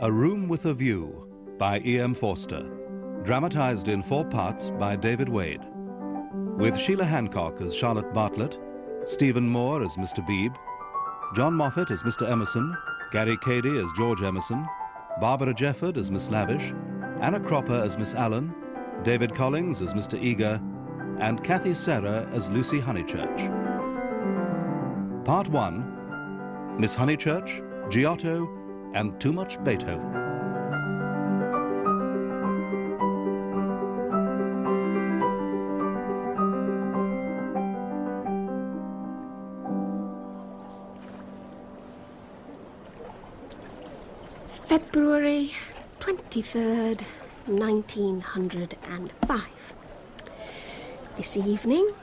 A Room with a View by E.M. Forster, dramatized in 4 parts by David Wade, with Sheila Hancock as Charlotte Bartlett, Stephen Moore as Mr. Beebe, John Moffat as Mr. Emerson, Gary Cady as George Emerson, Barbara Jefford as Miss Lavish, Anna Cropper as Miss Allen, David Collings as Mr. Eager, and Kathy Serra as Lucy Honeychurch. Part 1, Miss Honeychurch, Giotto, and Too Much Beethoven. February 23rd, 1905. This evening,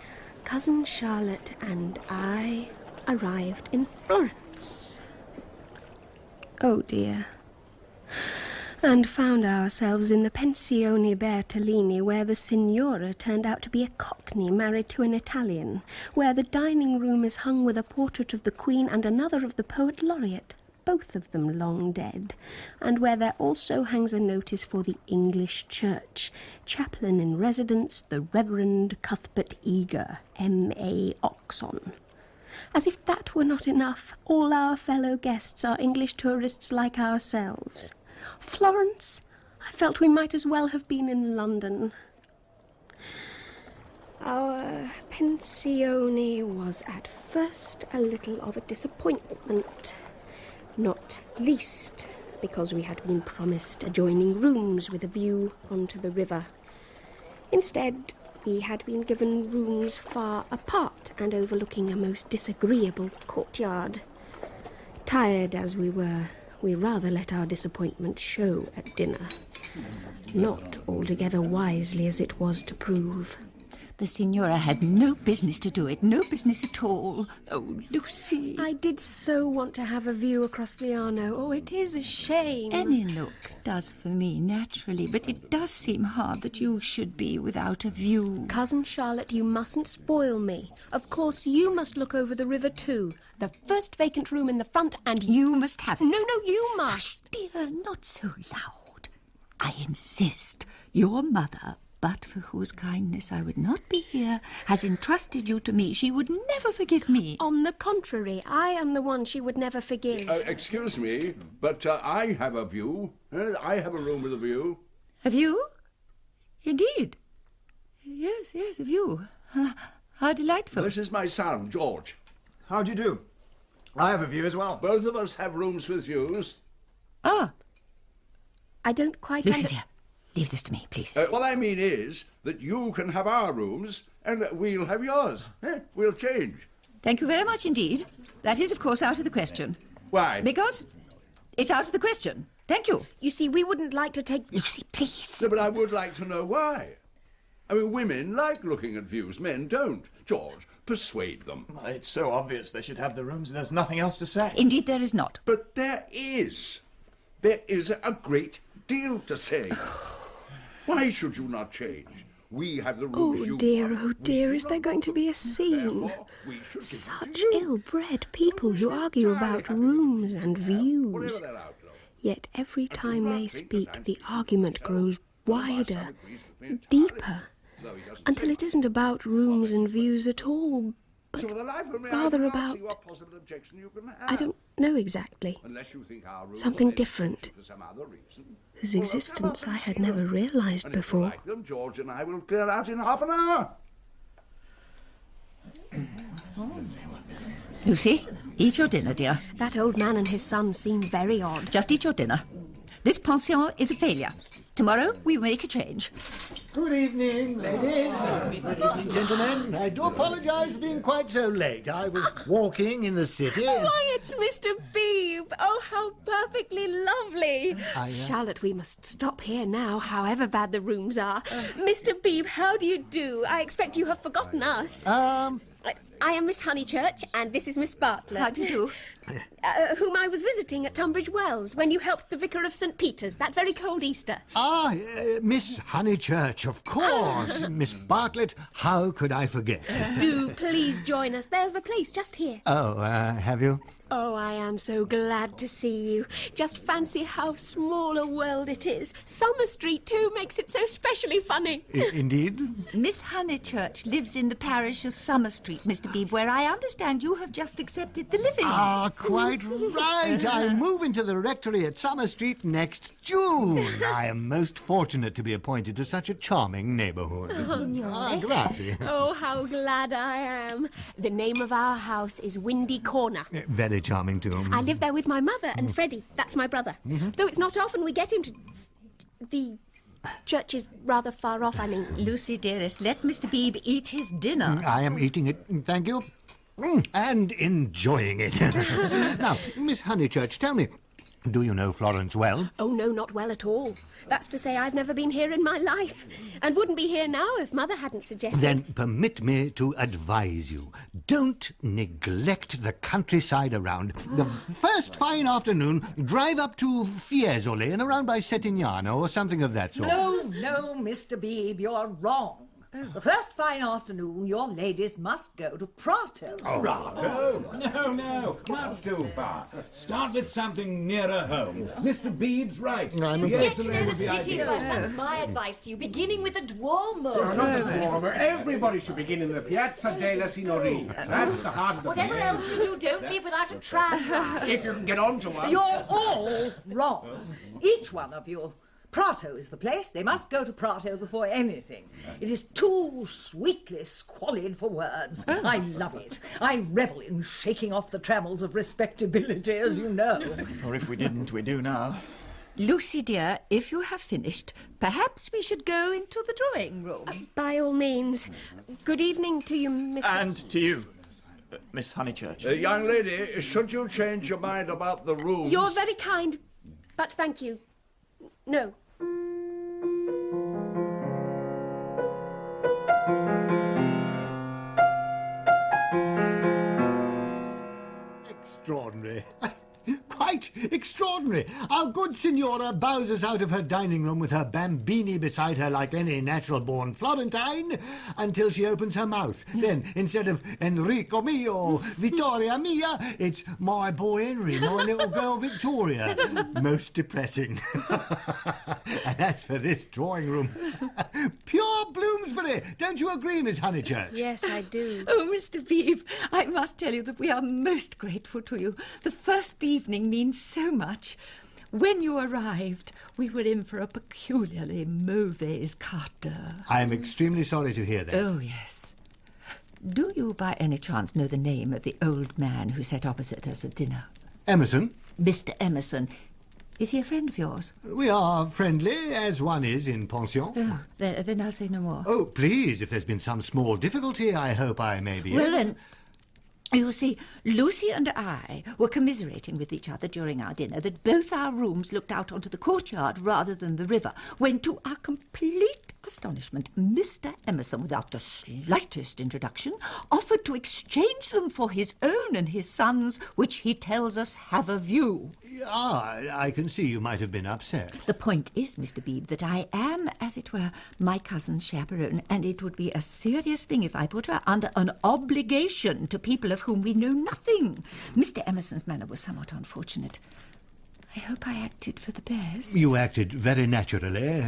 Cousin Charlotte and I arrived in Florence. Oh dear. And found ourselves in the Pensione Bertolini, where the Signora turned out to be a Cockney married to an Italian, where the dining room is hung with a portrait of the Queen and another of the Poet Laureate, both of them long dead, and where there also hangs a notice for the English Church, chaplain in residence, the Reverend Cuthbert Eager, M.A. Oxon. As if that were not enough, all our fellow guests are English tourists like ourselves. Florence? I felt we might as well have been in London. Our pensione was at first a little of a disappointment, not least because we had been promised adjoining rooms with a view onto the river. Instead, we had been given rooms far apart and overlooking a most disagreeable courtyard. Tired as we were, we rather let our disappointment show at dinner. Not altogether wisely as it was to prove. The Signora had no business to do it, no business at all. Oh, Lucy. I did so want to have a view across the Arno. Oh, it is a shame. Any look does for me, naturally, but it does seem hard that you should be without a view. Cousin Charlotte, you mustn't spoil me. Of course, you must look over the river too. The first vacant room in the front, and You must have it. No, you must. Hush, dear, not so loud. I insist. Your mother, but for whose kindness I would not be here, has entrusted you to me. She would never forgive me. On the contrary, I am the one she would never forgive. Excuse me, but I have a view. I have a room with a view. A view? Indeed. Yes, a view. How delightful. This is my son, George. How do you do? I have a view as well. Both of us have rooms with views. Ah, I don't quite Lucy, dear, leave this to me, please. What I mean is that you can have our rooms and we'll have yours. We'll change. Thank you very much indeed. That is, of course, out of the question. Why? Because it's out of the question. Thank you. You see, we wouldn't like to take... Lucy, please. No, but I would like to know why. I mean, women like looking at views, men don't. George, persuade them. It's so obvious they should have the rooms, there's nothing else to say. Indeed, there is not. But there is. There is a great deal to say. Why should you not change? We have the rooms you want. Oh dear, is there going to be a scene? Therefore, we should give Such you. ill-bred people who argue about rooms and views. Whatever their outlook. Yet every time they speak, the argument grows wider, deeper, until it isn't about rooms and views at all, but So for the life of me, rather I can't see about... what possible objection you can have. I don't know exactly. Unless you think our rooms Something are different, for some other reason. whose existence I had never realised And if you before. like them, George and I will clear out in half an hour. Lucy, eat your dinner, dear. That old man and his son seem very odd. Just eat your dinner. This pension is a failure. Tomorrow we make a change. Good evening, ladies. Good evening, gentlemen. I do apologise for being quite so late. I was walking in the city. Why, it's Mr. Beebe! Oh, how perfectly lovely! Charlotte, we must stop here now, however bad the rooms are. Mr. Beebe, how do you do? I expect you have forgotten us. I am Miss Honeychurch, and this is Miss Bartlett. How do you do? Whom I was visiting at Tunbridge Wells when you helped the Vicar of St. Peter's that very cold Easter. Miss Honeychurch, of course. Miss Bartlett, how could I forget? Do please join us. There's a place just here. Oh, have you? Oh, I am so glad to see you. Just fancy how small a world it is. Summer Street, too, makes it so specially funny. Indeed. Miss Honeychurch lives in the parish of Summer Street, Mr. Beebe, where I understand you have just accepted the living. Ah, quite right. I move into the rectory at Summer Street next June. I am most fortunate to be appointed to such a charming neighbourhood. Grazie. Oh, how glad I am. The name of our house is Windy Corner. Very charming, too. I live there with my mother and Freddie. That's my brother. Though it's not often we get him to... The church is rather far off, I mean. Lucy, dearest, let Mr. Beebe eat his dinner. I am eating it, thank you, and enjoying it. Now, Miss Honeychurch, tell me, do you know Florence well? Oh, no, not well at all. That's to say I've never been here in my life, and wouldn't be here now if Mother hadn't suggested... Then permit me to advise you. Don't neglect the countryside around. The first fine afternoon, drive up to Fiesole and around by Settignano or something of that sort. No, Mr. Beebe, you're wrong. The first fine afternoon, your ladies must go to Prato. Prato? No, not too far. Start with something nearer home. Mr. Beebe's right. Get to know the city first. That's my advice to you. Beginning with the Duomo. Not the Duomo. Everybody should begin in the Piazza della Signorina. That's the heart of the Whatever place. else you do, don't leave without a tram. If you can get onto one. You're all wrong. Each one of you. Prato is the place. They must go to Prato before anything. It is too sweetly squalid for words. I love it. I revel in shaking off the trammels of respectability, as you know. Or if we didn't, we do now. Lucy, dear, if you have finished, perhaps we should go into the drawing room. By all means. Good evening to you, Mr... And to you, Miss Honeychurch. Young lady, should you change your mind about the rooms... You're very kind, but thank you. No. Extraordinary. Quite extraordinary. Our good Signora bows us out of her dining room with her bambini beside her like any natural-born Florentine until she opens her mouth. Then, instead of Enrico mio, Vittoria mia, it's my boy Henry, my little girl Victoria. Most depressing. And as for this drawing room, pure Bloomsbury. Don't you agree, Miss Honeychurch? Yes, I do. Oh, Mr. Beebe, I must tell you that we are most grateful to you. The first evening means so much. When you arrived, we were in for a peculiarly mauvaise quart I am extremely sorry to hear that. Oh, yes. Do you by any chance know the name of the old man who sat opposite us at dinner? Emerson? Mr. Emerson. Is he a friend of yours? We are friendly, as one is in pension. Oh, then I'll say no more. Oh, please, if there's been some small difficulty, I hope I may be... Well, then... You see, Lucy and I were commiserating with each other during our dinner that both our rooms looked out onto the courtyard rather than the river, when to our complete astonishment, Mr. Emerson, without the slightest introduction, offered to exchange them for his own and his son's, which he tells us have a view. Ah, I can see you might have been upset. The point is, Mr. Beebe, that I am, as it were, my cousin's chaperone, and it would be a serious thing if I put her under an obligation to people of whom we know nothing. Mr. Emerson's manner was somewhat unfortunate. I hope I acted for the best. You acted very naturally.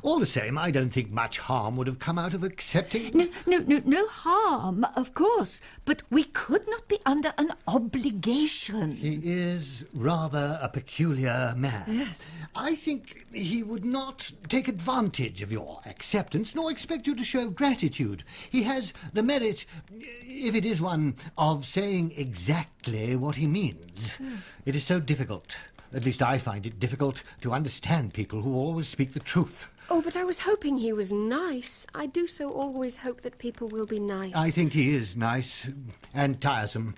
All the same, I don't think much harm would have come out of accepting... No harm, of course, but we could not be under an obligation. He is rather a peculiar man. Yes. I think he would not take advantage of your acceptance, nor expect you to show gratitude. He has the merit, if it is one, of saying exactly what he means. It is so difficult. At least I find it difficult to understand people who always speak the truth. Oh, but I was hoping he was nice. I do so always hope that people will be nice. I think he is nice and tiresome.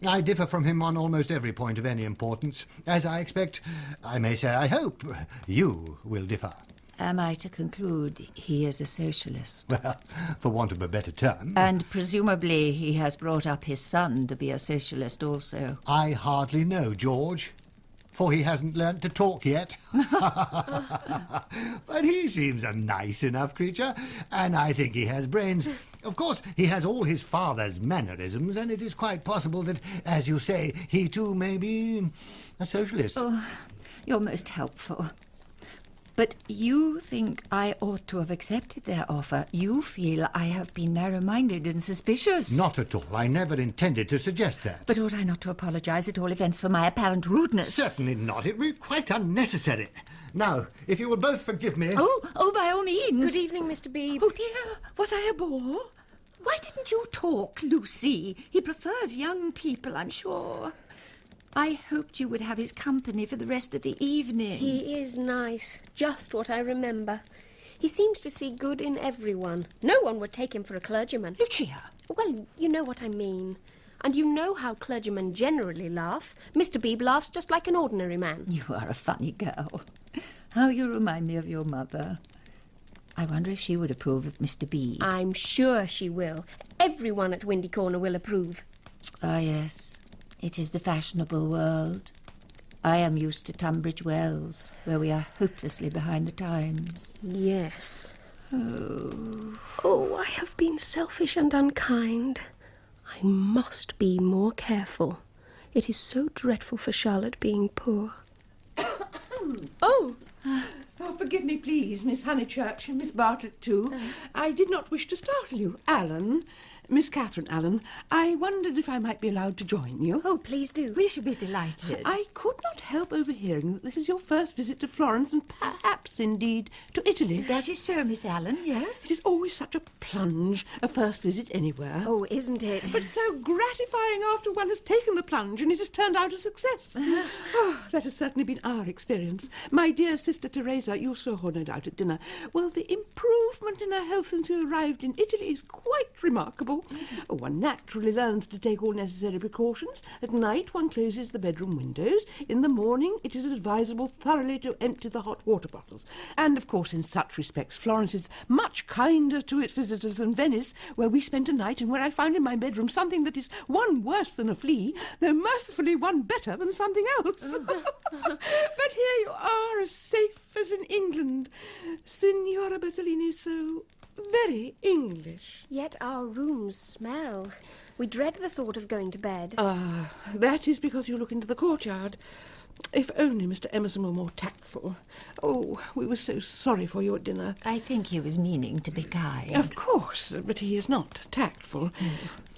I differ from him on almost every point of any importance, as I expect, I may say I hope, you will differ. Am I to conclude he is a socialist? Well, for want of a better term. And presumably he has brought up his son to be a socialist also. I hardly know, George. for he hasn't learnt to talk yet. But he seems a nice enough creature, and I think he has brains. Of course, he has all his father's mannerisms, and it is quite possible that, as you say, he too may be a socialist. Oh, you're most helpful. But you think I ought to have accepted their offer. You feel I have been narrow-minded and suspicious. Not at all. I never intended to suggest that. But ought I not to apologise at all events for my apparent rudeness? Certainly not. It was quite unnecessary. Now, if you will both forgive me... Oh, by all means. Good evening, Mr. Beebe. Oh, dear. Was I a bore? Why didn't you talk, Lucy? He prefers young people, I'm sure. I hoped you would have his company for the rest of the evening. He is nice, just what I remember. He seems to see good in everyone. No one would take him for a clergyman. Lucia! Well, you know what I mean. And you know how clergymen generally laugh. Mr. Beebe laughs just like an ordinary man. You are a funny girl. How you remind me of your mother. I wonder if she would approve of Mr. Beebe. I'm sure she will. Everyone at Windy Corner will approve. Ah, yes. It is the fashionable world. I am used to Tunbridge Wells, where we are hopelessly behind the times. Yes. Oh, I have been selfish and unkind. I must be more careful. It is so dreadful for Charlotte being poor. Oh, forgive me, please, Miss Honeychurch, and Miss Bartlett, too. I did not wish to startle you. Alan, Miss Catherine Allen, I wondered if I might be allowed to join you. Oh, please do. We should be delighted. I could not help overhearing that this is your first visit to Florence and perhaps, indeed, to Italy. That is so, Miss Allen, yes. It is always such a plunge, a first visit anywhere. Oh, isn't it? But so gratifying after one has taken the plunge and it has turned out a success. That has certainly been our experience. My dear sister Teresa, you saw her no doubt at dinner. Well, the improvement in her health since you arrived in Italy is quite remarkable. One naturally learns to take all necessary precautions. At night one closes the bedroom windows. In the morning it is advisable thoroughly to empty the hot water bottles. And of course in such respects Florence is much kinder to its visitors than Venice, where we spent a night and where I found in my bedroom something that is one worse than a flea, though mercifully one better than something else. But here you are, as safe as in England. Signora Bertolini is so very English. Yet our rooms smell. We dread the thought of going to bed. That is because you look into the courtyard. If only Mr. Emerson were more tactful. Oh, we were so sorry for you at dinner. I think he was meaning to be kind. Of course, but he is not tactful.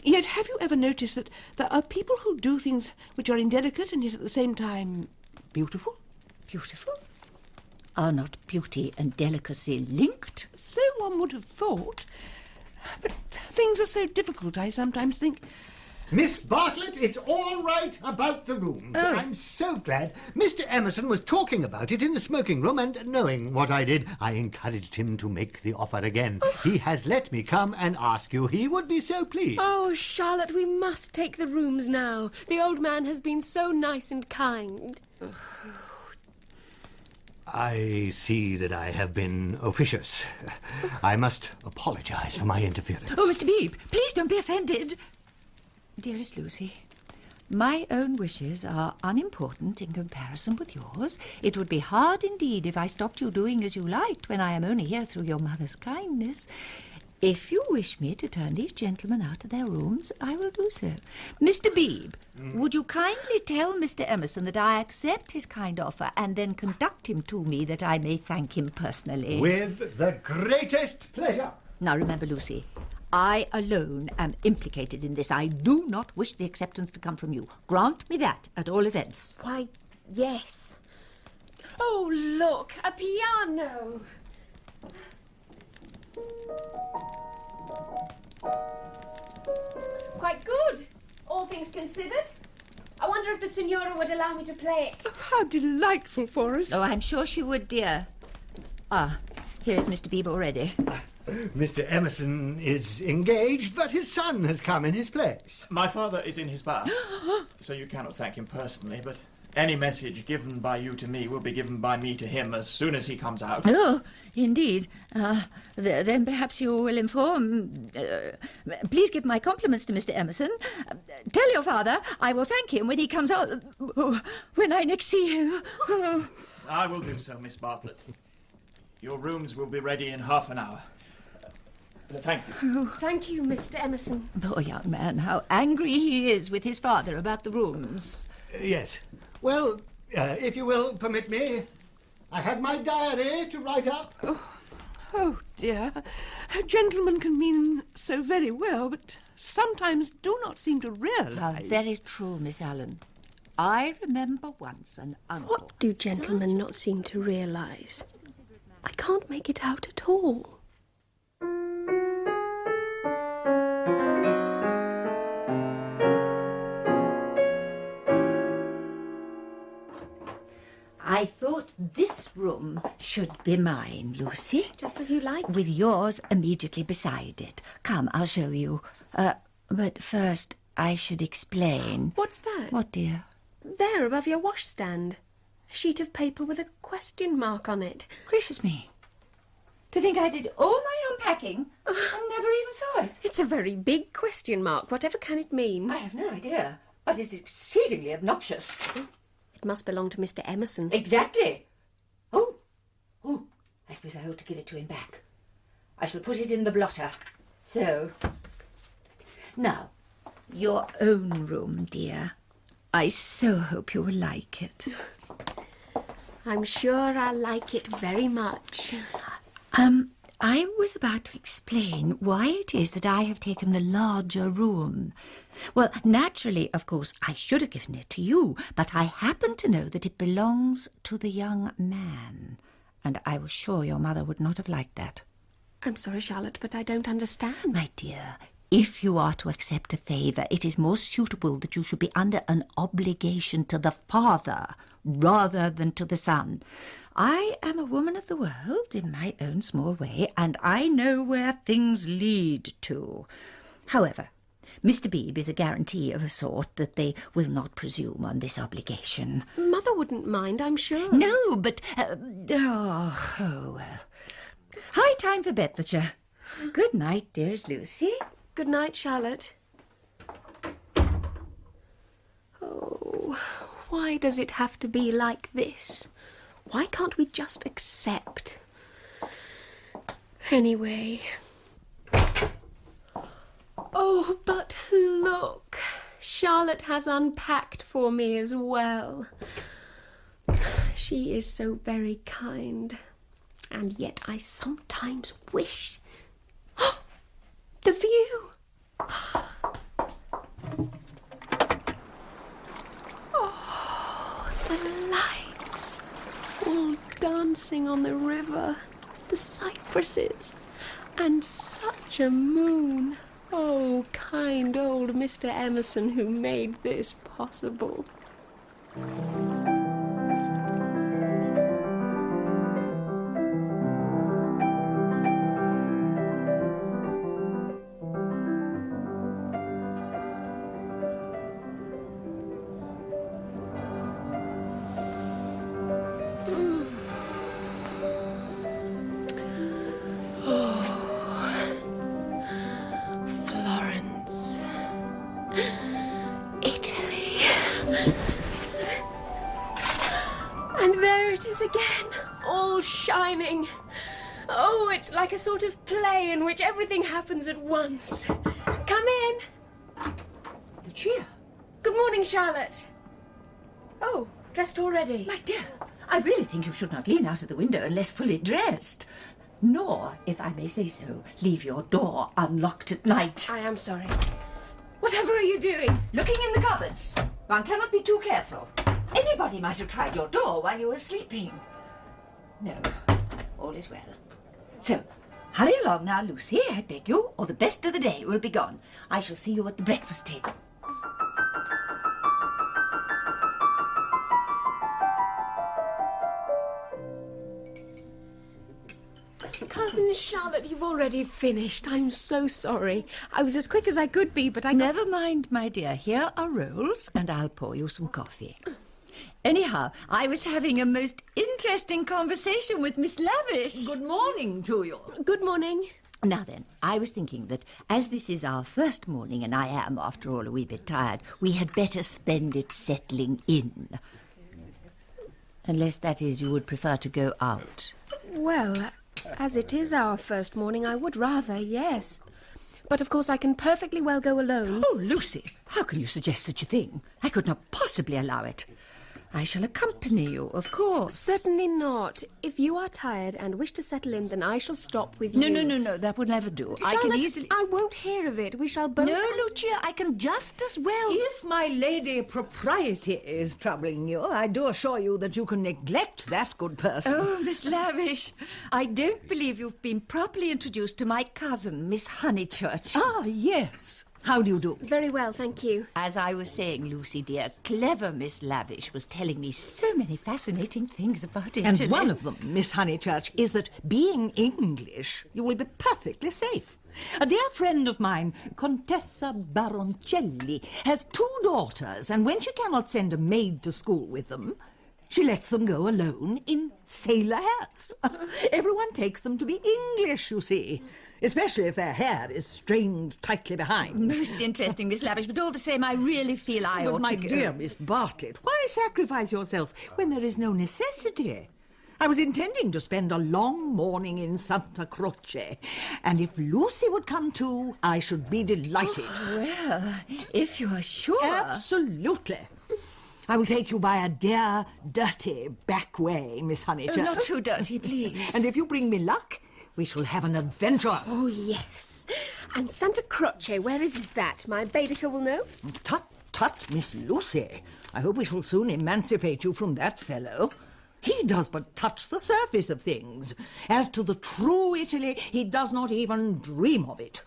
Yet have you ever noticed that there are people who do things which are indelicate and yet at the same time beautiful? Beautiful? Are not beauty and delicacy linked? So one would have thought. But things are so difficult, I sometimes think. Miss Bartlett, it's all right about the rooms. Oh. I'm so glad. Mr. Emerson was talking about it in the smoking room, and knowing what I did, I encouraged him to make the offer again. He has let me come and ask you. He would be so pleased. Oh, Charlotte, we must take the rooms now. The old man has been so nice and kind. I see that I have been officious. I must apologise for my interference. Oh, Mr. Beebe, please don't be offended. Dearest Lucy, my own wishes are unimportant in comparison with yours. It would be hard indeed if I stopped you doing as you liked when I am only here through your mother's kindness. If you wish me to turn these gentlemen out of their rooms, I will do so. Mr. Beebe, would you kindly tell Mr. Emerson that I accept his kind offer and then conduct him to me that I may thank him personally? With the greatest pleasure. Now remember, Lucy, I alone am implicated in this. I do not wish the acceptance to come from you. Grant me that, at all events. Why, yes. Oh, look, a piano. Quite good, all things considered. I wonder if the Signora would allow me to play it. How delightful for us. Oh, I'm sure she would, dear. Ah, here is Mr. Beebe already. Mr. Emerson is engaged, but his son has come in his place. My father is in his bath, so you cannot thank him personally, but any message given by you to me will be given by me to him as soon as he comes out. Oh, indeed. Then perhaps you will inform... please give my compliments to Mr. Emerson. Tell your father I will thank him when he comes out... when I next see him. I will do so, Miss Bartlett. Your rooms will be ready in half an hour. Thank you. Thank you, Mr. Emerson. Poor young man, how angry he is with his father about the rooms. Yes. Well, if you will permit me, I had my diary to write up. Oh, dear. Gentlemen can mean so very well, but sometimes do not seem to realise... How very true, Miss Allen. I remember once an uncle... What do gentlemen not seem to realise? I can't make it out at all. I thought this room should be mine, Lucy. Just as you like. With yours immediately beside it. Come, I'll show you. But first I should explain. What's that? What, dear? There, above your washstand. A sheet of paper with a question mark on it. Gracious me. To think I did all my unpacking and never even saw it. It's a very big question mark. Whatever can it mean? I have no idea, but it's exceedingly obnoxious. It must belong to Mr. Emerson. Exactly. Oh, I suppose I ought to give it to him back. I shall put it in the blotter. So, now, your own room, dear. I so hope you will like it. I'm sure I'll like it very much. I was about to explain why it is that I have taken the larger room. Well, naturally, of course, I should have given it to you, but I happen to know that it belongs to the young man, and I was sure your mother would not have liked that. I'm sorry, Charlotte, but I don't understand. My dear, if you are to accept a favour, it is more suitable that you should be under an obligation to the father rather than to the son. I am a woman of the world in my own small way, and I know where things lead to. However, Mr. Beebe is a guarantee of a sort that they will not presume on this obligation. Mother wouldn't mind, I'm sure. No, but... well. High time for Bedfordshire. Good night, dearest Lucy. Good night, Charlotte. Oh, why does it have to be like this? Why can't we just accept? Anyway... Oh, but look, Charlotte has unpacked for me as well. She is so very kind, and yet I sometimes wish... The view! Oh, the lights, all dancing on the river, the cypresses, and such a moon. Oh, kind old Mr. Emerson who made this possible. Again, all shining. Oh, it's like a sort of play in which everything happens at once. Come in. Lucia. Good morning, Charlotte. Oh, dressed already? My dear, I really think you should not lean out of the window unless fully dressed. Nor, if I may say so, leave your door unlocked at night. I am sorry. Whatever are you doing? Looking in the cupboards. One cannot be too careful. Anybody might have tried your door while you were sleeping. No, all is well. So, hurry along now, Lucy, I beg you, or the best of the day will be gone. I shall see you at the breakfast table. Cousin Charlotte, you've already finished. I'm so sorry. I was as quick as I could be, but I... Never mind, my dear. Here are rolls, and I'll pour you some coffee. Anyhow, I was having a most interesting conversation with Miss Lavish. Good morning to you. Good morning. Now then, I was thinking that as this is our first morning, and I am, after all, a wee bit tired, we had better spend it settling in. Unless, that is, you would prefer to go out. Well, as it is our first morning, I would rather, yes. But of course I can perfectly well go alone. Oh, Lucy, how can you suggest such a thing? I could not possibly allow it. I shall accompany you, of course. Certainly not. If you are tired and wish to settle in, then I shall stop with you. No, that would never do. Charlotte, I can easily... I won't hear of it. We shall both... No, Lucia, I can just as well... If my lady propriety is troubling you, I do assure you that you can neglect that good person. Oh, Miss Lavish, I don't believe you've been properly introduced to my cousin, Miss Honeychurch. Ah, yes. How do you do? Very well, thank you. As I was saying, Lucy, dear, clever Miss Lavish was telling me so many fascinating things about Italy. And one of them, Miss Honeychurch, is that being English, you will be perfectly safe. A dear friend of mine, Contessa Baroncelli, has 2 daughters, and when she cannot send a maid to school with them, she lets them go alone in sailor hats. Everyone takes them to be English, you see. Especially if their hair is strained tightly behind. Most interesting, Miss Lavish, but all the same, I really feel I ought to go. But my dear Miss Bartlett, why sacrifice yourself when there is no necessity? I was intending to spend a long morning in Santa Croce, and if Lucy would come too, I should be delighted. Well, if you are sure. Absolutely. I will take you by a dear, dirty back way, Miss Honeychurch. Not too dirty, please. And if you bring me luck, we shall have an adventure. Oh, yes. And Santa Croce, where is that? My Baedeker will know. Tut, tut, Miss Lucy. I hope we shall soon emancipate you from that fellow. He does but touch the surface of things. As to the true Italy, he does not even dream of it.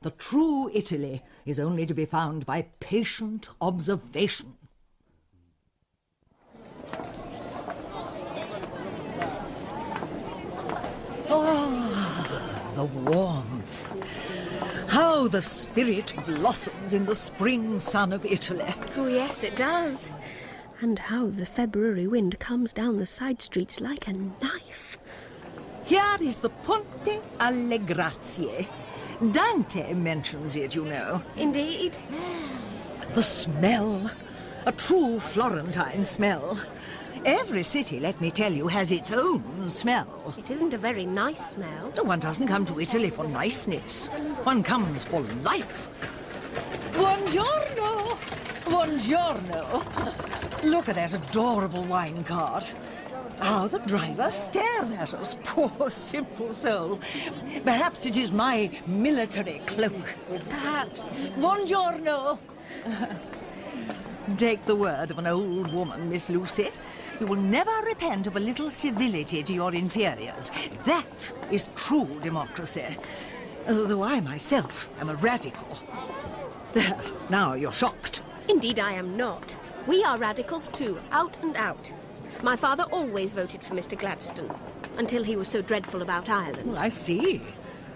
The true Italy is only to be found by patient observation. Oh, the warmth. How the spirit blossoms in the spring sun of Italy. Oh, yes, it does. And how the February wind comes down the side streets like a knife. Here is the Ponte alle Grazie. Dante mentions it, you know. Indeed. The smell. A true Florentine smell. Every city, let me tell you, has its own smell. It isn't a very nice smell. One doesn't come to Italy for niceness. One comes for life. Buongiorno! Buongiorno! Look at that adorable wine cart. How the driver stares at us, poor simple soul. Perhaps it is my military cloak. Perhaps. Buongiorno! Take the word of an old woman, Miss Lucy. You will never repent of a little civility to your inferiors. That is true democracy. Though I myself am a radical. There, now you're shocked. Indeed I am not. We are radicals too, out and out. My father always voted for Mr. Gladstone, until he was so dreadful about Ireland. Well, I see.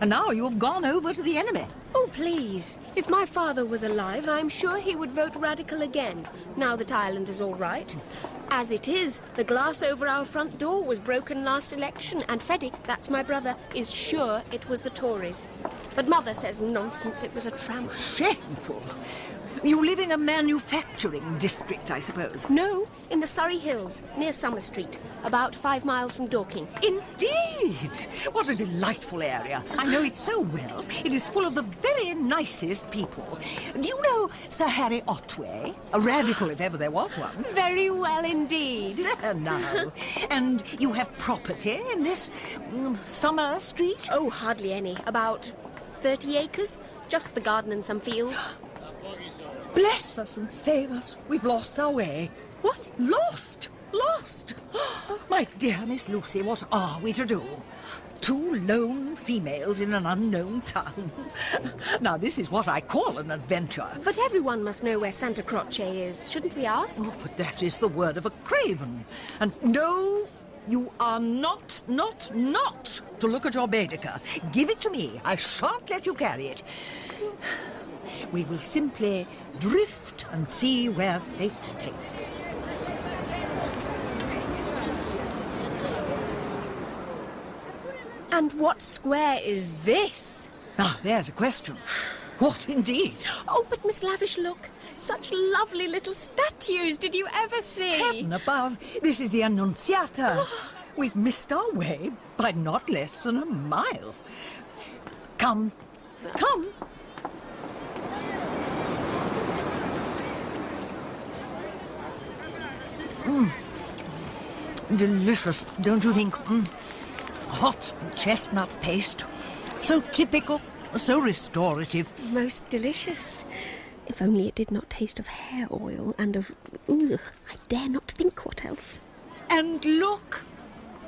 And now you have gone over to the enemy. Oh, please. If my father was alive, I'm sure he would vote radical again, now that Ireland is all right. As it is, the glass over our front door was broken last election, and Freddie, that's my brother, is sure it was the Tories. But Mother says nonsense, it was a tramp. Shameful. You live in a manufacturing district, I suppose? No, in the Surrey Hills, near Summer Street, about 5 miles from Dorking. Indeed! What a delightful area. I know it so well. It is full of the very nicest people. Do you know Sir Harry Otway? A radical, if ever there was one. Very well indeed. There now. And you have property in this Summer Street? Oh, hardly any. About 30 acres. Just the garden and some fields. Bless us and save us. We've lost our way. What? Lost? Lost? My dear Miss Lucy, what are we to do? 2 lone females in an unknown town. Now, this is what I call an adventure. But everyone must know where Santa Croce is. Shouldn't we ask? Oh, but that is the word of a craven. And no You are not to look at your Baedeker. Give it to me. I shan't let you carry it. We will simply drift and see where fate takes us. And what square is this? Ah, there's a question. What indeed? Oh, but Miss Lavish, look. Such lovely little statues. Did you ever see? Heaven above, this is the Annunziata. We've missed our way by not less than a mile. Come. Delicious, don't you think? Hot chestnut paste. So typical, so restorative. Most delicious. If only it did not taste of hair oil and of... I dare not think what else. And look!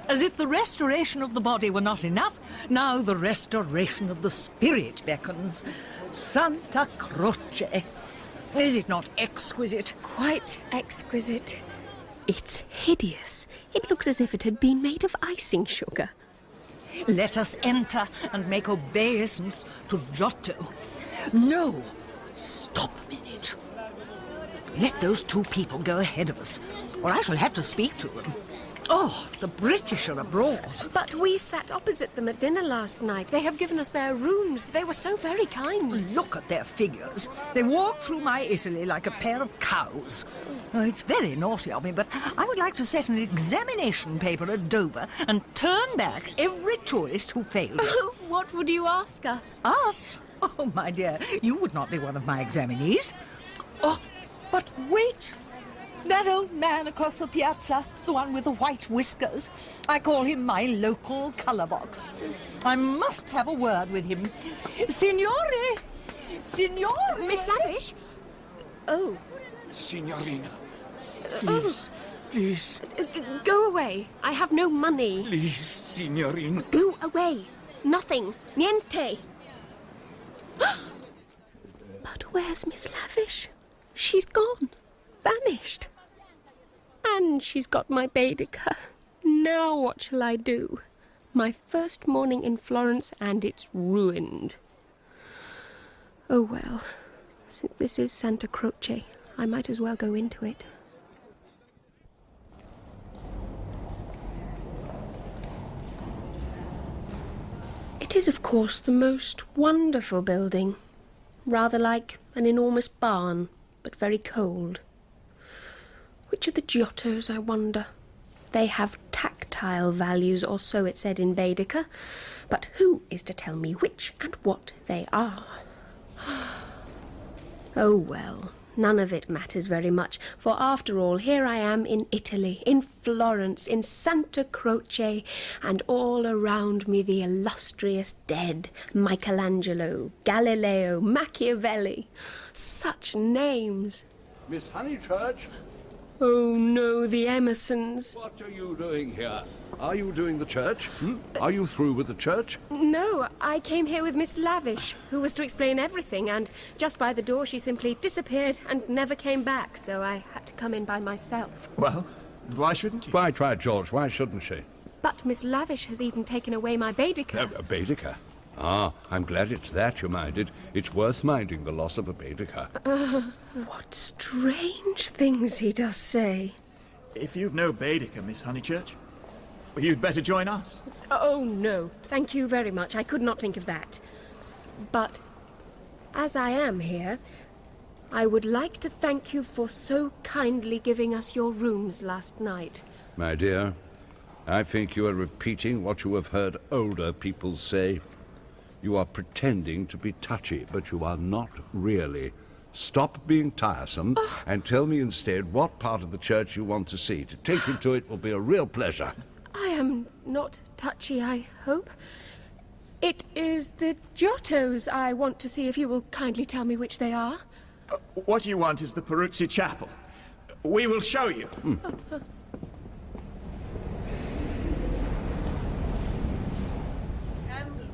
As if the restoration of the body were not enough, now the restoration of the spirit beckons. Santa Croce. Is it not exquisite? Quite exquisite. It's hideous. It looks as if it had been made of icing sugar. Let us enter and make obeisance to Giotto. No! Stop a minute. Let those two people go ahead of us, or I shall have to speak to them. Oh, the British are abroad. But we sat opposite them at dinner last night. They have given us their rooms. They were so very kind. Look at their figures. They walk through my Italy like a pair of cows. Oh, it's very naughty of me, but I would like to set an examination paper at Dover and turn back every tourist who failed us. What would you ask us? Us? Oh, my dear, you would not be one of my examinees. Oh, but wait. That old man across the piazza, the one with the white whiskers. I call him my local colour box. I must have a word with him. Signore! Signore! Miss Lavish? Oh. Signorina. Please. Go away. I have no money. Please, signorina. Go away. Nothing. Niente. But where's Miss Lavish? She's gone. Vanished. And she's got my Baedeker. Now what shall I do? My first morning in Florence, and it's ruined. Oh well, since this is Santa Croce, I might as well go into it. It is, of course, the most wonderful building. Rather like an enormous barn, but very cold. Which are the Giottos, I wonder? They have tactile values, or so it said in Baedeker. But who is to tell me which and what they are? Oh well, none of it matters very much, for after all, here I am in Italy, in Florence, in Santa Croce, and all around me the illustrious dead, Michelangelo, Galileo, Machiavelli. Such names. Miss Honeychurch? Oh no, the Emersons. What are you doing here? Are you doing the church? Are you through with the church? No, I came here with Miss Lavish, who was to explain everything, and just by the door she simply disappeared and never came back, so I had to come in by myself. Well, why shouldn't you? Quite right, George. Why shouldn't she? But Miss Lavish has even taken away my Baedeker. A Baedeker? Ah, I'm glad it's that you minded. It's worth minding the loss of a Baedeker. What strange things he does say. If you've no Baedeker, Miss Honeychurch, well, you'd better join us. Oh, no. Thank you very much. I could not think of that. But, as I am here, I would like to thank you for so kindly giving us your rooms last night. My dear, I think you are repeating what you have heard older people say. You are pretending to be touchy, but you are not really. Stop being tiresome and tell me instead what part of the church you want to see. To take you to it will be a real pleasure. I am not touchy, I hope. It is the Giottos I want to see, if you will kindly tell me which they are. What you want is the Peruzzi Chapel. We will show you.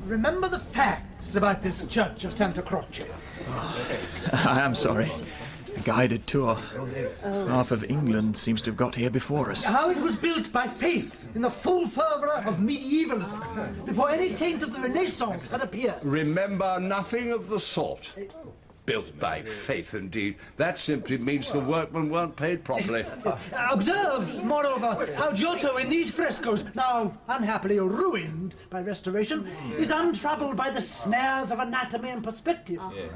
Remember the facts about this church of Santa Croce. I am sorry. A guided tour. Half of England seems to have got here before us. How it was built by faith in the full fervour of medievalism, before any taint of the Renaissance had appeared. Remember nothing of the sort. Built by faith, indeed. That simply means the workmen weren't paid properly. Observe, moreover, how Giotto in these frescoes, now unhappily ruined by restoration, is untroubled by the snares of anatomy and perspective. Yes.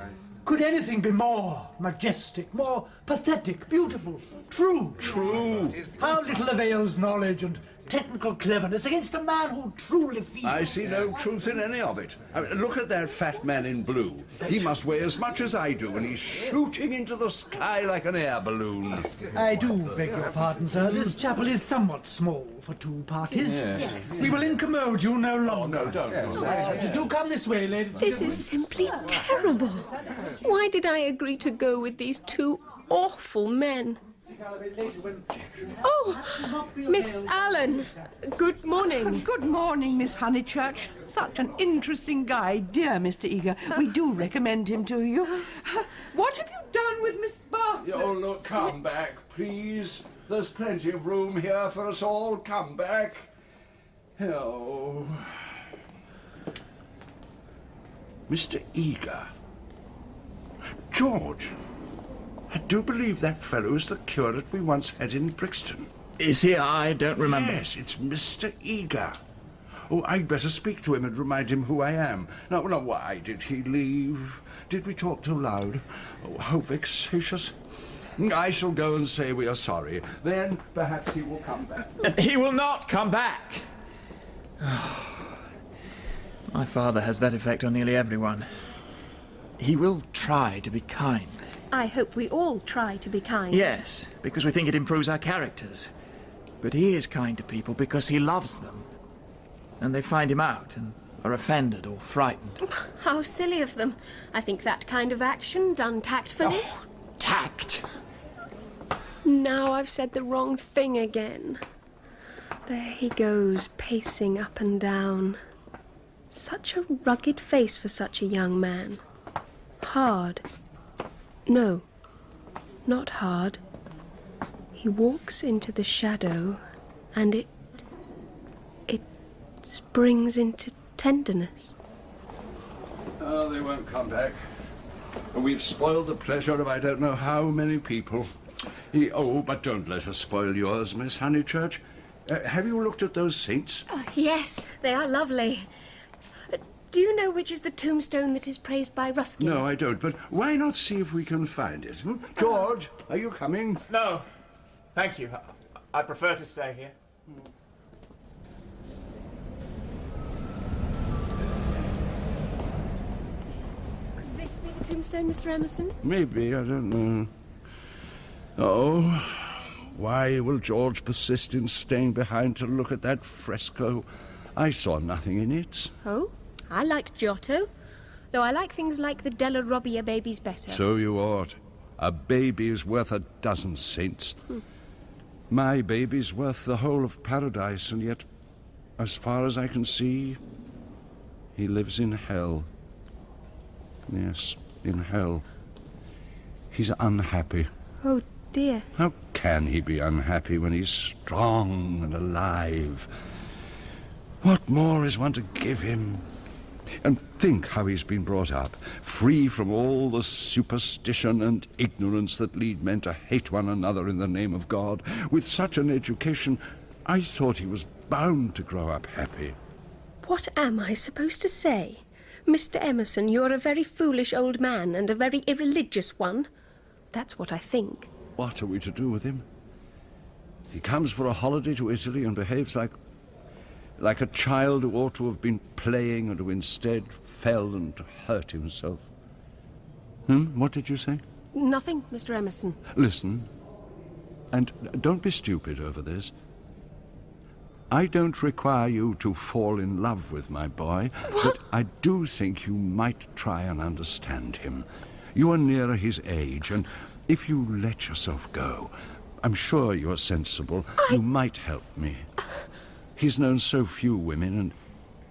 Could anything be more majestic, more pathetic, beautiful, true? True. How little avails knowledge and technical cleverness against a man who truly feels. I see no truth in any of it. I mean, look at that fat man in blue. He must weigh as much as I do, and he's shooting into the sky like an air balloon. I do beg your pardon, sir. This chapel is somewhat small for two parties. Yes. We will incommode you no longer. Oh, no, don't. Do come this way, ladies. This is simply terrible. Why did I agree to go with these two awful men? Oh, Miss Allen. Good morning. Good morning, Miss Honeychurch. Such an interesting guy, dear Mr. Eager. We do recommend him to you. What have you done with Miss Bartlett? Oh, look, come back, please. There's plenty of room here for us all. Come back. Oh. Mr. Eager. George. I do believe that fellow is the curate we once had in Brixton. Is he? I don't remember. Yes, it's Mr. Eager. Oh, I'd better speak to him and remind him who I am. Now, why did he leave? Did we talk too loud? Oh, how vexatious. I shall go and say we are sorry. Then perhaps he will come back. He will not come back. My father has that effect on nearly everyone. He will try to be kind. I hope we all try to be kind. Yes, because we think it improves our characters. But he is kind to people because he loves them. And they find him out and are offended or frightened. How silly of them. I think that kind of action, done tactfully... Oh, tact! Now I've said the wrong thing again. There he goes, pacing up and down. Such a rugged face for such a young man. Hard. No, not hard. He walks into the shadow, and it springs into tenderness. Oh, they won't come back. We've spoiled the pleasure of I don't know how many people. But don't let us spoil yours, Miss Honeychurch. Have you looked at those saints? Yes, they are lovely. Do you know which is the tombstone that is praised by Ruskin? No, I don't, but why not see if we can find it? George, are you coming? No, thank you. I prefer to stay here. Could this be the tombstone, Mr. Emerson? Maybe, I don't know. Oh, why will George persist in staying behind to look at that fresco? I saw nothing in it. Oh? I like Giotto, though I like things like the Della Robbia babies better. So you ought. A baby is worth a dozen saints. My baby's worth the whole of paradise, and yet, as far as I can see, he lives in hell. Yes, in hell. He's unhappy. Oh, dear. How can he be unhappy when he's strong and alive? What more is one to give him? And think how he's been brought up, free from all the superstition and ignorance that lead men to hate one another in the name of God. With such an education, I thought he was bound to grow up happy. What am I supposed to say? Mr. Emerson, you're a very foolish old man and a very irreligious one. That's what I think. What are we to do with him? He comes for a holiday to Italy and behaves like a child who ought to have been playing and who instead fell and hurt himself. What did you say? Nothing, Mr. Emerson. Listen, and don't be stupid over this. I don't require you to fall in love with my boy, but I do think you might try and understand him. You are nearer his age, and if you let yourself go, I'm sure you're sensible, you might help me. He's known so few women, and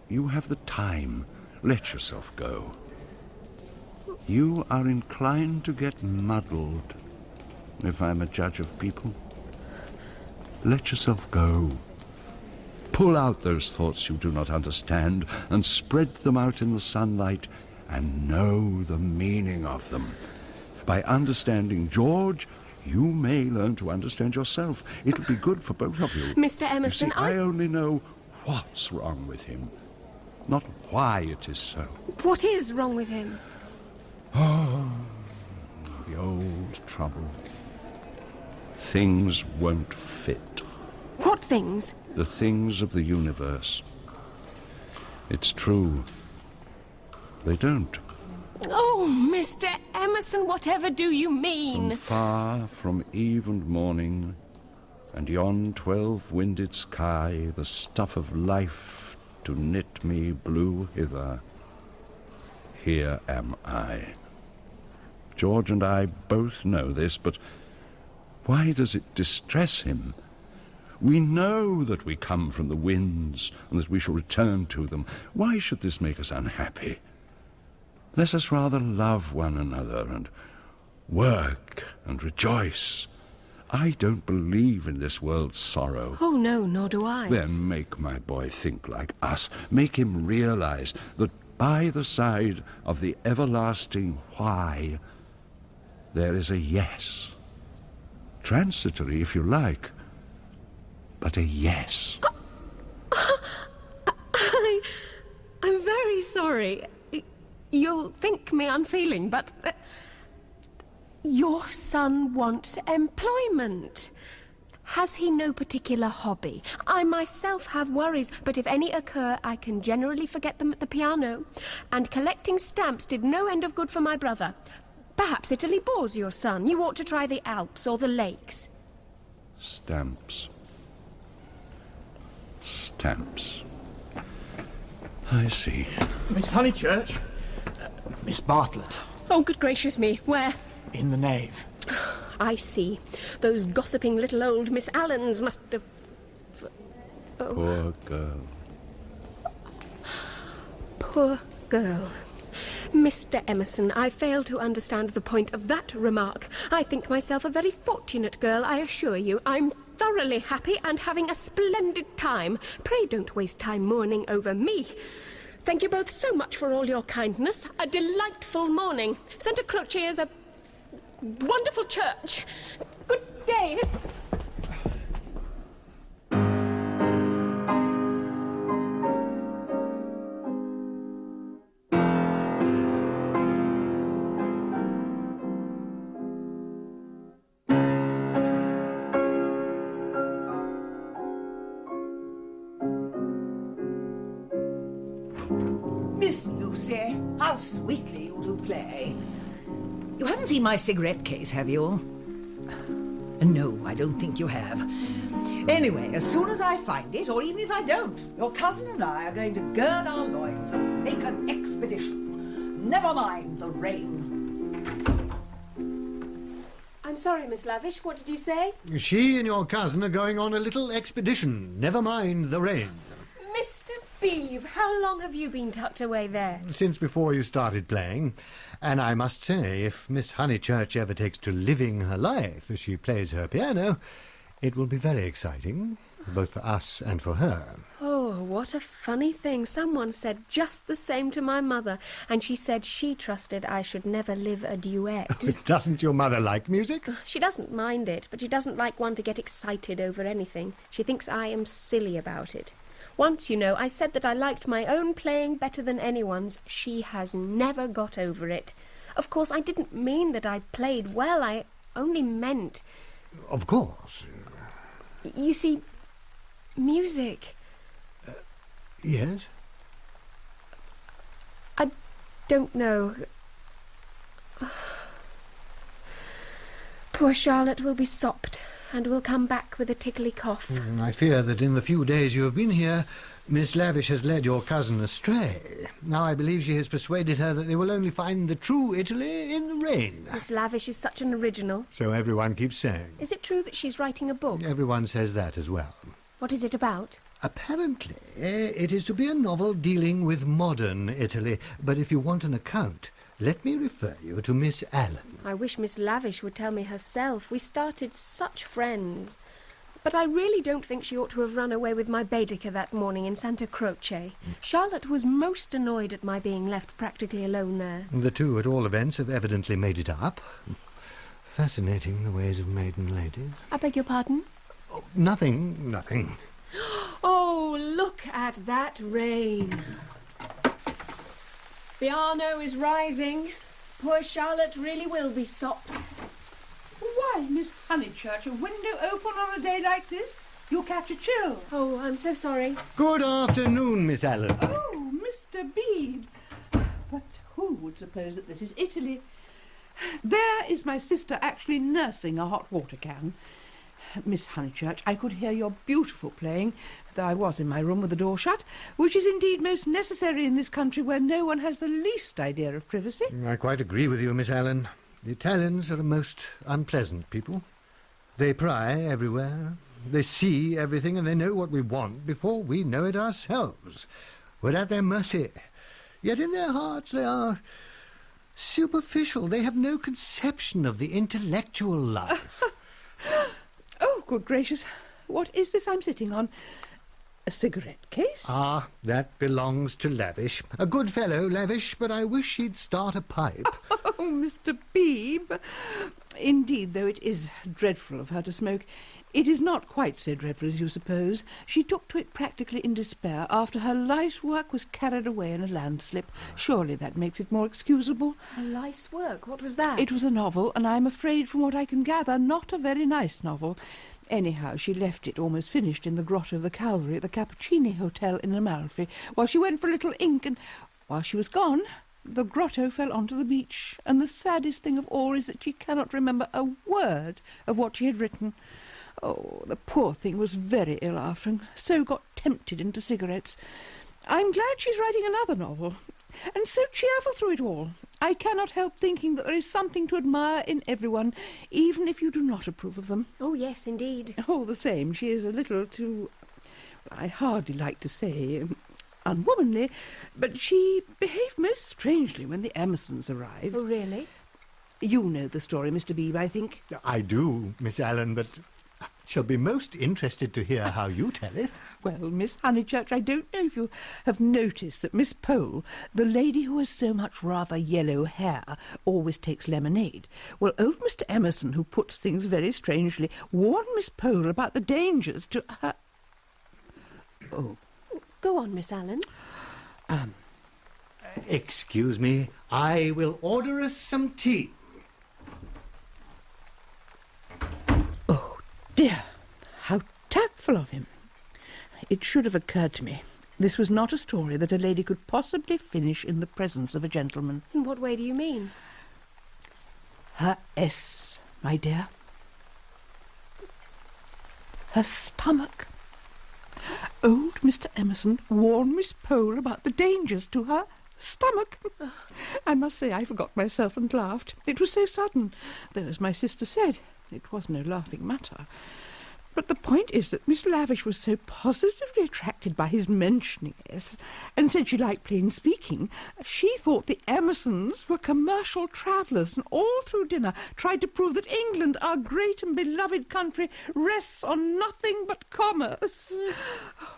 you have the time. Let yourself go. You are inclined to get muddled. if I'm a judge of people. Let yourself go. Pull out those thoughts you do not understand and spread them out in the sunlight and know the meaning of them. By understanding George, you may learn to understand yourself. It'll be good for both of you. Mr. Emerson, you see, I only know what's wrong with him, not why it is so. What is wrong with him? Oh, the old trouble. Things won't fit. What things? The things of the universe. It's true. They don't. Oh, Mr. Emerson, whatever do you mean? From far from eve and morning, and yon 12-winded sky, the stuff of life to knit me blew hither. Here am I. George and I both know this, but why does it distress him? We know that we come from the winds and that we shall return to them. Why should this make us unhappy? Let us rather love one another and work and rejoice. I don't believe in this world's sorrow. Oh, no, nor do I. Then make my boy think like us. Make him realize that by the side of the everlasting why, there is a yes. Transitory, if you like, but a yes. I'm very sorry. You'll think me unfeeling, but your son wants employment. Has he no particular hobby? I myself have worries, but if any occur, I can generally forget them at the piano. And collecting stamps did no end of good for my brother. Perhaps Italy bores your son. You ought to try the Alps or the lakes. Stamps. Stamps. I see. Miss Honeychurch? Miss Bartlett. Oh, good gracious me. Where? In the nave. I see. Those gossiping little old Miss Allens must have... Oh. Poor girl. Poor girl. Mr. Emerson, I fail to understand the point of that remark. I think myself a very fortunate girl, I assure you. I'm thoroughly happy and having a splendid time. Pray don't waste time mourning over me. Thank you both so much for all your kindness. A delightful morning. Santa Croce is a wonderful church. Good day. Miss Lucy, how sweetly you do play. You haven't seen my cigarette case, have you? No, I don't think you have. Anyway, as soon as I find it, or even if I don't, your cousin and I are going to gird our loins and make an expedition. Never mind the rain. I'm sorry, Miss Lavish. What did you say? She and your cousin are going on a little expedition. Never mind the rain. Mr. Beebe, how long have you been tucked away there? Since before you started playing. And I must say, if Miss Honeychurch ever takes to living her life as she plays her piano, it will be very exciting, both for us and for her. Oh, what a funny thing. Someone said just the same to my mother, and she said she trusted I should never live a duet. Doesn't your mother like music? She doesn't mind it, but she doesn't like one to get excited over anything. She thinks I am silly about it. Once, you know, I said that I liked my own playing better than anyone's. She has never got over it. Of course, I didn't mean that I played well. I only meant... Of course. You see, music... Yes? I don't know. Poor Charlotte will be sopped and will come back with a tickly cough. I fear that in the few days you have been here, Miss Lavish has led your cousin astray. Now I believe she has persuaded her that they will only find the true Italy in the rain. Miss Lavish is such an original. So everyone keeps saying. Is it true that she's writing a book? Everyone says that as well. What is it about? Apparently, it is to be a novel dealing with modern Italy. But if you want an account, let me refer you to Miss Allen. I wish Miss Lavish would tell me herself. We started such friends. But I really don't think she ought to have run away with my Baedeker that morning in Santa Croce. Charlotte was most annoyed at my being left practically alone there. The two, at all events, have evidently made it up. Fascinating, the ways of maiden ladies. I beg your pardon? Oh, nothing. Oh, look at that rain. The Arno is rising. Poor Charlotte really will be sopped. Why, Miss Honeychurch, a window open on a day like this? You'll catch a chill. Oh, I'm so sorry. Good afternoon, Miss Allen. Oh, Mr. Beebe. But who would suppose that this is Italy? There is my sister actually nursing a hot water can. Miss Honeychurch, I could hear your beautiful playing, though I was in my room with the door shut, which is indeed most necessary in this country where no one has the least idea of privacy. I quite agree with you, Miss Allen. The Italians are a most unpleasant people. They pry everywhere, they see everything, and they know what we want before we know it ourselves. We're at their mercy. Yet in their hearts they are superficial. They have no conception of the intellectual life. Oh, good gracious. What is this I'm sitting on? A cigarette case? Ah, that belongs to Lavish. A good fellow, Lavish, but I wish he'd start a pipe. Oh, Mr. Beebe. Indeed, though it is dreadful of her to smoke, it is not quite so dreadful as you suppose. She took to it practically in despair after her life's work was carried away in a landslip. Surely that makes it more excusable. Her life's work? What was that? It was a novel, and I'm afraid, from what I can gather, not a very nice novel. Anyhow, she left it almost finished in the grotto of the Calvary at the Cappuccini Hotel in Amalfi, while she went for a little ink, and while she was gone, the grotto fell onto the beach, and the saddest thing of all is that she cannot remember a word of what she had written. Oh, the poor thing was very ill after, and so got tempted into cigarettes. I'm glad she's writing another novel, and so cheerful through it all. I cannot help thinking that there is something to admire in everyone, even if you do not approve of them. Oh, yes, indeed. All the same, she is a little too, I hardly like to say, unwomanly, but she behaved most strangely when the Emersons arrived. Oh, really? You know the story, Mr. Beebe, I think. I do, Miss Allen, but shall be most interested to hear how you tell it. Well, Miss Honeychurch, I don't know if you have noticed that Miss Pole, the lady who has so much rather yellow hair, always takes lemonade. Well, old Mr. Emerson, who puts things very strangely, warned Miss Pole about the dangers to her... Oh. Go on, Miss Allen. Excuse me, I will order us some tea. Oh, dear, how tactful of him. It should have occurred to me. This was not a story that a lady could possibly finish in the presence of a gentleman. In what way do you mean? Her S, my dear. Her stomach. Old Mr. Emerson warned Miss Pole about the dangers to her stomach. I must say I forgot myself and laughed. It was so sudden, though, as my sister said, it was no laughing matter. But the point is that Miss Lavish was so positively attracted by his mentioning S, and said she liked plain speaking, she thought the Emersons were commercial travellers, and all through dinner tried to prove that England, our great and beloved country, rests on nothing but commerce. Oh,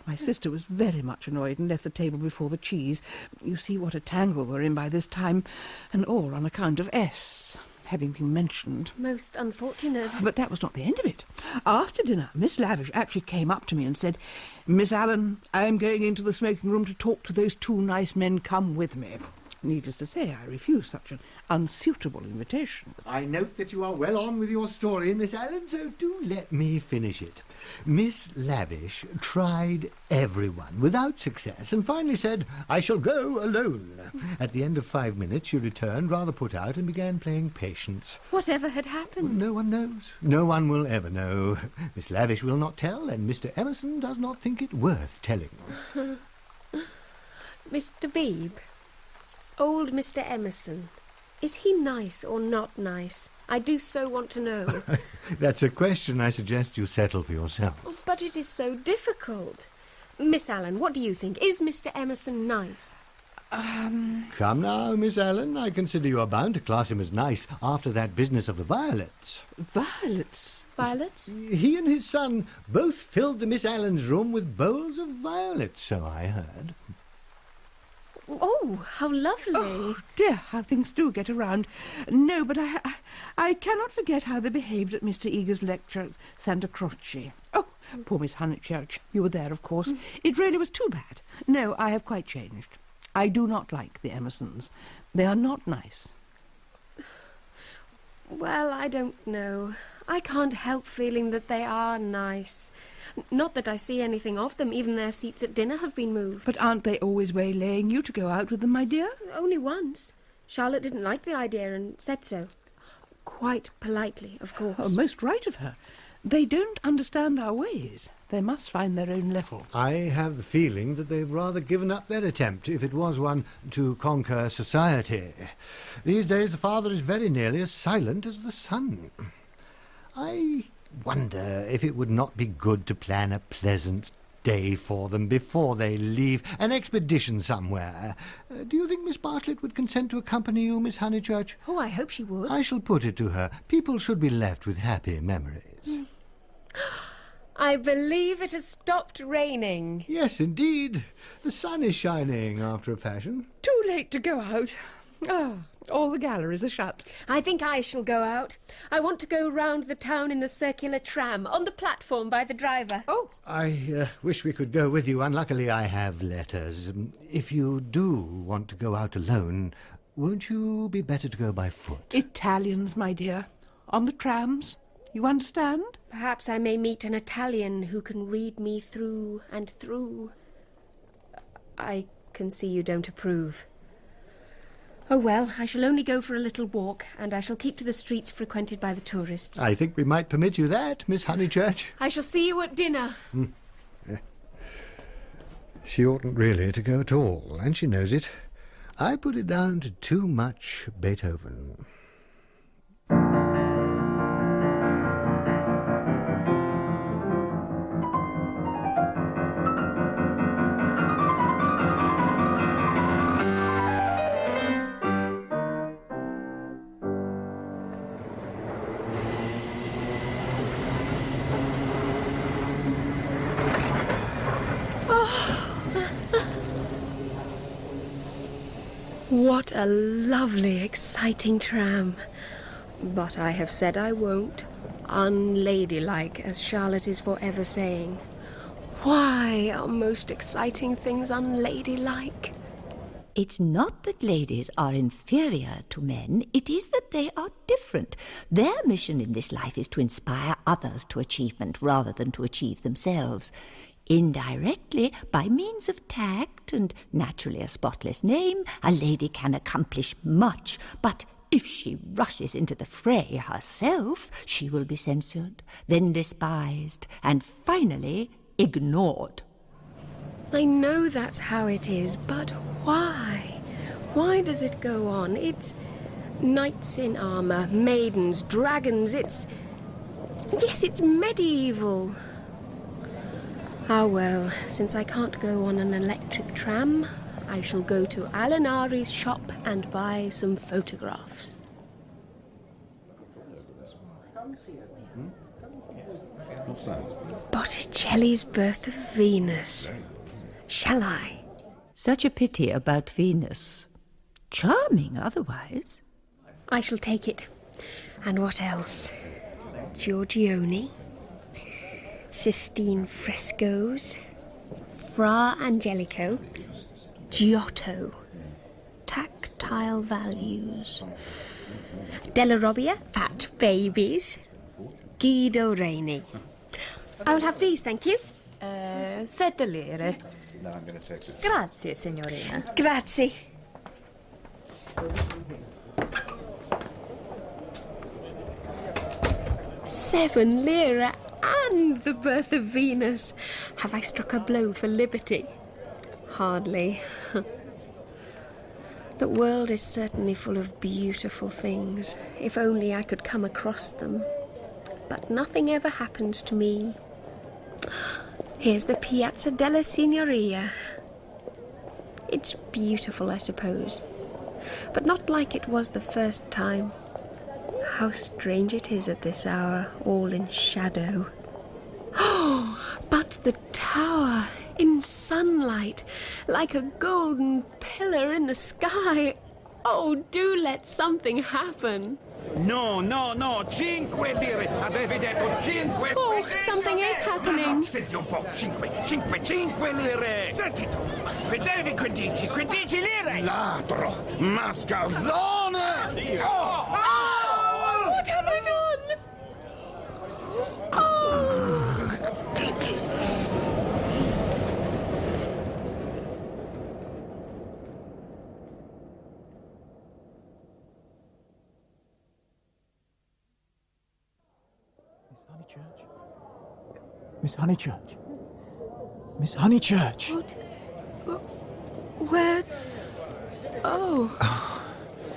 my sister was very much annoyed and left the table before the cheese. You see what a tangle we're in by this time, and all on account of S having been mentioned. Most unfortunate. But that was not the end of it. After dinner, Miss Lavish actually came up to me and said, "Miss Allen, I am going into the smoking room to talk to those two nice men. Come with me." Needless to say, I refused such an unsuitable invitation. I note that you are well on with your story, Miss Allen, so do let me finish it. Miss Lavish tried everyone without success and finally said, "I shall go alone." At the end of 5 minutes, she returned, rather put out, and began playing Patience. Whatever had happened? No one knows. No one will ever know. Miss Lavish will not tell, and Mr. Emerson does not think it worth telling. Mr. Beebe, old Mr. Emerson, is he nice or not nice? I do so want to know. That's a question I suggest you settle for yourself. But it is so difficult. Miss Allen, what do you think? Is Mr. Emerson nice? Come now, Miss Allen, I consider you are bound to class him as nice after that business of the violets. Violets? Violets? He and his son both filled the Miss Allen's room with bowls of violets, so I heard. Oh, how lovely. Oh, dear, how things do get around. No, but I cannot forget how they behaved at Mr. Eager's lecture at Santa Croce. Oh, poor Miss Honeychurch. You were there, of course. It really was too bad. No, I have quite changed. I do not like the Emersons. They are not nice. Well, I don't know. I can't help feeling that they are nice. Not that I see anything of them. Even their seats at dinner have been moved. But aren't they always waylaying you to go out with them, my dear? Only once. Charlotte didn't like the idea and said so. Quite politely, of course. Oh, most right of her. They don't understand our ways. They must find their own level. I have the feeling that they've rather given up their attempt, if it was one, to conquer society. These days the father is very nearly as silent as the son. I wonder if it would not be good to plan a pleasant day for them before they leave, an expedition somewhere. Do you think Miss Bartlett would consent to accompany you, Miss Honeychurch? Oh, I hope she would. I shall put it to her. People should be left with happy memories. I believe it has stopped raining. Yes, indeed. The sun is shining after a fashion. Too late to go out. All the galleries are shut. I think I shall go out. I want to go round the town in the circular tram, on the platform by the driver. Oh! I wish we could go with you. Unluckily, I have letters. If you do want to go out alone, won't you be better to go by foot? Italians, my dear. On the trams. You understand? Perhaps I may meet an Italian who can read me through and through. I can see you don't approve. Oh, well, I shall only go for a little walk, and I shall keep to the streets frequented by the tourists. I think we might permit you that, Miss Honeychurch. I shall see you at dinner. She oughtn't really to go at all, and she knows it. I put it down to too much Beethoven. What a lovely, exciting tram. But I have said I won't. Unladylike, as Charlotte is forever saying. Why are most exciting things unladylike? It's not that ladies are inferior to men, it is that they are different. Their mission in this life is to inspire others to achievement rather than to achieve themselves. Indirectly, by means of tact and naturally a spotless name, a lady can accomplish much, but if she rushes into the fray herself, she will be censured, then despised, and finally ignored. I know that's how it is, but why? Why does it go on? It's knights in armour, maidens, dragons, it's medieval. Ah, well, since I can't go on an electric tram, I shall go to Alinari's shop and buy some photographs. Botticelli's Birth of Venus. Shall I? Such a pity about Venus. Charming otherwise. I shall take it. And what else? Giorgione, Sistine frescoes, Fra Angelico, Giotto, tactile values, Della Robbia, fat babies, Guido Reni. I will have these, thank you. 7 lire. Grazie, signorina. Grazie. £7 and the Birth of Venus. Have I struck a blow for liberty? Hardly. The world is certainly full of beautiful things, if only I could come across them. But nothing ever happens to me. Here's the Piazza della Signoria. It's beautiful, I suppose, but not like it was the first time. How strange it is at this hour, all in shadow. Oh, but the tower, in sunlight, like a golden pillar in the sky. Oh, do let something happen. No, 5 lire! Avevi detto 5! Oh, something is happening. Senti un po', 5 lire! Senti tu! Vedevi 15 lire! Ladro! Mascalzone! Oh! What have I done? Miss Honeychurch. Miss Honeychurch. What? Where? Oh.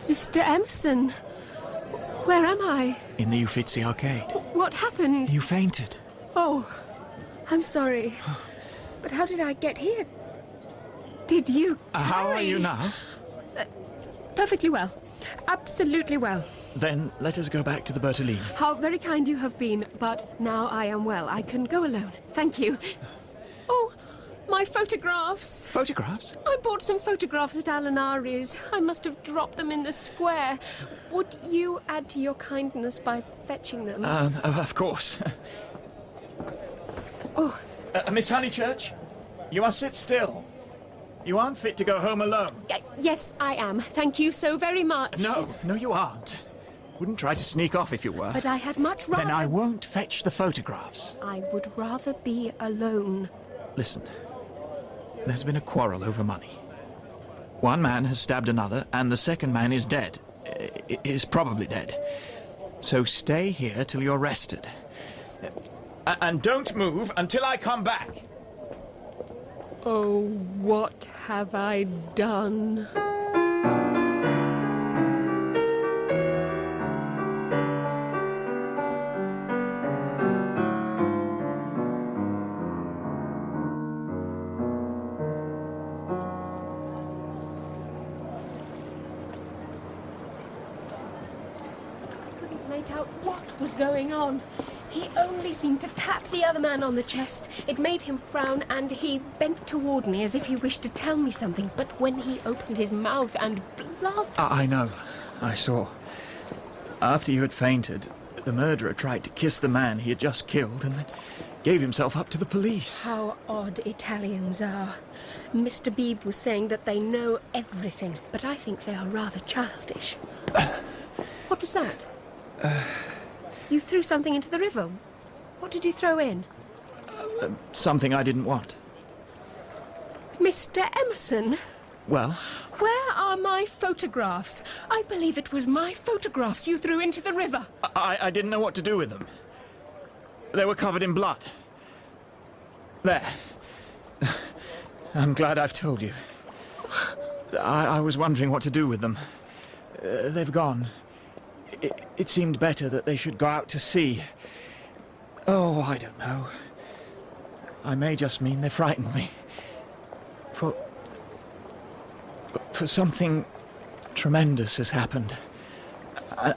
Mr. Emerson. Where am I? In the Uffizi Arcade. What happened? You fainted. Oh, I'm sorry. But how did I get here? Did you How are you now? Perfectly well. Absolutely well. Then let us go back to the Bertolini. How very kind you have been, but now I am well. I can go alone. Thank you. Oh, my photographs. Photographs? I bought some photographs at Alinari's. I must have dropped them in the square. Would you add to your kindness by fetching them? Of course. Oh. Miss Honeychurch, you must sit still. You aren't fit to go home alone. Yes, I am. Thank you so very much. No, you aren't. Wouldn't try to sneak off if you were. But I had much rather... Then I won't fetch the photographs. I would rather be alone. Listen, there's been a quarrel over money. One man has stabbed another, and the second man is dead. Is probably dead. So stay here till you're rested. And don't move until I come back. Oh, what have I done? What was going on? He only seemed to tap the other man on the chest. It made him frown, and he bent toward me as if he wished to tell me something. But when he opened his mouth and blood... I know. I saw. After you had fainted, the murderer tried to kiss the man he had just killed and then gave himself up to the police. How odd Italians are. Mr. Beebe was saying that they know everything, but I think they are rather childish. What was that? You threw something into the river. What did you throw in? Something I didn't want. Mr. Emerson? Well? Where are my photographs? I believe it was my photographs you threw into the river. I didn't know what to do with them. They were covered in blood. There. I'm glad I've told you. I was wondering what to do with them. They've gone. It seemed better that they should go out to sea. Oh, I don't know. I may just mean they frightened me. For something tremendous has happened.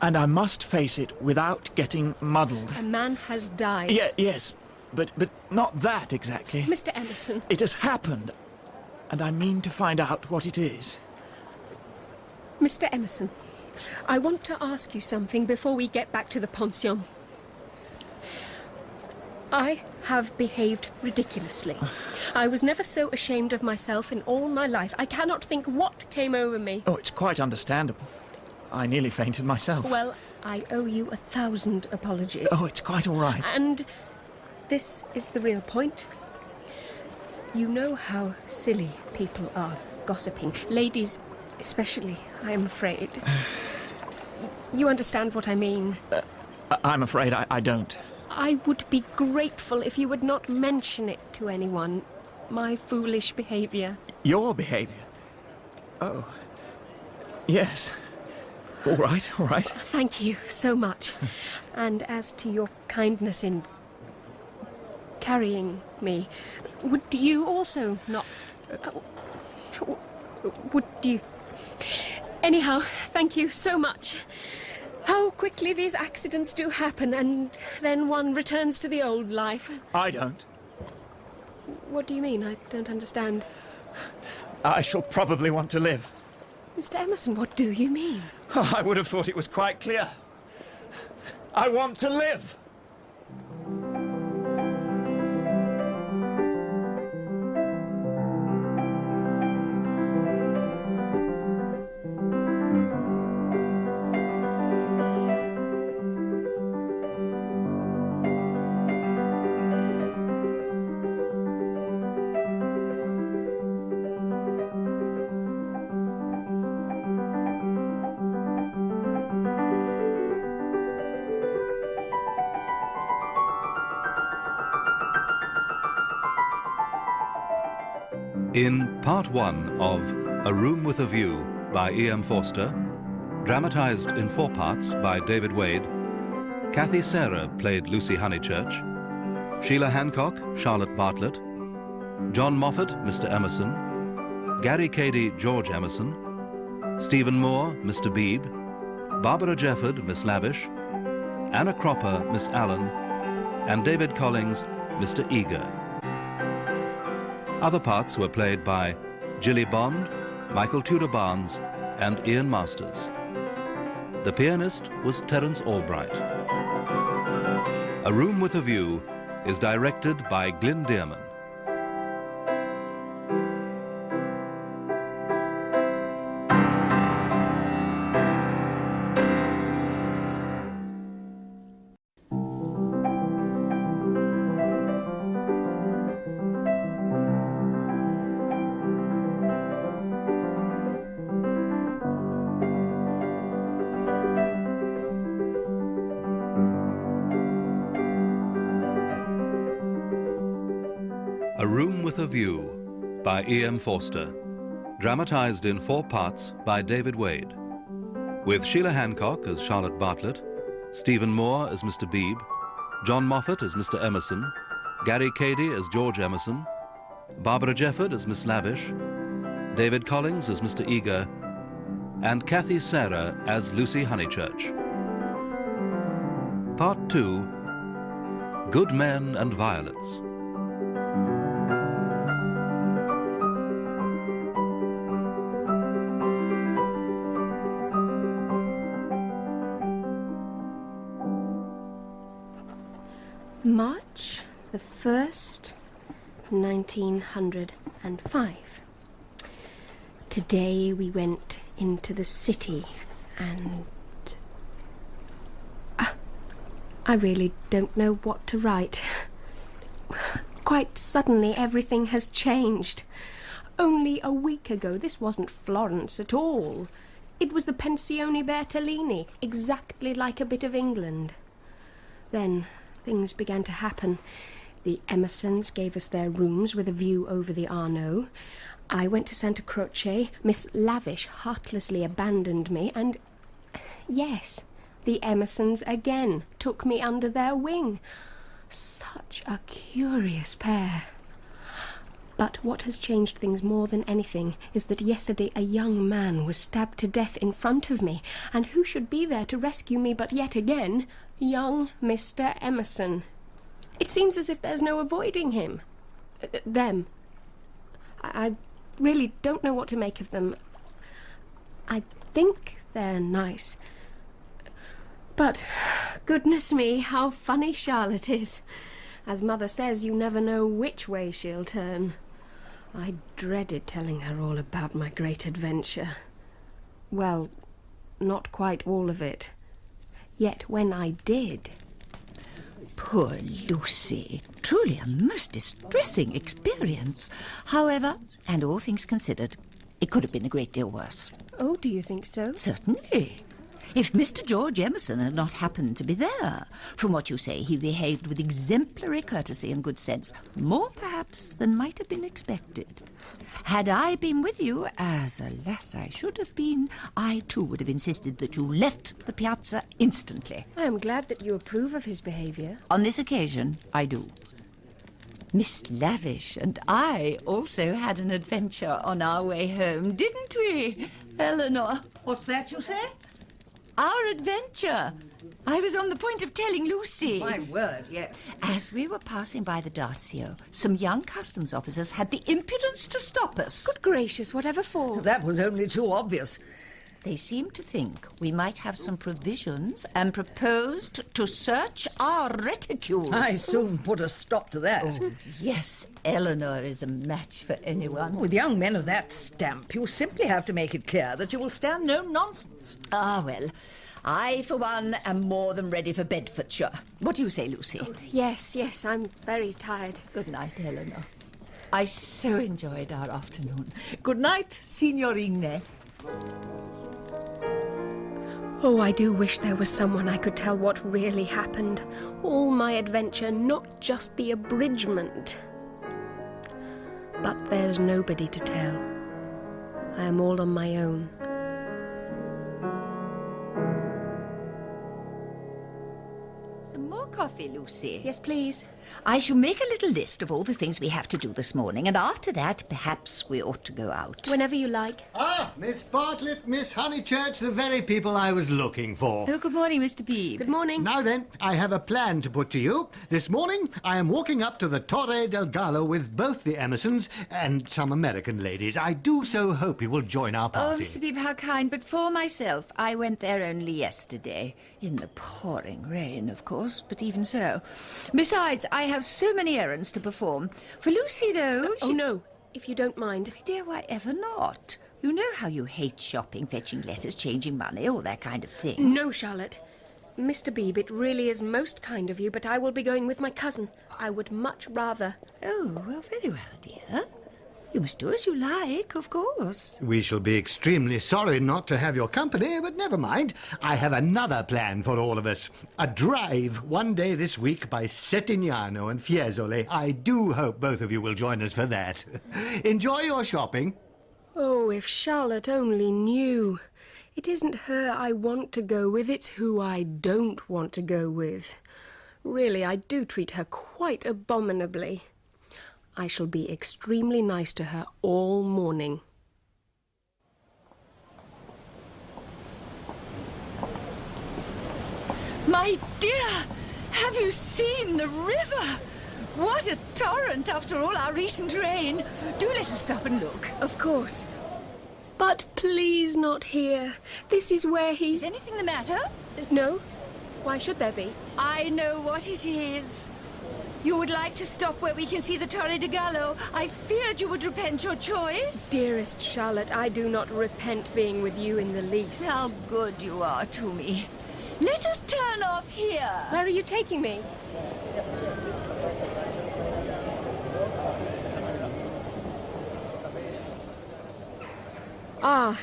And I must face it without getting muddled. A man has died. Yes, but not that exactly. Mr. Emerson. It has happened, and I mean to find out what it is. Mr. Emerson, I want to ask you something before we get back to the pension. I have behaved ridiculously. I was never so ashamed of myself in all my life. I cannot think what came over me. Oh, it's quite understandable. I nearly fainted myself. Well, I owe you 1,000 apologies. Oh, it's quite all right. And this is the real point. You know how silly people are gossiping. Ladies especially, I am afraid. You understand what I mean? I'm afraid I don't. I would be grateful if you would not mention it to anyone. My foolish behaviour. Your behaviour? Oh. Yes. All right, all right. Thank you so much. And as to your kindness in carrying me, would you also not... Would you... Anyhow, thank you so much. How quickly these accidents do happen, and then one returns to the old life. I don't. What do you mean? I don't understand. I shall probably want to live. Mr. Emerson, what do you mean? Oh, I would have thought it was quite clear. I want to live! In Part 1 of A Room with a View by E.M. Forster, dramatised in 4 parts by David Wade, Kathy Sarah played Lucy Honeychurch, Sheila Hancock, Charlotte Bartlett, John Moffat, Mr. Emerson, Gary Cady, George Emerson, Stephen Moore, Mr. Beebe, Barbara Jefford, Miss Lavish, Anna Cropper, Miss Allen, and David Collings, Mr. Eager. Other parts were played by Gilly Bond, Michael Tudor Barnes, and Ian Masters. The pianist was Terence Albright. A Room with a View is directed by Glyn Dearman. A Room with a View by E.M. Forster, dramatised in 4 parts by David Wade, with Sheila Hancock as Charlotte Bartlett, Stephen Moore as Mr. Beebe, John Moffat as Mr. Emerson, Gary Cady as George Emerson, Barbara Jefford as Miss Lavish, David Collings as Mr. Eager, and Kathy Sarah as Lucy Honeychurch. Part 2, Good Men and Violets. March the 1st, 1905. Today we went into the city and... I really don't know what to write. Quite suddenly everything has changed. Only a week ago this wasn't Florence at all. It was the Pensione Bertolini, exactly like a bit of England. Then things began to happen. The Emersons gave us their rooms with a view over the Arno. I went to Santa Croce. Miss Lavish heartlessly abandoned me, and yes, the Emersons again took me under their wing. Such a curious pair. But what has changed things more than anything is that yesterday a young man was stabbed to death in front of me, and who should be there to rescue me but yet again young Mr. Emerson. It seems as if there's no avoiding him. Them. I really don't know what to make of them. I think they're nice. But, goodness me, how funny Charlotte is. As Mother says, you never know which way she'll turn. I dreaded telling her all about my great adventure. Well, not quite all of it. Yet when I did... Poor Lucy. Truly a most distressing experience. However, and all things considered, it could have been a great deal worse. Oh, do you think so? Certainly. If Mr. George Emerson had not happened to be there. From what you say, he behaved with exemplary courtesy and good sense, more perhaps than might have been expected. Had I been with you, as alas I should have been, I too would have insisted that you left the piazza instantly. I am glad that you approve of his behaviour. On this occasion, I do. Miss Lavish and I also had an adventure on our way home, didn't we, Eleanor? What's that you say? Our adventure. I was on the point of telling Lucy. My word, yes. As we were passing by the Dartio, some young customs officers had the impudence to stop us. Good gracious, whatever for? That was only too obvious. They seemed to think we might have some provisions and proposed to search our reticules. I soon put a stop to that. Oh, yes, Eleanor is a match for anyone. With young men of that stamp, you simply have to make it clear that you will stand no nonsense. Ah, well, I, for one, am more than ready for Bedfordshire. What do you say, Lucy? Oh, yes, I'm very tired. Good night, Eleanor. I so enjoyed our afternoon. Good night, Signorine. Oh, I do wish there was someone I could tell what really happened. All my adventure, not just the abridgment. But there's nobody to tell. I am all on my own. Some more coffee, Lucy? Yes, please. I shall make a little list of all the things we have to do this morning, and after that, perhaps we ought to go out. Whenever you like. Ah, Miss Bartlett, Miss Honeychurch, the very people I was looking for. Oh, good morning, Mr. Beebe. Good morning. Now then, I have a plan to put to you. This morning, I am walking up to the Torre del Gallo with both the Emersons and some American ladies. I do so hope you will join our Oh, party. Mr. Beebe, how kind. But for myself, I went there only yesterday. In the pouring rain, of course, but even so. Besides, I have so many errands to perform. For Lucy, though... Oh, no, if you don't mind. My dear, why ever not? You know how you hate shopping, fetching letters, changing money, all that kind of thing. No, Charlotte. Mr. Beebe, it really is most kind of you, but I will be going with my cousin. I would much rather... Oh, well, very well, dear. You must do as you like, of course. We shall be extremely sorry not to have your company, but never mind. I have another plan for all of us. A drive one day this week by Settignano and Fiesole. I do hope both of you will join us for that. Enjoy your shopping. Oh, if Charlotte only knew. It isn't her I want to go with, it's who I don't want to go with. Really, I do treat her quite abominably. I shall be extremely nice to her all morning. My dear, have you seen the river? What a torrent after all our recent rain. Do let us stop and look. Of course. But please not here. This is where he... Is anything the matter? No. Why should there be? I know what it is. You would like to stop where we can see the Torre de Gallo. I feared you would repent your choice. Dearest Charlotte, I do not repent being with you in the least. How good you are to me. Let us turn off here. Where are you taking me? Ah,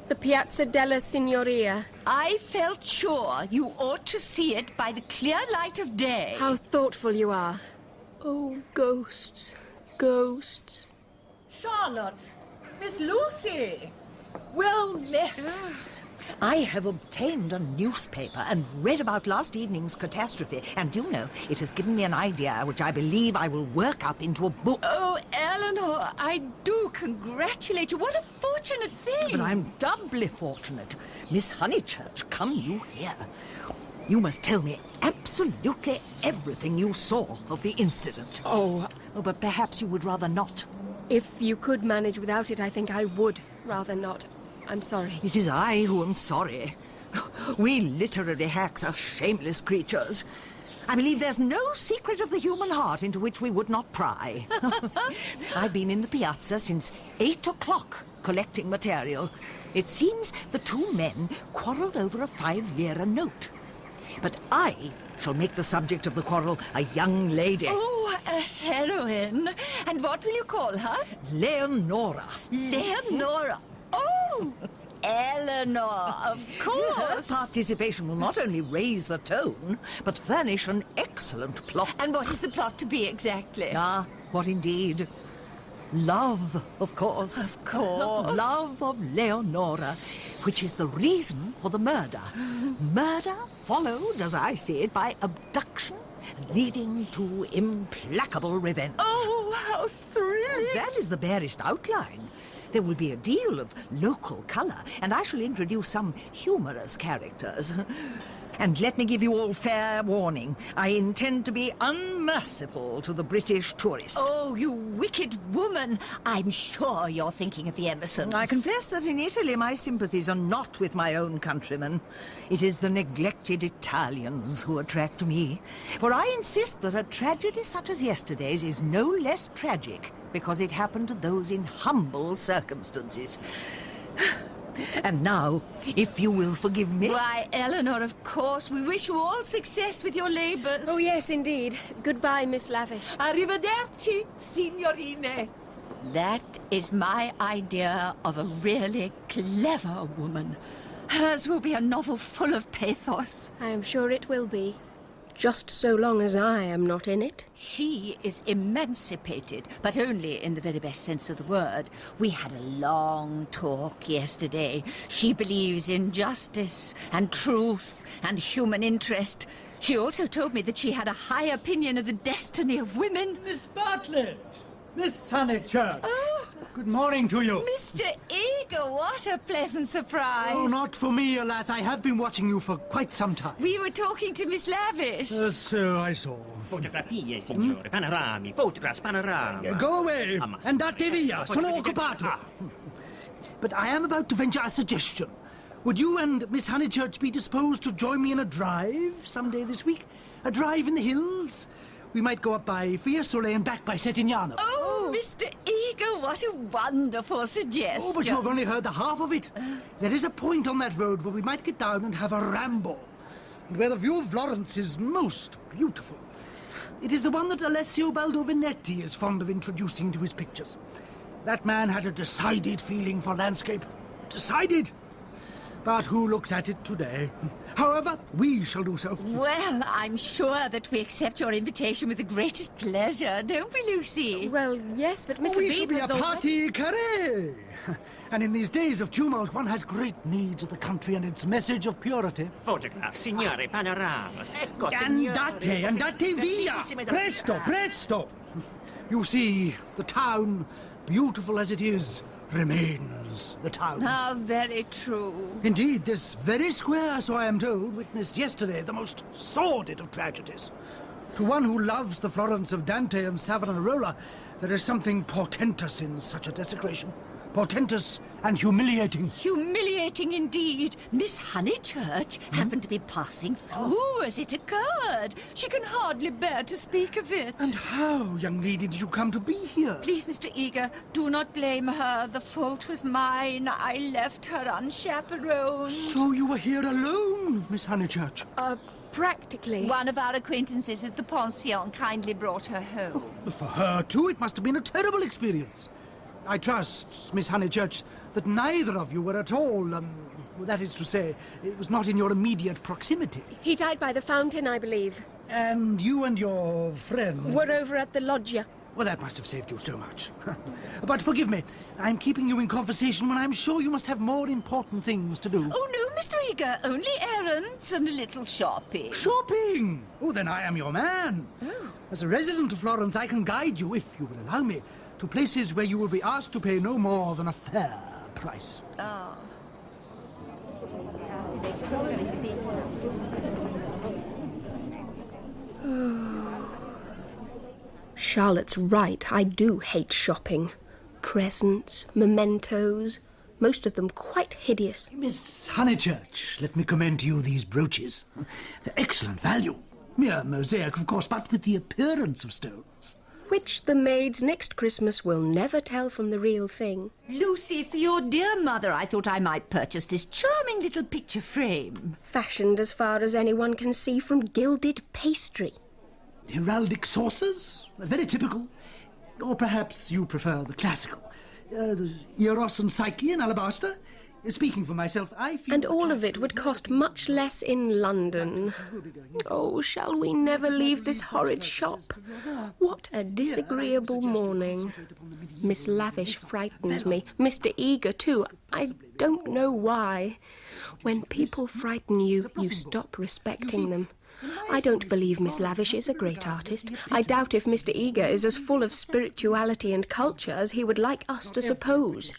the Piazza della Signoria. I felt sure you ought to see it by the clear light of day. How thoughtful you are. Oh, ghosts, ghosts. Charlotte! Miss Lucy! Well met. I have obtained a newspaper and read about last evening's catastrophe, and do you know, it has given me an idea which I believe I will work up into a book. Oh, Eleanor, I do congratulate you. What a fortunate thing. But I'm doubly fortunate. Miss Honeychurch, come you here. You must tell me absolutely everything you saw of the incident. Oh, but perhaps you would rather not. If you could manage without it, I think I would rather not. I'm sorry. It is I who am sorry. We literary hacks are shameless creatures. I believe there's no secret of the human heart into which we would not pry. I've been in the piazza since 8 o'clock collecting material. It seems the two men quarrelled over a 5-lira note. But I shall make the subject of the quarrel a young lady. Oh, a heroine. And what will you call her? Leonora. Leonora. Oh, Eleanor, of course. Her participation will not only raise the tone, but furnish an excellent plot. And what is the plot to be exactly? Ah, what indeed? Love, of course. Of course. Love of Leonora, which is the reason for the murder. Murder followed, as I see it, by abduction, leading to implacable revenge. Oh, how thrilling! That is the barest outline. There will be a deal of local colour, and I shall introduce some humorous characters. And let me give you all fair warning. I intend to be unmerciful to the British tourist. Oh, you wicked woman. I'm sure you're thinking of the Emersons. I confess that in Italy my sympathies are not with my own countrymen. It is the neglected Italians who attract me. For I insist that a tragedy such as yesterday's is no less tragic because it happened to those in humble circumstances. And now, if you will forgive me... Why, Eleanor, of course. We wish you all success with your labours. Oh, yes, indeed. Goodbye, Miss Lavish. Arrivederci, signorine. That is my idea of a really clever woman. Hers will be a novel full of pathos. I am sure it will be. Just so long as I am not in it. She is emancipated, but only in the very best sense of the word. We had a long talk yesterday. She believes in justice and truth and human interest. She also told me that she had a high opinion of the destiny of women. Miss Bartlett! Miss Honeychurch! Oh! Good morning to you. Mr. Eager, what a pleasant surprise. Oh, not for me, alas. I have been watching you for quite some time. We were talking to Miss Lavish. So I saw. Fotografie, signore. Panorami. Photographs, panorama. Go away. Andate via. Sono occupato. But I am about to venture a suggestion. Would you and Miss Honeychurch be disposed to join me in a drive someday this week? A drive in the hills? We might go up by Fiesole and back by Settignano. Oh, Mr. Eager, what a wonderful suggestion. Oh, but you have only heard the half of it. There is a point on that road where we might get down and have a ramble, and where the view of Florence is most beautiful. It is the one that Alessio Baldovinetti is fond of introducing into his pictures. That man had a decided feeling for landscape. Decided. But who looks at it today? However, we shall do so. Well, I'm sure that we accept your invitation with the greatest pleasure, don't we, Lucy? Well, yes, but Mr. We Beebe shall be a has already... party carré. And in these days of tumult, one has great needs of the country and its message of purity. Photograph, signore, panoramas. Ecco, Andate via! Presto, presto! You see, the town, beautiful as it is, remains the town. How very true. Indeed, this very square, so I am told, witnessed yesterday the most sordid of tragedies. To one who loves the Florence of Dante and Savonarola, there is something portentous in such a desecration. Portentous and humiliating. Humiliating indeed. Miss Honeychurch happened to be passing through as it occurred. She can hardly bear to speak of it. And how, young lady, did you come to be here? Please, Mr. Eager, do not blame her. The fault was mine. I left her unchaperoned. So you were here alone, Miss Honeychurch? Practically. One of our acquaintances at the pension kindly brought her home. But for her, too, it must have been a terrible experience. I trust, Miss Honeychurch, that neither of you were at all, that is to say, it was not in your immediate proximity. He died by the fountain, I believe. And you and your friend... We're over at the loggia. Well, that must have saved you so much. But forgive me, I'm keeping you in conversation when I'm sure you must have more important things to do. Oh, no, Mr. Eager, only errands and a little shopping. Shopping? Oh, then I am your man. Oh. As a resident of Florence, I can guide you, if you will allow me, to places where you will be asked to pay no more than a fair price. Oh. Charlotte's right. I do hate shopping. Presents, mementos, most of them quite hideous. Miss Honeychurch, let me commend to you these brooches. They're excellent value. Mere mosaic, of course, but with the appearance of stones. Which the maids next Christmas will never tell from the real thing. Lucy, for your dear mother, I thought I might purchase this charming little picture frame. Fashioned as far as anyone can see from gilded pastry. Heraldic saucers? Very typical. Or perhaps you prefer the classical. The Eros and Psyche in alabaster. Speaking for myself, I feel... And all of it would cost much less in London. Oh, shall we never leave this horrid shop? What a disagreeable morning. Miss Lavish frightens me. Mr. Eager, too. I don't know why. When people frighten you, you stop respecting them. I don't believe Miss Lavish is a great artist. I doubt if Mr. Eager is as full of spirituality and culture as he would like us to suppose.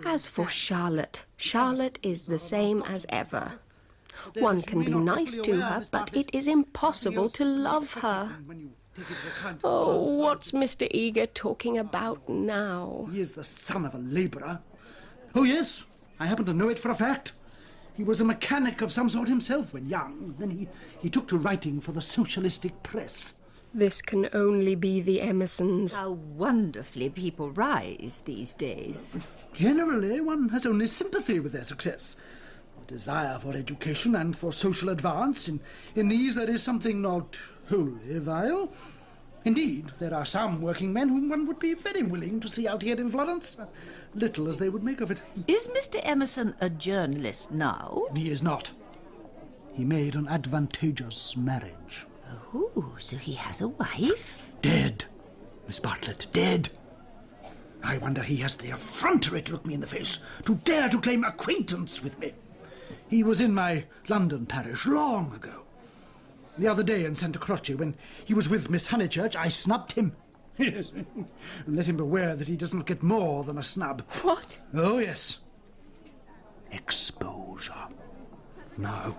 As for Charlotte, Charlotte is the same as ever. One can be nice to her, but it is impossible to love her. Oh, what's Mr. Eager talking about now? He is the son of a labourer. Oh, yes, I happen to know it for a fact. He was a mechanic of some sort himself when young. Then he took to writing for the socialistic press. This can only be the Emersons. How wonderfully people rise these days. Generally, one has only sympathy with their success. A desire for education and for social advance. In these there is something not wholly vile. Indeed, there are some working men whom one would be very willing to see out here in Florence, little as they would make of it. Is Mr. Emerson a journalist now? He is not. He made an advantageous marriage. Oh, so he has a wife? Dead, Miss Bartlett, dead. I wonder he has the effrontery to look me in the face, to dare to claim acquaintance with me. He was in my London parish long ago. The other day in Santa Croce, when he was with Miss Honeychurch, I snubbed him. Yes, and let him beware that he does not get more than a snub. What? Oh, yes. Exposure. Now,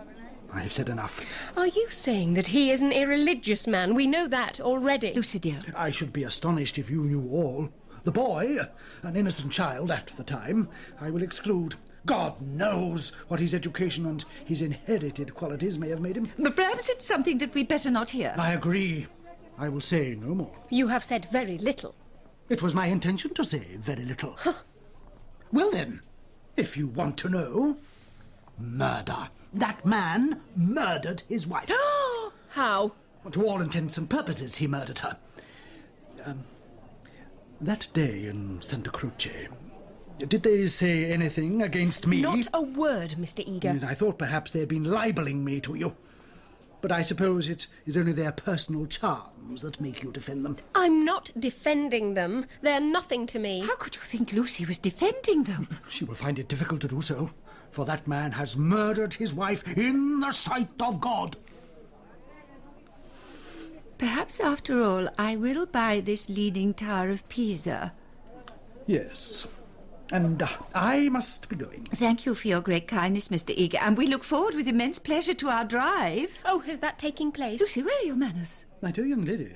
I have said enough. Are you saying that he is an irreligious man? We know that already. Lucy, dear. I should be astonished if you knew all. The boy, an innocent child at the time, I will exclude. God knows what his education and his inherited qualities may have made him. But perhaps it's something that we'd better not hear. I agree. I will say no more. You have said very little. It was my intention to say very little. Well then, if you want to know, murder. That man murdered his wife. How? To all intents and purposes, he murdered her. That day in Santa Croce, did they say anything against me? Not a word, Mr. Eager. I thought perhaps they had been libelling me to you. But I suppose it is only their personal charms that make you defend them. I'm not defending them. They're nothing to me. How could you think Lucy was defending them? She will find it difficult to do so, for that man has murdered his wife in the sight of God. Perhaps, after all, I will buy this Leaning Tower of Pisa. Yes. And I must be going. Thank you for your great kindness, Mr. Eager, and we look forward with immense pleasure to our drive. Oh, is that taking place? Lucy, where are your manners? My dear young lady,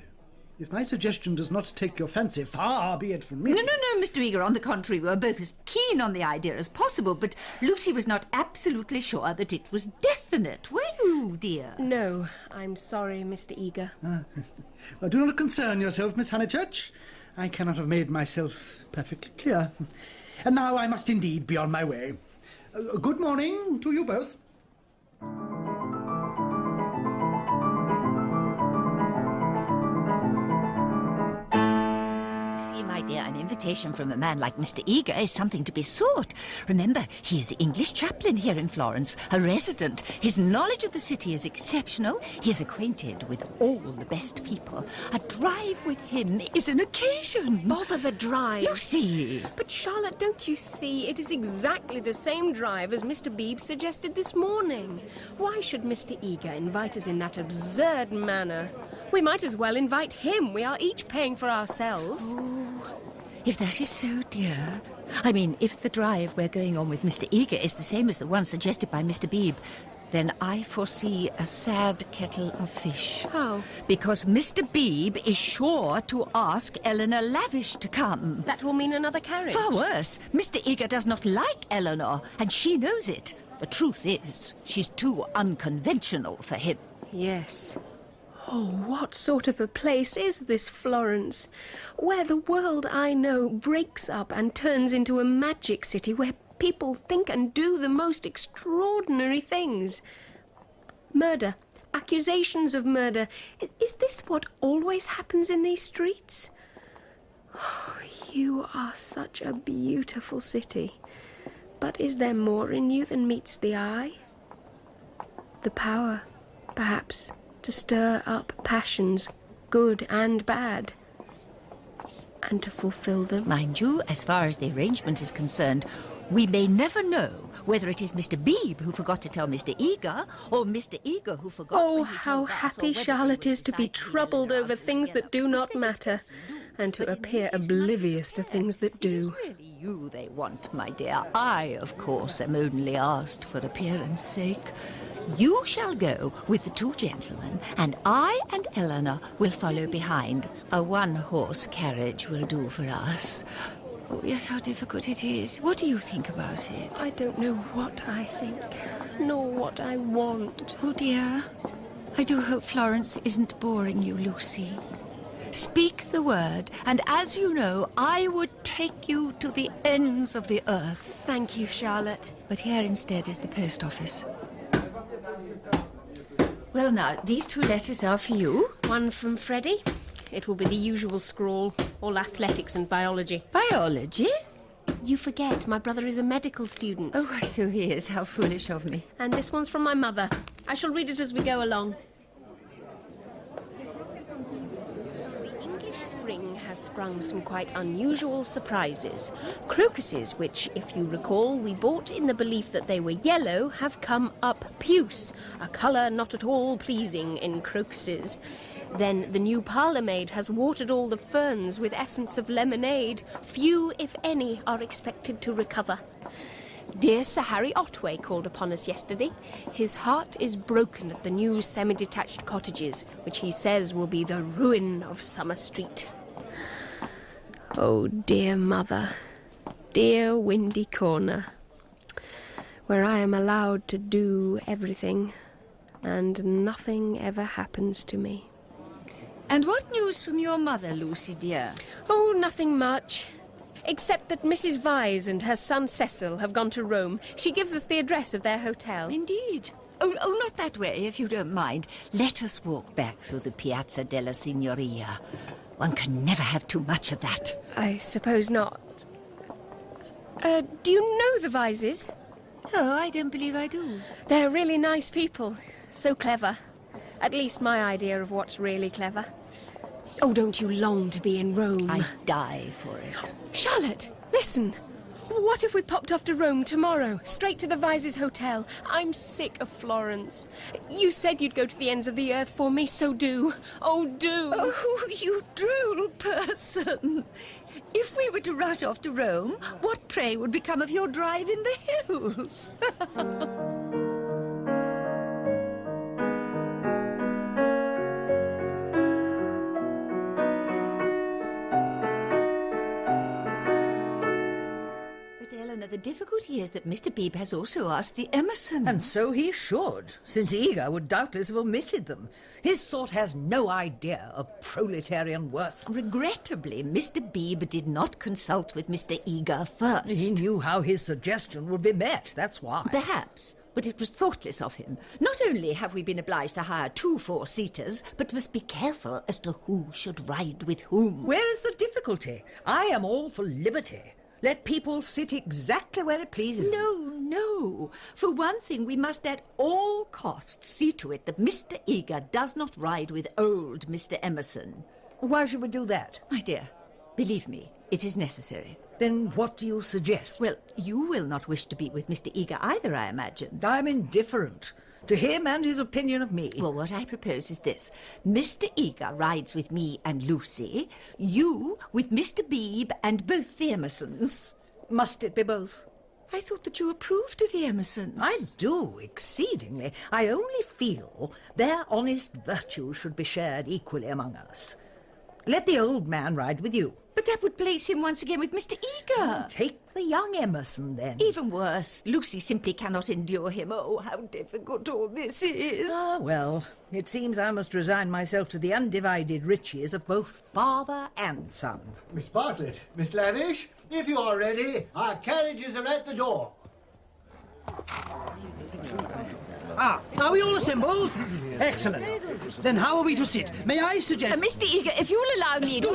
if my suggestion does not take your fancy, far be it from me. No, Mr. Eager, on the contrary, we were both as keen on the idea as possible, but Lucy was not absolutely sure that it was definite. Were you, dear? No, I'm sorry, Mr. Eager. Well, do not concern yourself, Miss Honeychurch. I cannot have made myself perfectly clear. And now I must indeed be on my way. Good morning to you both. See, my dear, an invitation from a man like Mr. Eager is something to be sought. Remember, he is the English chaplain here in Florence, a resident. His knowledge of the city is exceptional. He is acquainted with all the best people. A drive with him is an occasion. Bother the drive. Lucy! But, Charlotte, don't you see? It is exactly the same drive as Mr. Beebe suggested this morning. Why should Mr. Eager invite us in that absurd manner? We might as well invite him. We are each paying for ourselves. Oh, if that is so, dear. I mean, if the drive we're going on with Mr. Eager is the same as the one suggested by Mr. Beebe, then I foresee a sad kettle of fish. How? Because Mr. Beebe is sure to ask Eleanor Lavish to come. That will mean another carriage. Far worse. Mr. Eager does not like Eleanor, and she knows it. The truth is, she's too unconventional for him. Yes. Oh, what sort of a place is this Florence, where the world I know breaks up and turns into a magic city where people think and do the most extraordinary things? Murder, accusations of murder. Is this what always happens in these streets? Oh, you are such a beautiful city. But is there more in you than meets the eye? The power, perhaps, to stir up passions, good and bad, and to fulfill them. Mind you, as far as the arrangement is concerned, We may never know whether it is Mr. Beebe who forgot to tell Mr. Eager, or Mr. Eager who forgot. Oh, how happy Charlotte is to be troubled over things that do not matter, and to appear oblivious to things that do. It is really you they want, my dear. I, of course, am only asked for appearance sake. You shall go with the two gentlemen, and I and Eleanor will follow behind. A one-horse carriage will do for us. Oh, yes, how difficult it is. What do you think about it? I don't know what I think, nor what I want. Oh, dear. I do hope Florence isn't boring you, Lucy. Speak the word, and as you know, I would take you to the ends of the earth. Thank you, Charlotte. But here instead is the post office. Well, now, these two letters are for you. One from Freddie. It will be the usual scrawl, all athletics and biology. Biology? You forget, my brother is a medical student. Oh, so he is. How foolish of me. And this one's from my mother. I shall read it as we go along. The English spring has sprung some quite unusual surprises. Crocuses, which, if you recall, we bought in the belief that they were yellow, have come up puce, a colour not at all pleasing in crocuses. Then the new parlour-maid has watered all the ferns with essence of lemonade. Few, if any, are expected to recover. Dear Sir Harry Otway called upon us yesterday. His heart is broken at the new semi-detached cottages, which he says will be the ruin of Summer Street. Oh, dear mother, dear Windy Corner, where I am allowed to do everything, and nothing ever happens to me. And what news from your mother, Lucy, dear? Oh, nothing much. Except that Mrs. Vyse and her son Cecil have gone to Rome. She gives us the address of their hotel. Indeed. Oh, not that way, if you don't mind. Let us walk back through the Piazza della Signoria. One can never have too much of that. I suppose not. Do you know the Vyses? Oh, I don't believe I do. They're really nice people. So clever. At least my idea of what's really clever. Oh, don't you long to be in Rome? I die for it. Charlotte, listen. What if we popped off to Rome tomorrow, straight to the Vyses' hotel? I'm sick of Florence. You said you'd go to the ends of the earth for me, so do. Oh, do. Oh, you droll person. If we were to rush off to Rome, what, pray, would become of your drive in the hills? The difficulty is that Mr. Beebe has also asked the Emersons. And so he should, since Eager would doubtless have omitted them. His sort has no idea of proletarian worth. Regrettably, Mr. Beebe did not consult with Mr. Eager first. He knew how his suggestion would be met, that's why. Perhaps, but it was thoughtless of him. Not only have we been obliged to hire 2 four-seaters, but must be careful as to who should ride with whom. Where is the difficulty? I am all for liberty. Let people sit exactly where it pleases them. No. For one thing, we must at all costs see to it that Mr. Eager does not ride with old Mr. Emerson. Why should we do that? My dear, believe me, it is necessary. Then what do you suggest? Well, you will not wish to be with Mr. Eager either, I imagine. I'm indifferent to him and his opinion of me. Well, what I propose is this. Mr. Eager rides with me and Lucy, you with Mr. Beebe and both the Emersons. Must it be both? I thought that you approved of the Emersons. I do, exceedingly. I only feel their honest virtues should be shared equally among us. Let the old man ride with you. But that would place him once again with Mr. Eager. Take the young Emerson, then. Even worse. Lucy simply cannot endure him. Oh, how difficult all this is. Ah, well, it seems I must resign myself to the undivided riches of both father and son. Miss Bartlett, Miss Lavish, if you are ready, our carriages are at the door. Are we all assembled? Excellent. Then how are we to sit? May I suggest... Mr. Eager, if you'll allow me to...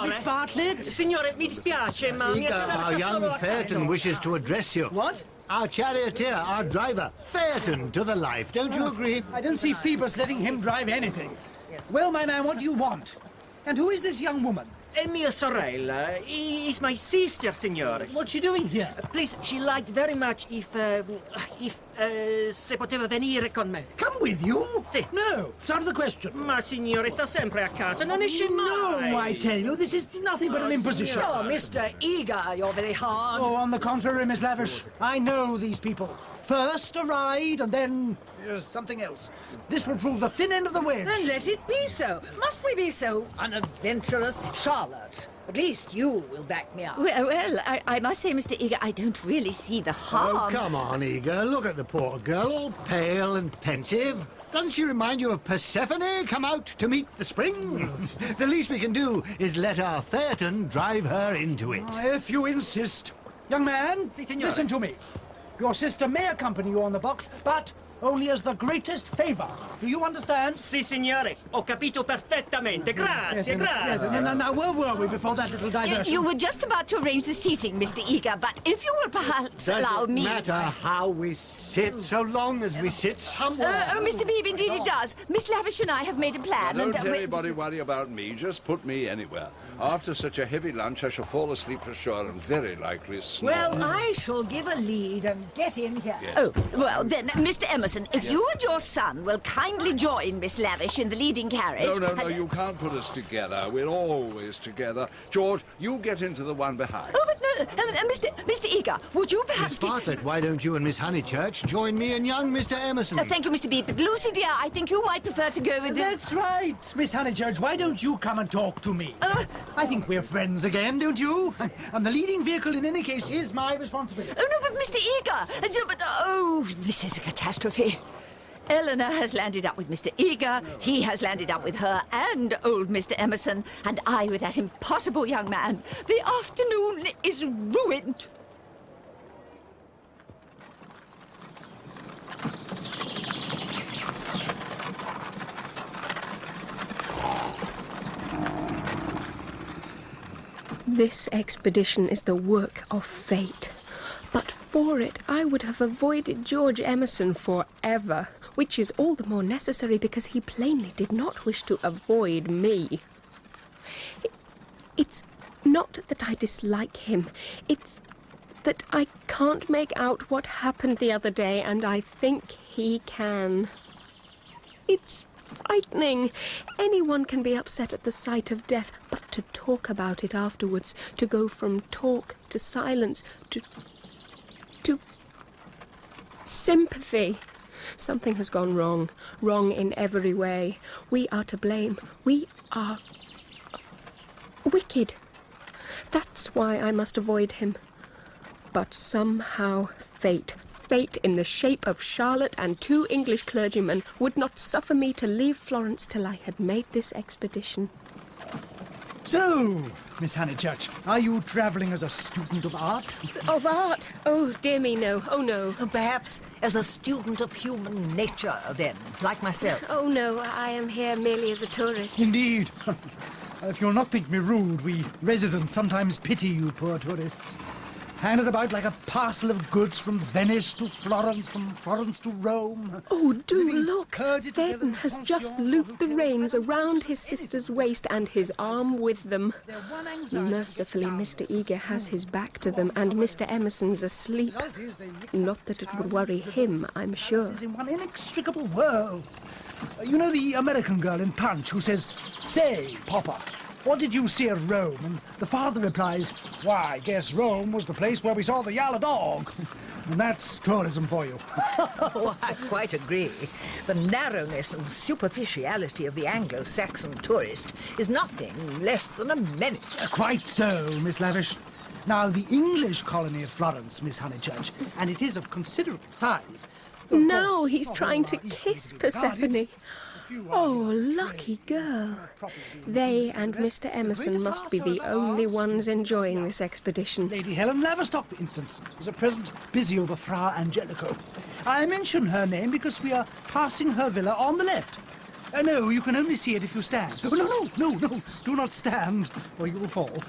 Miss Bartlett? Signore, mi dispiace, ma... Eager, our young Phaeton wishes to address you. What? Our charioteer, our driver, Phaeton, to the life. Don't you agree? I don't see Phoebus letting him drive anything. Well, my man, what do you want? And who is this young woman? È mia sorella. Is my sister, signore. What's she doing here? Please, she liked very much if se poteva venire con me. Come with you? Sì. No, it's out of the question. Ma signore, sta sempre a casa, non esce mai. No, I tell you, this is nothing but an imposition. Oh, Mr. Eager, you're very hard. Oh, on the contrary, Miss Lavish. I know these people. First a ride, and then something else. This will prove the thin end of the wedge. Then let it be so. Must we be so unadventurous? Charlotte, at least you will back me up. Well, I must say, Mr. Eager, I don't really see the harm. Oh, come on, Eager. Look at the poor girl, all pale and pensive. Doesn't she remind you of Persephone come out to meet the spring? The least we can do is let our Phaeton drive her into it. If you insist. Young man, listen to me. Your sister may accompany you on the box, but only as the greatest favor. Do you understand? Sì, signore. Ho capito perfettamente. Grazie, grazie. Now, where were we before that little diversion? You were just about to arrange the seating, Mr. Eager, but if you will perhaps allow me... Doesn't matter how we sit, so long as we sit somewhere. Oh, Mr. Beebe, indeed it does. Miss Lavish and I have made a plan. Don't and anybody worry about me. Just put me anywhere. After such a heavy lunch, I shall fall asleep for sure and very likely snore. Well, I shall give a lead and get in here. Yes. Oh, well, then, Mr. Emerson, if you and your son will kindly join Miss Lavish in the leading carriage... No, you can't put us together. We're always together. George, you get into the one behind. Oh, but no, Mr. Eager, would you perhaps... Miss Bartlett, why don't you and Miss Honeychurch join me and young Mr. Emerson? Thank you, Mr. Beebe, but Lucy, dear, I think you might prefer to go with the... That's right, Miss Honeychurch. Why don't you come and talk to me? I think we're friends again, don't you? And the leading vehicle, in any case, is my responsibility. Oh, no, but Mr. Eager... this is a catastrophe. Eleanor has landed up with Mr. Eager, he has landed up with her and old Mr. Emerson, and I with that impossible young man. The afternoon is ruined. This expedition is the work of fate. But for it, I would have avoided George Emerson forever, which is all the more necessary because he plainly did not wish to avoid me. It's not that I dislike him. It's that I can't make out what happened the other day, and I think he can. It's frightening. Anyone can be upset at the sight of death, but to talk about it afterwards, to go from talk to silence, to sympathy. Something has gone wrong. Wrong in every way. We are to blame. We are wicked. That's why I must avoid him. But somehow fate in the shape of Charlotte and 2 English clergymen would not suffer me to leave Florence till I had made this expedition. So, Miss Honeychurch, are you travelling as a student of art? Of art? Oh, dear me, no. Oh, no. Perhaps as a student of human nature, then, like myself. Oh, no, I am here merely as a tourist. Indeed. If you'll not think me rude, we residents sometimes pity you poor tourists. Handed about like a parcel of goods from Venice to Florence, from Florence to Rome. Oh, do look! Phaeton has just looped the reins around his sister's waist and his arm with them. Mercifully, Mr. Eager has his back to them and Mr. Emerson's asleep. Not that it would worry him, I'm sure. In one inextricable whirl. You know the American girl in Punch who says, "Say, Papa, what did you see of Rome?" And the father replies, "Why, I guess Rome was the place where we saw the yellow dog." And that's tourism for you. Oh, I quite agree. The narrowness and superficiality of the Anglo-Saxon tourist is nothing less than a menace. Quite so, Miss Lavish. Now, the English colony of Florence, Miss Honeychurch, and it is of considerable size. Now he's trying to kiss Persephone. Oh, lucky girl. They and Mr. Emerson must be the only ones enjoying this expedition. Lady Helen Laverstock, for instance, is at present busy over Fra Angelico. I mention her name because we are passing her villa on the left. No, you can only see it if you stand. Oh, no, do not stand, or you will fall.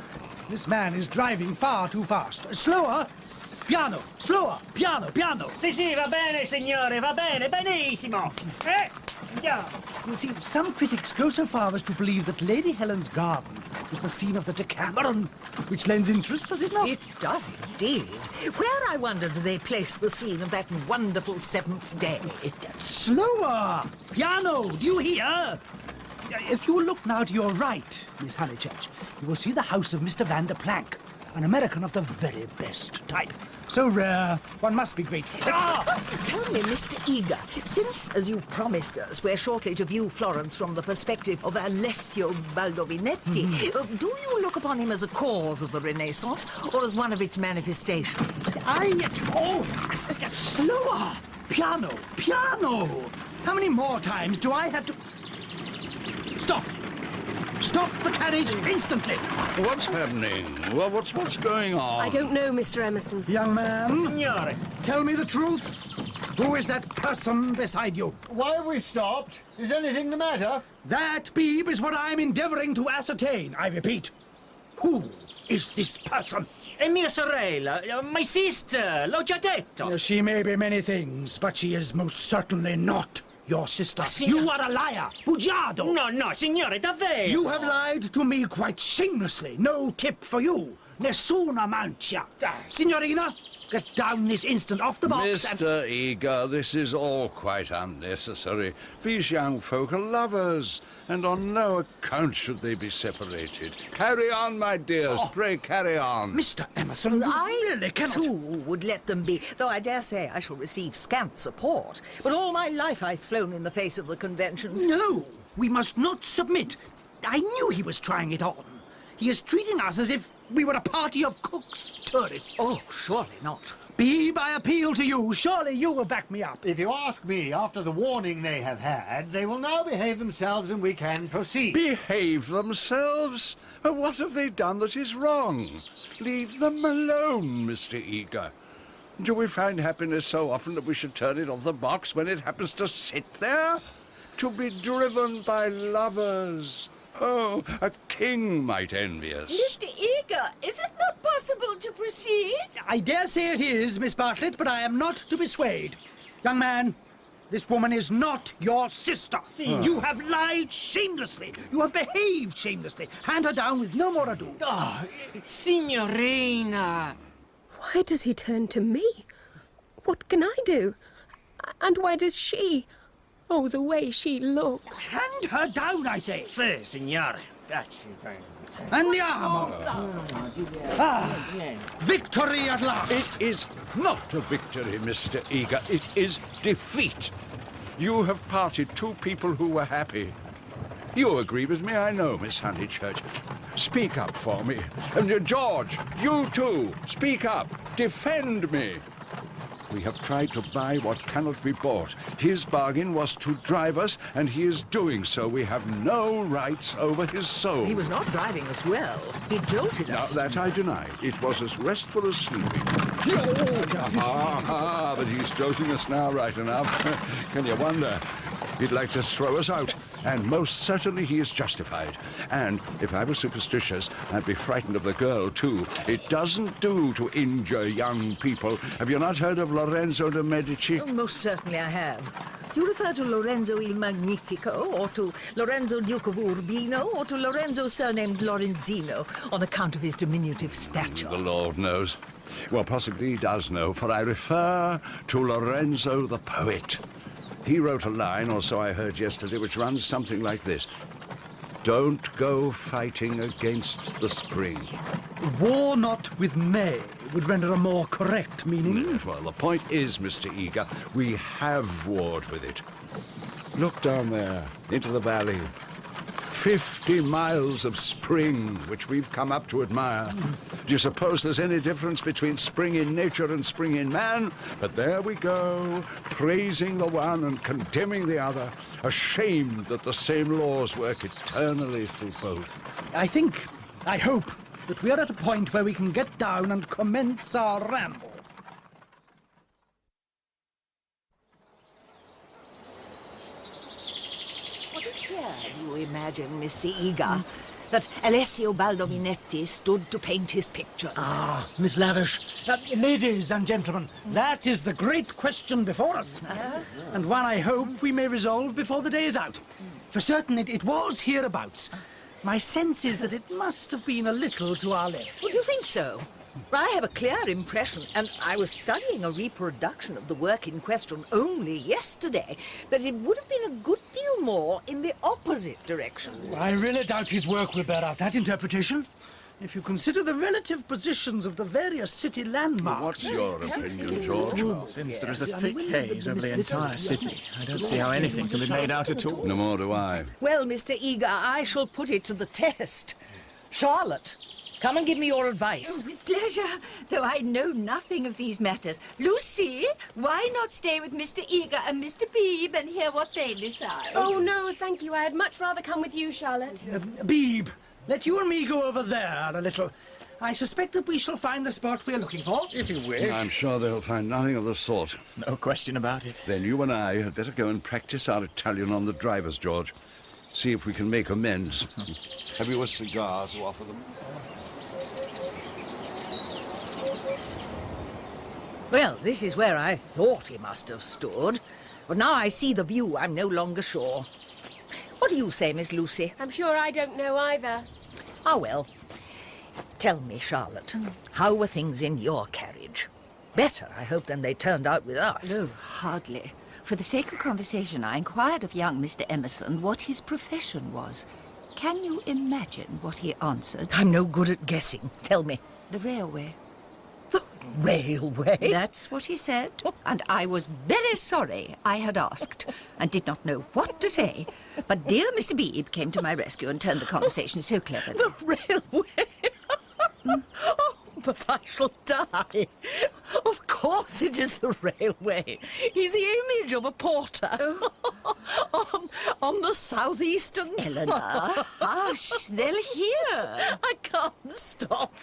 This man is driving far too fast. Slower! Piano, slower, piano. Sì, va bene, signore, va bene, benissimo. Andiamo. You see, some critics go so far as to believe that Lady Helen's garden was the scene of the Decameron, which lends interest, does it not? It does indeed. Where, I wonder, do they place the scene of that wonderful seventh day? Slower! Piano! Do you hear? If you will look now to your right, Miss Honeychurch, you will see the house of Mr. Van der Planck, an American of the very best type. So rare, one must be grateful. Tell me, Mr. Eager, since, as you promised us, we're shortly to view Florence from the perspective of Alessio Baldovinetti, do you look upon him as a cause of the Renaissance or as one of its manifestations? Slower! Piano! Piano! How many more times do I have to... Stop! Stop the carriage instantly! What's happening? Well, what's going on? I don't know, Mr. Emerson. Young man, Signore. tell me the truth. Who is that person beside you? Why have we stopped? Is anything the matter? That, Beebe, is what I'm endeavouring to ascertain. I repeat, who is this person? È mia sorella, my sister, l'ho già detto. She may be many things, but she is most certainly not your sister. Signor- You are a liar, bugiardo. No, signore, davvero. You have lied to me quite shamelessly. No tip for you. Nessuna mancia. Signorina, get down this instant off the box Mr. Eager, this is all quite unnecessary. These young folk are lovers, and on no account should they be separated. Carry on, my dears. Pray, carry on. Mr. Emerson, you I, really cannot... too, would let them be, though I dare say I shall receive scant support. But all my life I've flown in the face of the conventions. No, we must not submit. I knew he was trying it on. He is treating us as if we were a party of Cook's tourists. Oh, surely not. Beebe, I appeal to you. Surely you will back me up. If you ask me, after the warning they have had, they will now behave themselves and we can proceed. Behave themselves? What have they done that is wrong? Leave them alone, Mr. Eager. Do we find happiness so often that we should turn it off the box when it happens to sit there? To be driven by lovers. Oh, a king might envy us. Mr. Eager, is it not possible to proceed? I dare say it is, Miss Bartlett, but I am not to be swayed. Young man, this woman is not your sister. You have lied shamelessly. You have behaved shamelessly. Hand her down with no more ado. Oh, signorina. Why does he turn to me? What can I do? And why does she? Oh, the way she looks. Hand her down, I say. Sì, signore. Andiamo. Victory at last. It is not a victory, Mr. Eager. It is defeat. You have parted two people who were happy. You agree with me, I know, Miss Honeychurch. Speak up for me. And George, you too, speak up. Defend me. We have tried to buy what cannot be bought. His bargain was to drive us, and he is doing so. We have no rights over his soul. He was not driving us well. He jolted us. Now, that I deny. It was as restful as sleeping. But he's stroking us now right enough. Can you wonder? He'd like to throw us out. And most certainly he is justified. And if I were superstitious, I'd be frightened of the girl, too. It doesn't do to injure young people. Have you not heard of Lorenzo de' Medici? Oh, most certainly I have. Do you refer to Lorenzo il Magnifico, or to Lorenzo Duke of Urbino, or to Lorenzo surnamed Lorenzino, on account of his diminutive stature? The Lord knows. Well, possibly he does know, for I refer to Lorenzo the poet. He wrote a line, or so I heard yesterday, which runs something like this. Don't go fighting against the spring. War not with May would render a more correct meaning. Well, the point is, Mr. Eager, we have warred with it. Look down there, into the valley. 50 miles of spring, which we've come up to admire. Do you suppose there's any difference between spring in nature and spring in man? But there we go, praising the one and condemning the other, ashamed that the same laws work eternally through both. I hope that we are at a point where we can get down and commence our ramble. Do you imagine, Mr. Eager, that Alessio Baldovinetti stood to paint his pictures? Ah, Miss Lavish. Ladies and gentlemen, that is the great question before us. And one I hope we may resolve before the day is out. For certain, it was hereabouts. My sense is that it must have been a little to our left. Would you think so? I have a clear impression, and I was studying a reproduction of the work in question only yesterday, that it would have been a good deal more in the opposite direction. I really doubt his work will bear out that interpretation. If you consider the relative positions of the various city landmarks... What's your opinion, George? Since there is a thick haze over the entire city, I don't see how anything can be made out at all. No more do I. Well, Mr. Eager, I shall put it to the test. Charlotte, come and give me your advice. Oh, with pleasure, though I know nothing of these matters. Lucy, why not stay with Mr. Eager and Mr. Beebe and hear what they decide? Oh, no, thank you. I'd much rather come with you, Charlotte. Beebe, let you and me go over there a little. I suspect that we shall find the spot we're looking for, if you wish. I'm sure they'll find nothing of the sort. No question about it. Then you and I had better go and practice our Italian on the drivers, George. See if we can make amends. Have you a cigar to offer them? Well, this is where I thought he must have stood. But now I see the view, I'm no longer sure. What do you say, Miss Lucy? I'm sure I don't know either. Ah, well. Tell me, Charlotte, how were things in your carriage? Better, I hope, than they turned out with us. No, hardly. For the sake of conversation, I inquired of young Mr. Emerson what his profession was. Can you imagine what he answered? I'm no good at guessing. Tell me. The railway. The railway? That's what he said, and I was very sorry I had asked, and did not know what to say. But dear Mr. Beebe came to my rescue and turned the conversation so cleverly. The railway? Oh, but I shall die. Of course it is the railway. He's the image of a porter. On the southeastern... Eleanor, hush, they'll hear. I can't stop.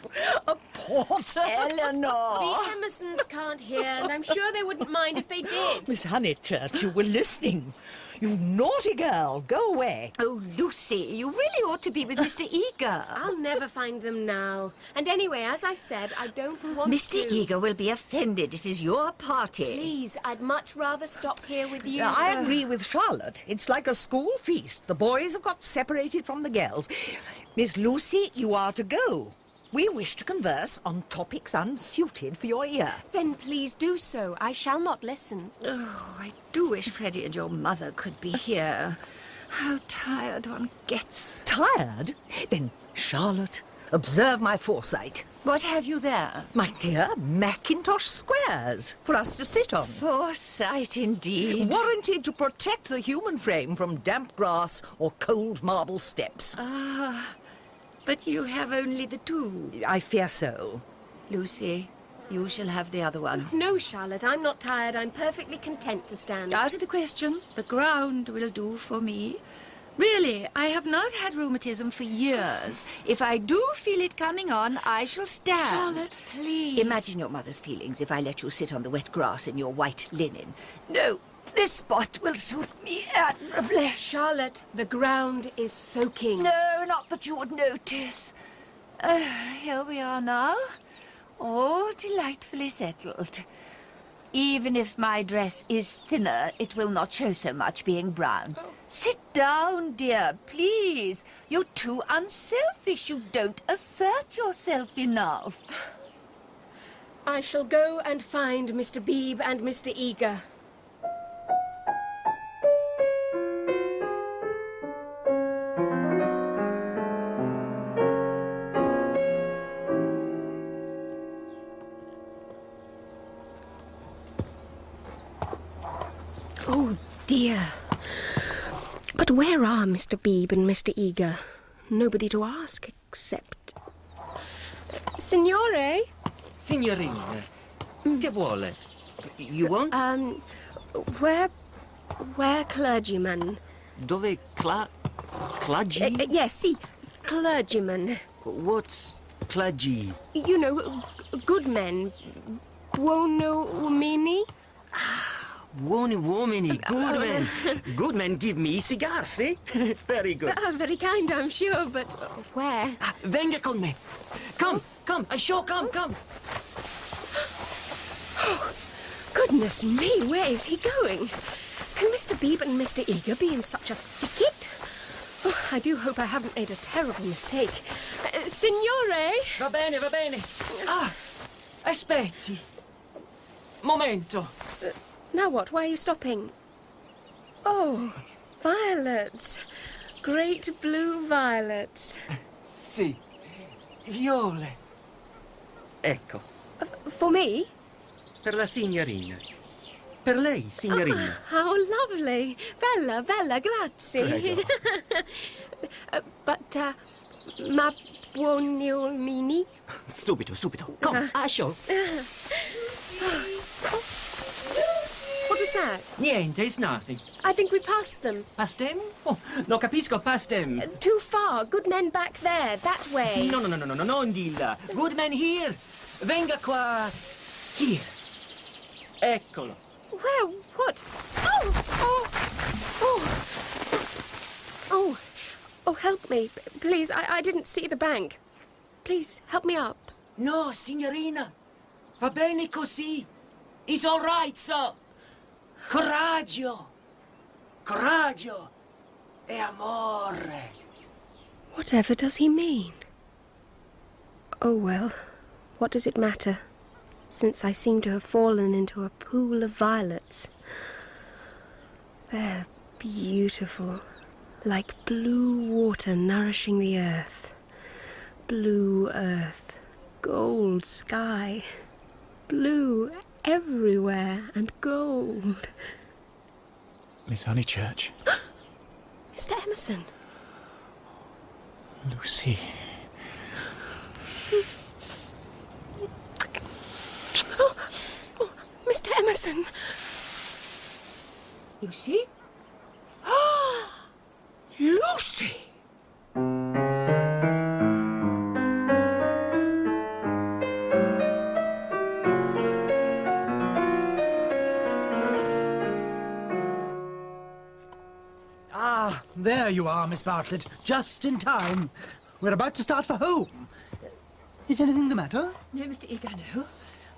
A porter. Eleanor. The Emersons can't hear, and I'm sure they wouldn't mind if they did. Miss Honeychurch, you were listening. You naughty girl, go away. Oh, Lucy, you really ought to be with Mr. Eager. I'll never find them now. And anyway, as I said, I don't want Mr. to. Eager will be offended. It is your party. Please, I'd much rather stop here with you. I agree with Charlotte. It's like a school feast. The boys have got separated from the girls. Miss Lucy, you are to go. We wish to converse on topics unsuited for your ear. Then please do so. I shall not listen. Oh, I do wish Freddie and your mother could be here. How tired one gets. Tired? Then, Charlotte, observe my foresight. What have you there? My dear, Mackintosh squares for us to sit on. Foresight, indeed. Warranted to protect the human frame from damp grass or cold marble steps. Ah, but you have only the two. I fear so. Lucy, you shall have the other one. No, Charlotte, I'm not tired. I'm perfectly content to stand. Out of the question. The ground will do for me. Really, I have not had rheumatism for years. If I do feel it coming on, I shall stand. Charlotte, please. Imagine your mother's feelings if I let you sit on the wet grass in your white linen. No, this spot will suit me admirably. Charlotte, the ground is soaking. No, not that you would notice. Here we are now, all delightfully settled. Even if my dress is thinner, it will not show so much being brown. Sit down, dear, please. You're too unselfish. You don't assert yourself enough. I shall go and find Mr. Beebe and Mr. Eager. Oh, dear. But where are Mr. Beebe and Mr. Eager? Nobody to ask except... Signore? Signorina, che vuole? You want? Where clergyman? Dove clergy? Yes, see, clergyman. What's clergy? You know, good men. Buono uomini? Buoni uomini, good men. Good men give me cigars, eh? Very good. Very kind, I'm sure, but where? Venga con me. Come, I sure come. Oh, goodness me, where is he going? Can Mr. Beebe and Mr. Eager be in such a thicket? Oh, I do hope I haven't made a terrible mistake. Signore! Va bene, va bene. Ah, aspetti. Momento. Now what? Why are you stopping? Oh, violets. Great blue violets. Sì, viole. Ecco. For me? Per la signorina. Per lei, signorina. Ah, how lovely. Bella, bella, grazie. Prego. But, ma buongiorno? Subito, subito. Come, ascio. What was that? Niente, it's nothing. I think we passed them. Pastem? Oh, non capisco, pastem. Too far. Good men back there, that way. No, non di là. Good man here. Venga qua. Here. Eccolo. Where? What? Oh, help me. Please, I didn't see the bank. Please, help me up. No, signorina. Va bene così. It's all right, so. Coraggio. Coraggio. E amore. Whatever does he mean? Oh, well, what does it matter, since I seem to have fallen into a pool of violets? They're beautiful, like blue water nourishing the earth. Blue earth, gold sky, blue everywhere and gold. Miss Honeychurch. Mr. Emerson. Lucy. Oh, Mr. Emerson. Lucy? Lucy! Ah, there you are, Miss Bartlett. Just in time. We're about to start for home. Is anything the matter? No, Mr. Eager, no.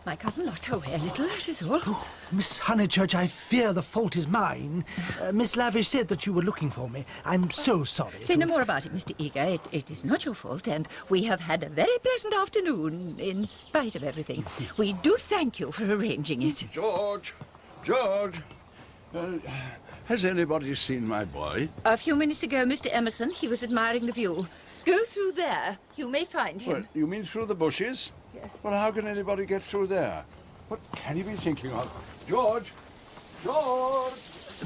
My cousin lost her way a little, that is all. Oh, Miss Honeychurch, I fear the fault is mine. Miss Lavish said that you were looking for me. I'm so sorry. Say no more about it, Mr. Eager. It is not your fault, and we have had a very pleasant afternoon, in spite of everything. We do thank you for arranging it. George! Has anybody seen my boy? A few minutes ago, Mr. Emerson, he was admiring the view. Go through there. You may find him. Well, you mean through the bushes? Yes. Well, how can anybody get through there? What can you be thinking of? George!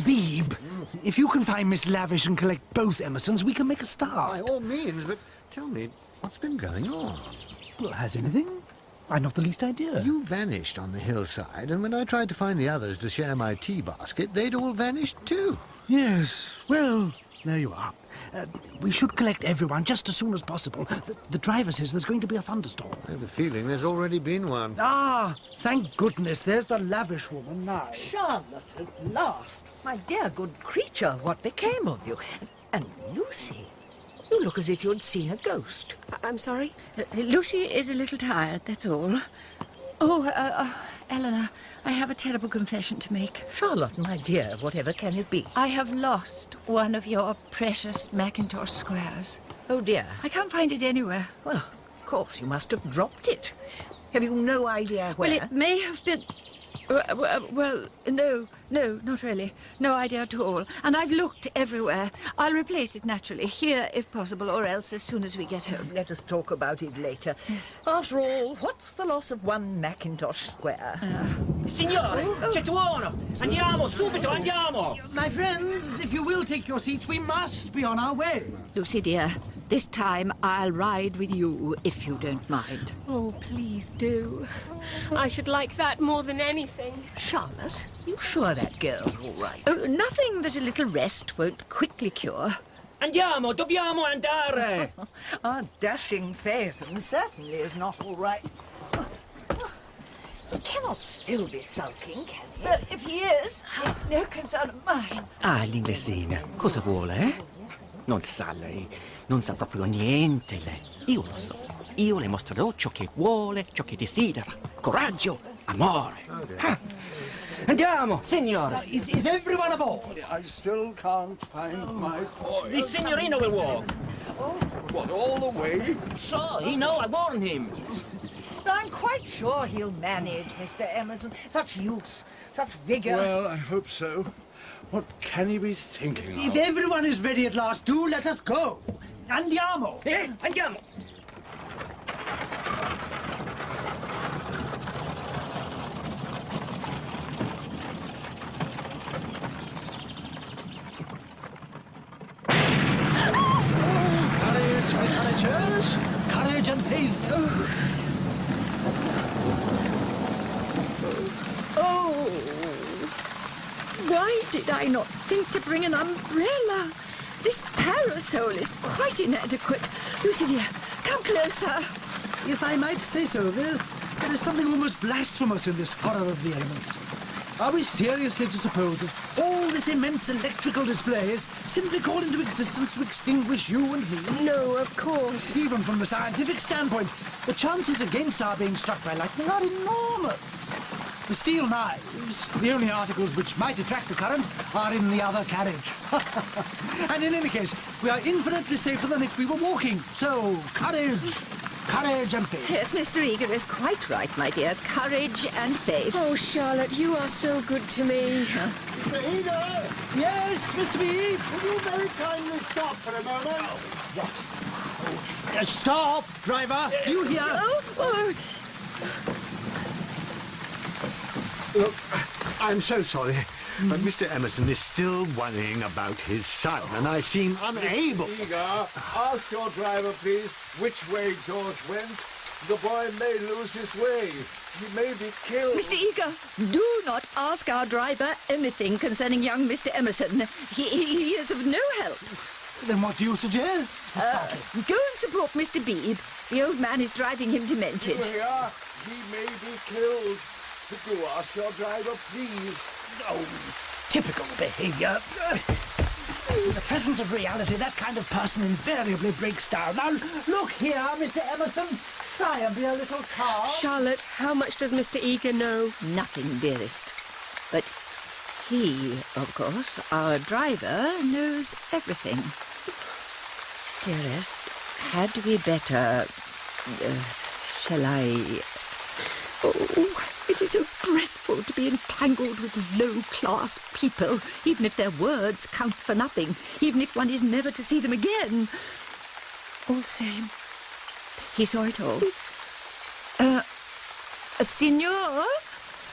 Beeb, if you can find Miss Lavish and collect both Emersons, we can make a start. By all means, but tell me, what's been going on? Well, has anything? I've not the least idea. You vanished on the hillside, and when I tried to find the others to share my tea basket, they'd all vanished too. Yes, well, there you are. We should collect everyone just as soon as possible. The driver says there's going to be a thunderstorm. I have a feeling there's already been one. Ah, thank goodness, there's the Lavish woman now. Charlotte, at last. My dear good creature, what became of you? And Lucy, you look as if you'd seen a ghost. I'm sorry? Lucy is a little tired, that's all. Oh, Eleanor, I have a terrible confession to make. Charlotte, my dear, whatever can it be? I have lost one of your precious Mackintosh squares. Oh, dear. I can't find it anywhere. Well, of course, you must have dropped it. Have you no idea where? Well, it may have been... Well, no, not really. No idea at all. And I've looked everywhere. I'll replace it naturally, here if possible, or else as soon as we get home. Let us talk about it later. Yes. After all, what's the loss of one Mackintosh square? Signore, c'è tuono. Andiamo, subito, andiamo. My friends, if you will take your seats, we must be on our way. Lucy, dear, this time I'll ride with you, if you don't mind. Oh, please do. I should like that more than anything. Charlotte, you sure that girl's all right? Oh, nothing that a little rest won't quickly cure. Andiamo, dobbiamo andare. Our dashing Phaeton certainly is not all right. He cannot still be sulking, can he? Well, if he is, it's no concern of mine. Ah, l'inglesina. Cosa vuole, eh? Non sa lei. Non sa proprio niente lei. Io lo so. Io le mostrerò ciò che vuole, ciò che desidera. Coraggio, amore. Ah. Andiamo, signora. Is everyone aboard? I still can't find my boy. The signorino will walk. What, all the way? So, he know I warned him. I'm quite sure he'll manage, Mr. Emerson. Such youth, such vigour. Well, I hope so. What can he be thinking If of? everyone is ready at last, do let us go. Andiamo. Andiamo. Courage, Miss Honeychurch. Courage and faith. Oh, why did I not think to bring an umbrella? This parasol is quite inadequate. Lucy, dear, come closer. If I might say so, there is something almost blasphemous in this horror of the elements. Are we seriously to suppose that all this immense electrical display is simply called into existence to extinguish you and me? No, of course. Even from the scientific standpoint, the chances against our being struck by lightning are enormous. The steel knives, the only articles which might attract the current, are in the other carriage. And in any case, we are infinitely safer than if we were walking. So, courage. Courage and faith. Yes, Mr. Eager is quite right, my dear. Courage and faith. Oh, Charlotte, you are so good to me. Mr. Eager! Yes, Mr. B? Will you very kindly stop for a moment? What? Stop, driver. Do you hear? Oh. Look, I'm so sorry, but Mr. Emerson is still worrying about his son, and I seem unable... Eager, ask your driver, please, which way George went. The boy may lose his way. He may be killed. Mr. Eager, do not ask our driver anything concerning young Mr. Emerson. He is of no help. Then what do you suggest? Go and support Mr. Beebe. The old man is driving him demented. Here, he may be killed. Do ask your driver, please. Oh, it's typical behaviour. In the presence of reality, that kind of person invariably breaks down. Now, look here, Mr. Emerson. Try and be a little calm. Charlotte, how much does Mr. Eager know? Nothing, dearest. But he, of course, our driver, knows everything. Dearest, had we better... shall I... Oh, it is so dreadful to be entangled with low-class people, even if their words count for nothing, even if one is never to see them again. All the same, he saw it all. Signor?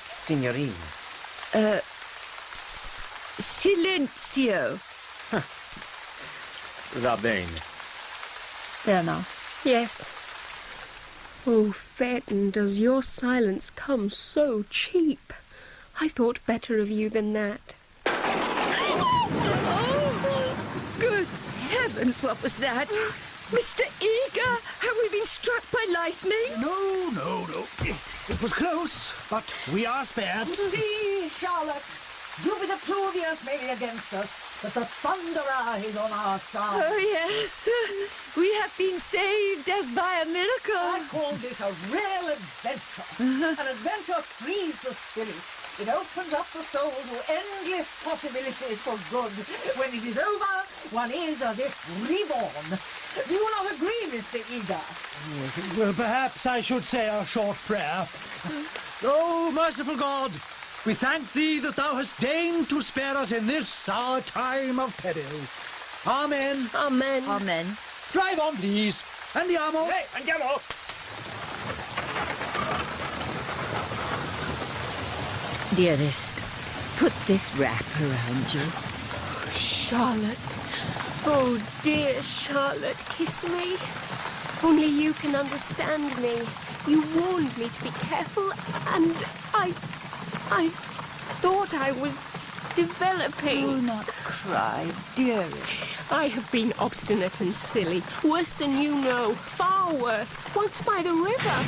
Signorina. Silenzio. Va bene. There now. Yes. Oh, Phaeton, does your silence come so cheap? I thought better of you than that. Oh, good heavens, what was that? Mr. Eager, have we been struck by lightning? No. It was close, but we are spared. See, Charlotte, Jupiter Pluvius may be against us, but the Thunderer is on our side. Oh, yes. We have been saved as by a miracle. I call this a real adventure. An adventure frees the spirit. It opens up the soul to endless possibilities for good. When it is over, one is as if reborn. Do you not agree, Mr. Eager? Well, perhaps I should say a short prayer. Oh, merciful God, we thank thee that thou hast deigned to spare us in this our time of peril. Amen. Amen. Amen. Drive on, please. Andiamo. Hey, andiamo. Dearest, put this wrap around you. Charlotte. Oh, dear Charlotte, kiss me. Only you can understand me. You warned me to be careful, and I thought I was developing. Do not cry, dearest. I have been obstinate and silly. Worse than you know. Far worse. Once by the river.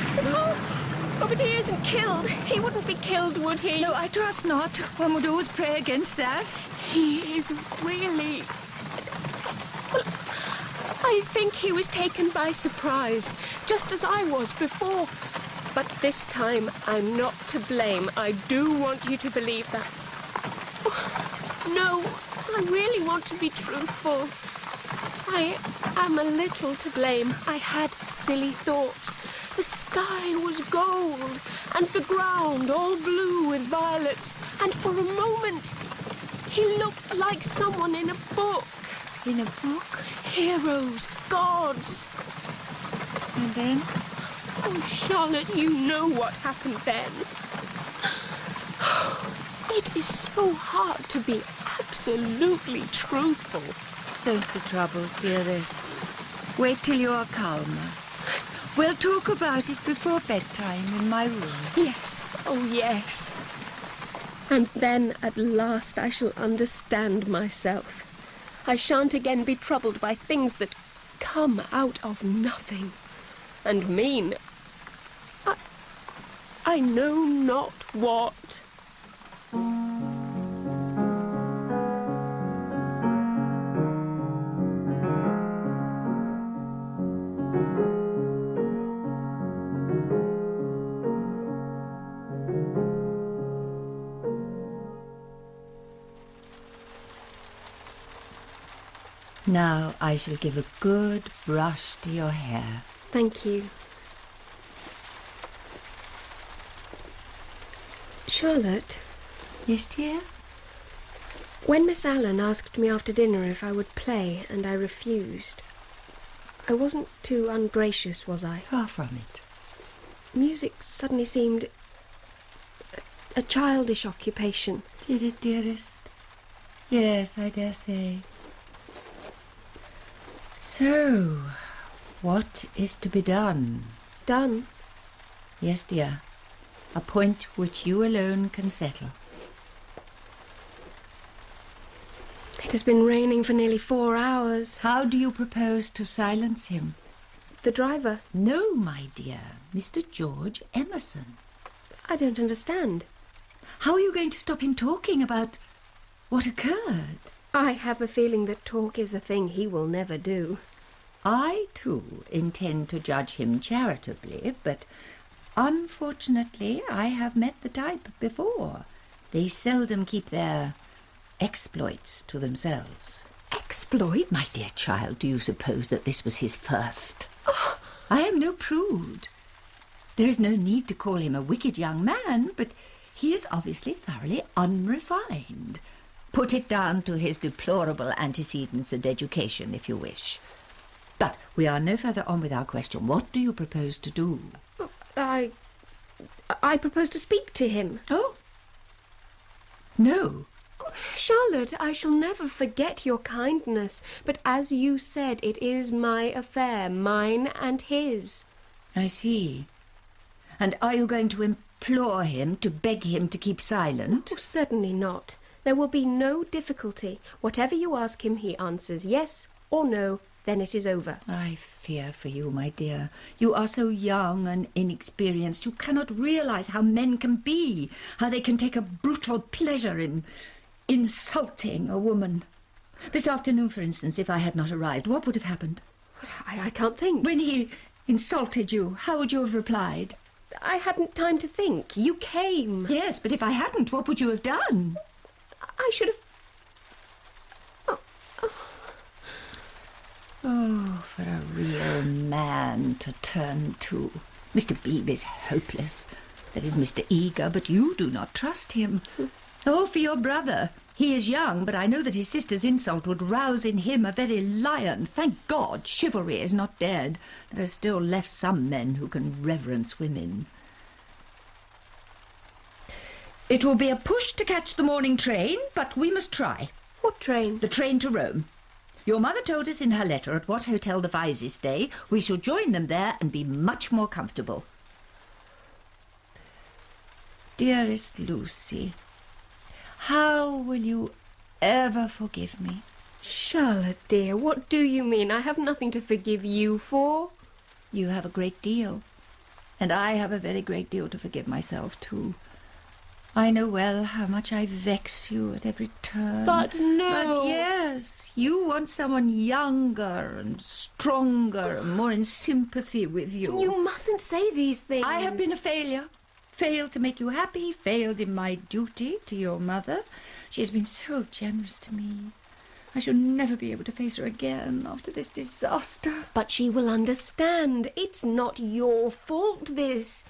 Oh, but he isn't killed. He wouldn't be killed, would he? No, I trust not. One would always pray against that. He is really... Well, I think he was taken by surprise, just as I was before. But this time, I'm not to blame. I do want you to believe that. No, I really want to be truthful. I am a little to blame. I had silly thoughts. The sky was gold, and the ground all blue with violets. And for a moment, he looked like someone in a book. In a book? Heroes, gods. And then? Oh, Charlotte, you know what happened then. It is so hard to be absolutely truthful. Don't be troubled, dearest. Wait till you are calmer. We'll talk about it before bedtime in my room. Yes, oh yes. And then at last I shall understand myself. I shan't again be troubled by things that come out of nothing and mean I know not what. Now I shall give a good brush to your hair. Thank you. Charlotte? Yes, dear? When Miss Allen asked me after dinner if I would play, and I refused, I wasn't too ungracious, was I? Far from it. Music suddenly seemed a childish occupation. Did it, dearest? Yes, I dare say. So, what is to be done? Done? Yes, dear. A point which you alone can settle. It has been raining for nearly 4 hours. How do you propose to silence him? The driver? No, my dear. Mr. George Emerson. I don't understand. How are you going to stop him talking about what occurred? I have a feeling that talk is a thing he will never do. I, too, intend to judge him charitably, but unfortunately I have met the type before. They seldom keep their exploits to themselves. Exploits? My dear child, do you suppose that this was his first? Oh, I am no prude. There is no need to call him a wicked young man, but he is obviously thoroughly unrefined. Put it down to his deplorable antecedents and education, if you wish. But we are no further on with our question. What do you propose to do? I propose to speak to him. Oh? No. Charlotte, I shall never forget your kindness, but as you said, it is my affair, mine and his. I see. And are you going to implore him, to beg him to keep silent? Oh, certainly not. There will be no difficulty. Whatever you ask him, he answers yes or no, then it is over. I fear for you, my dear. You are so young and inexperienced. You cannot realise how men can be, how they can take a brutal pleasure in insulting a woman. This afternoon, for instance, if I had not arrived, what would have happened? I can't think. When he insulted you, how would you have replied? I hadn't time to think. You came. Yes, but if I hadn't, what would you have done? I should have... Oh, for a real man to turn to. Mr. Beebe is hopeless. That is Mr. Eager, but you do not trust him. Oh, for your brother. He is young, but I know that his sister's insult would rouse in him a very lion. Thank God, chivalry is not dead. There are still left some men who can reverence women. It will be a push to catch the morning train, but we must try. What train? The train to Rome. Your mother told us in her letter at what hotel the Vyses stay. We shall join them there and be much more comfortable. Dearest Lucy, how will you ever forgive me? Charlotte, dear, what do you mean? I have nothing to forgive you for. You have a great deal, and I have a very great deal to forgive myself too. I know well how much I vex you at every turn. But no. But yes, you want someone younger and stronger and more in sympathy with you. You mustn't say these things. I have been a failure. Failed to make you happy, failed in my duty to your mother. She has been so generous to me. I shall never be able to face her again after this disaster. But she will understand. It's not your fault, this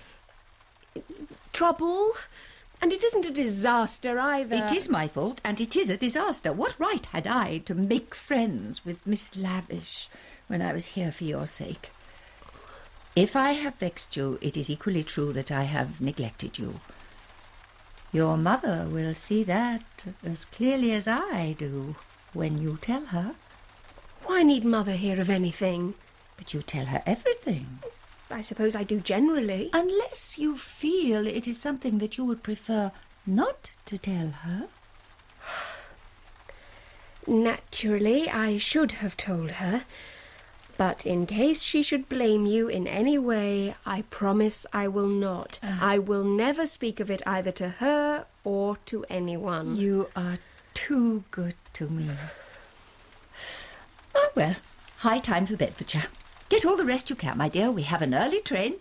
trouble. And it isn't a disaster either. It is my fault, and it is a disaster. What right had I to make friends with Miss Lavish when I was here for your sake? If I have vexed you, it is equally true that I have neglected you. Your mother will see that as clearly as I do when you tell her. Why need Mother hear of anything? But you tell her everything. I suppose I do generally. Unless you feel it is something that you would prefer not to tell her. Naturally, I should have told her. But in case she should blame you in any way, I promise I will not. I will never speak of it either to her or to anyone. You are too good to me. Oh, well, high time for Bedfordshire. Get all the rest you can, my dear. We have an early train.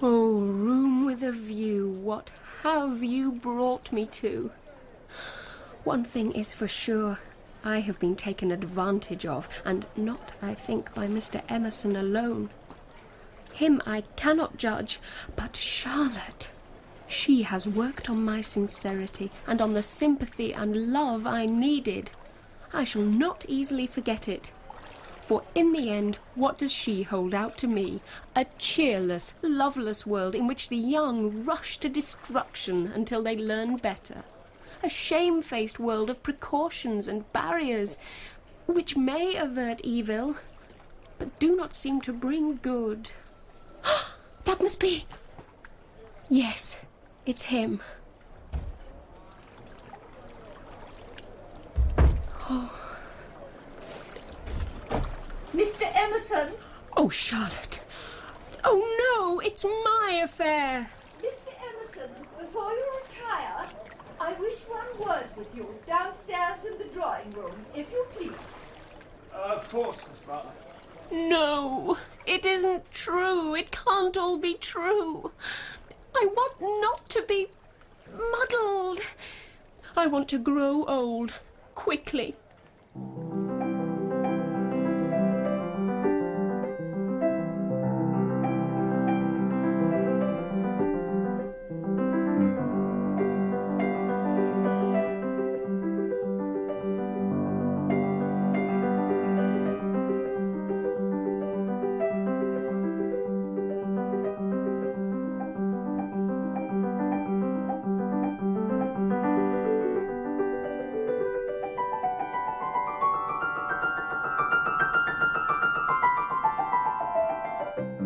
Oh, room with a view, what have you brought me to? One thing is for sure. I have been taken advantage of, and not, I think, by Mr. Emerson alone. Him I cannot judge, but Charlotte. She has worked on my sincerity and on the sympathy and love I needed. I shall not easily forget it. For in the end, what does she hold out to me? A cheerless, loveless world in which the young rush to destruction until they learn better. A shamefaced world of precautions and barriers, which may avert evil, but do not seem to bring good. That must be... Yes, it's him. Oh. Mr. Emerson! Oh, Charlotte. Oh, no, it's my affair. Mr. Emerson, before you retire, I wish one word with you downstairs in the drawing room, if you please. Of course, Miss Butler. No, it isn't true. It can't all be true. I want not to be muddled. I want to grow old, quickly.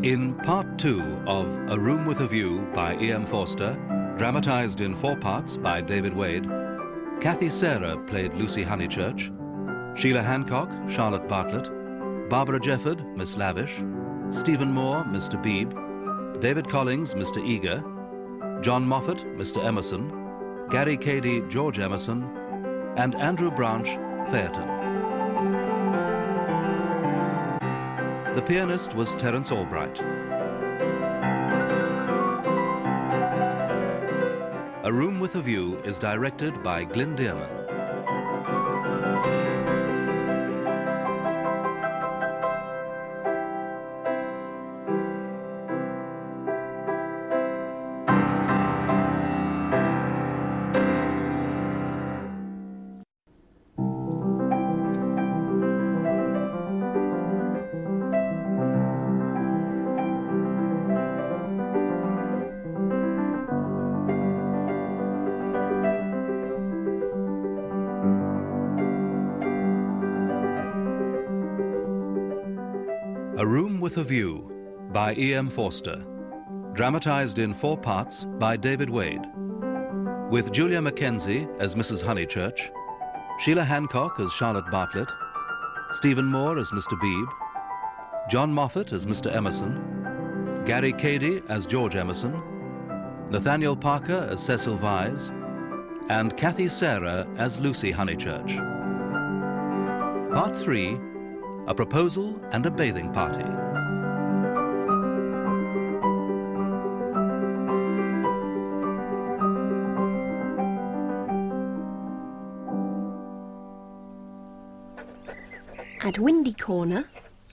In Part 2 of A Room with a View by E.M. Forster, dramatised in 4 parts by David Wade, Kathy Sarah played Lucy Honeychurch, Sheila Hancock, Charlotte Bartlett, Barbara Jefford, Miss Lavish, Stephen Moore, Mr. Beebe, David Collings, Mr. Eager, John Moffat, Mr. Emerson, Gary Cady, George Emerson, and Andrew Branch, Phaeton. The pianist was Terence Albright. A Room with a View is directed by Glyn Dearman. A Room with a View by E.M. Forster, dramatised in 4 parts by David Wade, with Julia Mackenzie as Mrs. Honeychurch, Sheila Hancock as Charlotte Bartlett, Stephen Moore as Mr. Beebe, John Moffat as Mr. Emerson, Gary Cady as George Emerson, Nathaniel Parker as Cecil Vyse, and Kathy Sarah as Lucy Honeychurch. Part 3, A Proposal and a Bathing Party. At Windy Corner,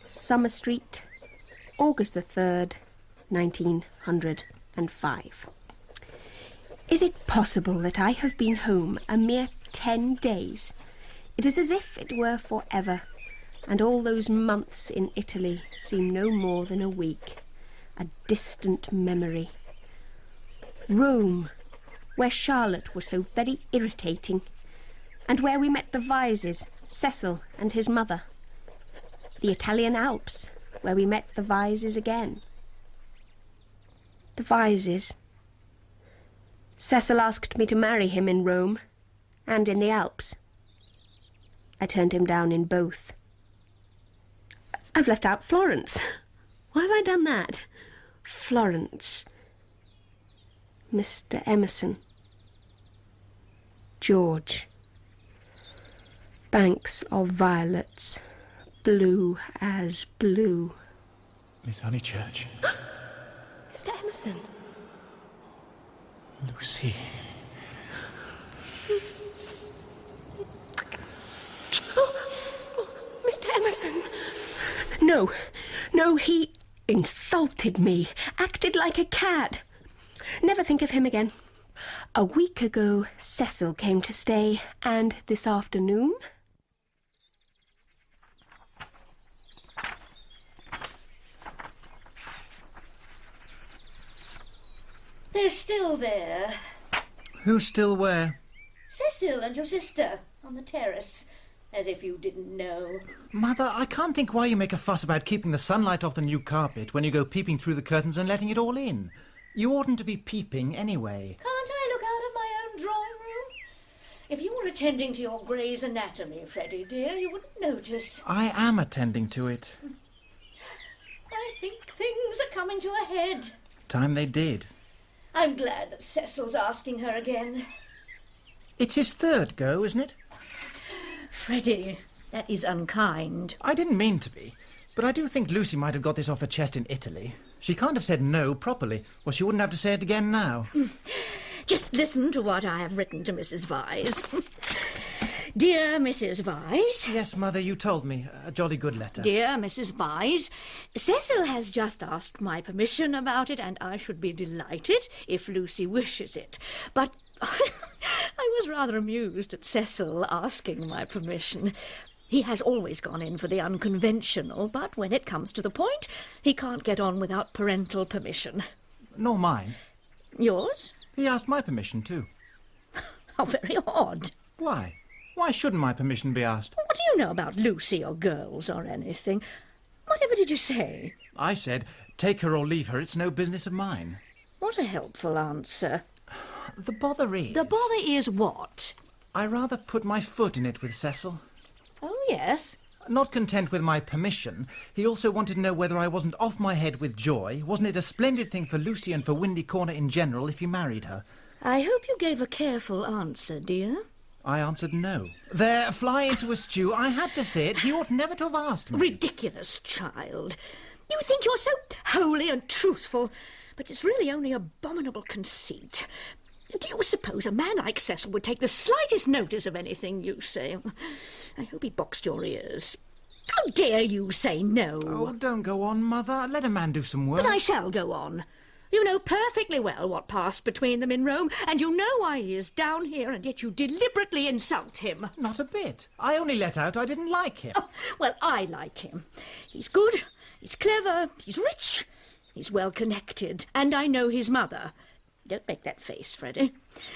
Summer Street, August the 3rd, 1905. Is it possible that I have been home a mere 10 days? It is as if it were forever, and all those months in Italy seem no more than a week, a distant memory. Rome, where Charlotte was so very irritating, and where we met the Vyses, Cecil and his mother. The Italian Alps, where we met the Vyses again. The Vyses. Cecil asked me to marry him in Rome and in the Alps. I turned him down in both. I've left out Florence. Why have I done that? Florence. Mr. Emerson. George. Banks of violets, blue as blue. Miss Honeychurch. Mr. Emerson. Lucy. Mr. Emerson. No, he insulted me, acted like a cat. Never think of him again. A week ago, Cecil came to stay, and this afternoon... They're still there. Who's still where? Cecil and your sister on the terrace. As if you didn't know. Mother, I can't think why you make a fuss about keeping the sunlight off the new carpet when you go peeping through the curtains and letting it all in. You oughtn't to be peeping anyway. Can't I look out of my own drawing room? If you were attending to your Gray's Anatomy, Freddie, dear, you wouldn't notice. I am attending to it. I think things are coming to a head. Time they did. I'm glad that Cecil's asking her again. It's his third go, isn't it? Freddie, that is unkind. I didn't mean to be, but I do think Lucy might have got this off her chest in Italy. She can't have said no properly, or she wouldn't have to say it again now. Just listen to what I have written to Mrs. Vyse. Dear Mrs. Vyse. Yes, Mother, you told me. A jolly good letter. Dear Mrs. Vyse, Cecil has just asked my permission about it, and I should be delighted if Lucy wishes it. But I was rather amused at Cecil asking my permission. He has always gone in for the unconventional, but when it comes to the point, he can't get on without parental permission. Nor mine. Yours? He asked my permission, too. How very odd. Why? Why shouldn't my permission be asked? What do you know about Lucy or girls or anything? Whatever did you say? I said, take her or leave her, it's no business of mine. What a helpful answer. The bother is... The bother is what? I rather put my foot in it with Cecil. Oh, yes? Not content with my permission, he also wanted to know whether I wasn't off my head with joy. Wasn't it a splendid thing for Lucy and for Windy Corner in general if he married her? I hope you gave a careful answer, dear. I answered no. There, fly into a stew. I had to say it. He ought never to have asked me. Ridiculous child. You think you're so holy and truthful, but it's really only abominable conceit. Do you suppose a man like Cecil would take the slightest notice of anything you say? I hope he boxed your ears. How dare you say no? Oh, don't go on, Mother. Let a man do some work. But I shall go on. You know perfectly well what passed between them in Rome, and you know why he is down here, and yet you deliberately insult him. Not a bit. I only let out I didn't like him. Oh, well, I like him. He's good, he's clever, he's rich, he's well-connected, and I know his mother. Don't make that face, Freddie.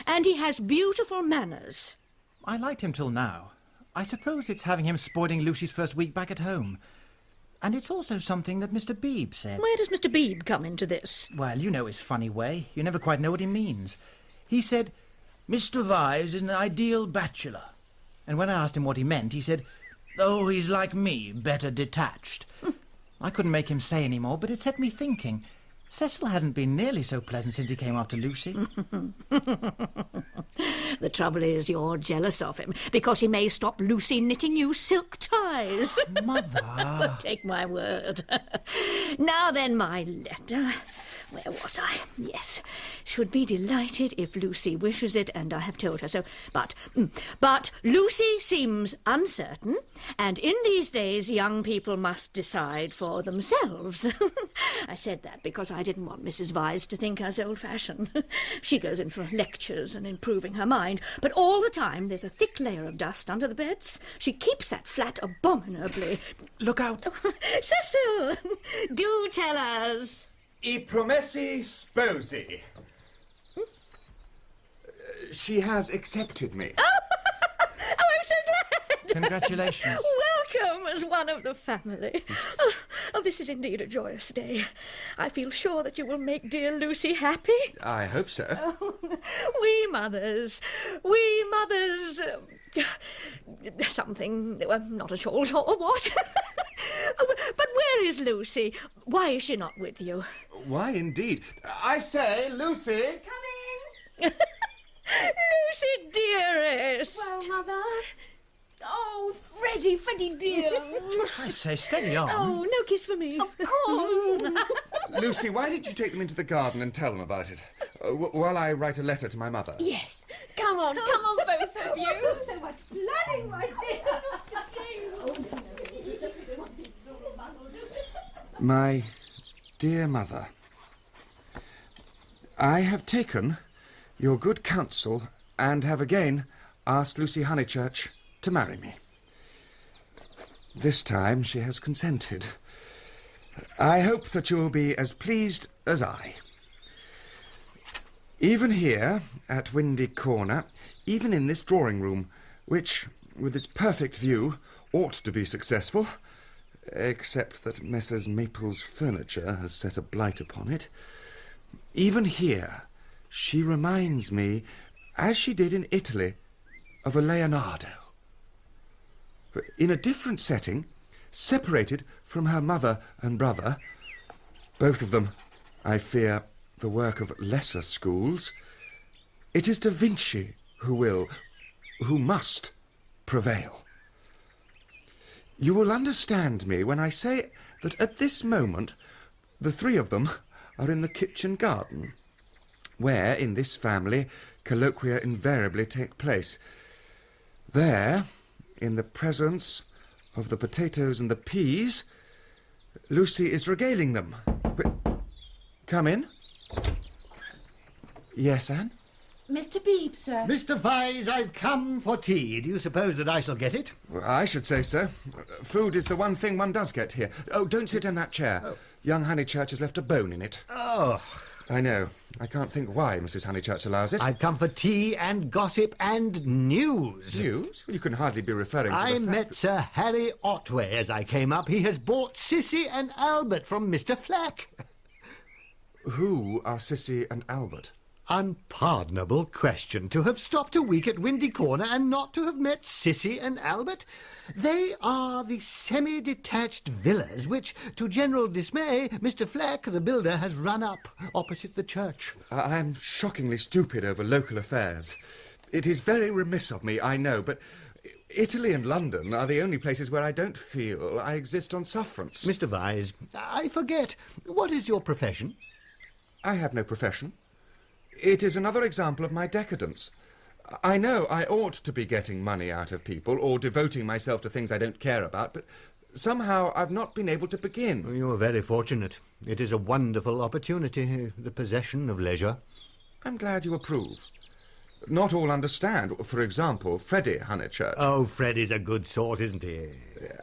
And he has beautiful manners. I liked him till now. I suppose it's having him spoiling Lucy's first week back at home. And it's also something that Mr. Beebe said. Where does Mr. Beebe come into this? Well, you know his funny way. You never quite know what he means. He said, Mr. Vyse is an ideal bachelor. And when I asked him what he meant, he said, "Oh, he's like me, better detached." I couldn't make him say any more, but it set me thinking. Cecil hasn't been nearly so pleasant since he came after Lucy. The trouble is you're jealous of him, because he may stop Lucy knitting you silk ties. Mother! Take my word. Now then, my letter. Where was I? Yes. Should be delighted if Lucy wishes it, and I have told her so. But Lucy seems uncertain, and in these days young people must decide for themselves. I said that because I didn't want Mrs. Vyse to think us old-fashioned. She goes in for lectures and improving her mind, but all the time there's a thick layer of dust under the beds. She keeps that flat abominably. Look out! Cecil, do tell us. I promessi sposi. She has accepted me. Oh, I'm so glad! Congratulations. Welcome as one of the family. Oh, this is indeed a joyous day. I feel sure that you will make dear Lucy happy. I hope so. Oh, we mothers. Something, not at all sure what. But where is Lucy? Why is she not with you? Why, indeed. I say, Lucy! Coming! Lucy, dearest! Well, Mother... Oh, Freddie dear. I say, steady on. Oh, no kiss for me. Of course. Lucy, why did you take them into the garden and tell them about it? While I write a letter to my mother. Yes. Come on, both of you. So much planning, my dear. My dear mother, I have taken your good counsel and have again asked Lucy Honeychurch to marry me. This time she has consented. I hope that you will be as pleased as I. Even here, at Windy Corner, even in this drawing-room, which, with its perfect view, ought to be successful, except that Messrs. Maple's furniture has set a blight upon it, even here she reminds me, as she did in Italy, of a Leonardo. In a different setting, separated from her mother and brother, both of them, I fear, the work of lesser schools, it is Da Vinci who must prevail. You will understand me when I say that at this moment the three of them are in the kitchen garden, where, in this family, colloquia invariably take place. There, in the presence of the potatoes and the peas, Lucy is regaling them. Come in. Yes, Anne? Mr. Beebe, sir. Mr. Vyse, I've come for tea. Do you suppose that I shall get it? Well, I should say so. Food is the one thing one does get here. Oh, don't sit in that chair. Oh. Young Honeychurch has left a bone in it. Oh. I know. I can't think why Mrs. Honeychurch allows it. I've come for tea and gossip and news. News? Well, you can hardly be referring to I met Sir Harry Otway as I came up. He has bought Cissy and Albert from Mr. Flack. Who are Cissy and Albert? Unpardonable question. To have stopped a week at Windy Corner and not to have met Cissy and Albert? They are the semi-detached villas which, to general dismay, Mr. Flack, the builder, has run up opposite the church. I am shockingly stupid over local affairs. It is very remiss of me, I know, but Italy and London are the only places where I don't feel I exist on sufferance. Mr. Vyse, I forget. What is your profession? I have no profession. It is another example of my decadence. I know I ought to be getting money out of people or devoting myself to things I don't care about, but somehow I've not been able to begin. You are very fortunate. It is a wonderful opportunity, the possession of leisure. I'm glad you approve. Not all understand. For example, Freddie Honeychurch. Oh, Freddie's a good sort, isn't he?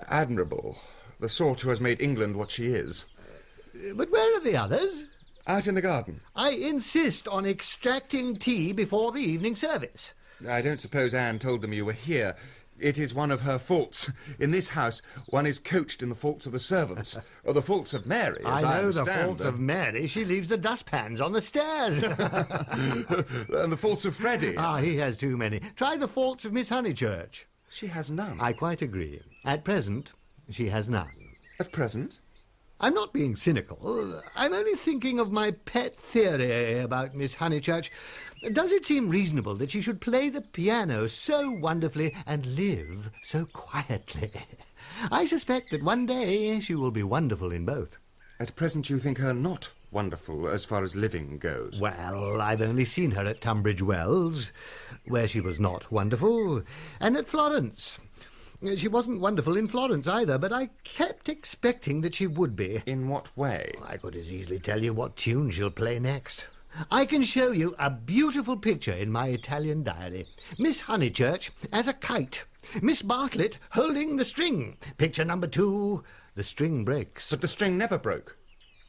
Admirable. The sort who has made England what she is. But where are the others? Out in the garden. I insist on extracting tea before the evening service. I don't suppose Anne told them you were here. It is one of her faults. In this house, one is coached in the faults of the servants, or the faults of Mary, as I understand. The faults of Mary. She leaves the dustpans on the stairs. And the faults of Freddie. He has too many. Try the faults of Miss Honeychurch. She has none. I quite agree. At present, she has none. At present? I'm not being cynical. I'm only thinking of my pet theory about Miss Honeychurch. Does it seem reasonable that she should play the piano so wonderfully and live so quietly? I suspect that one day she will be wonderful in both. At present you think her not wonderful as far as living goes? Well, I've only seen her at Tunbridge Wells, where she was not wonderful, and at Florence. She wasn't wonderful in Florence either, but I kept expecting that she would be. In what way? I could as easily tell you what tune she'll play next. I can show you a beautiful picture in my Italian diary. Miss Honeychurch as a kite. Miss Bartlett holding the string. Picture number 2, the string breaks. But the string never broke.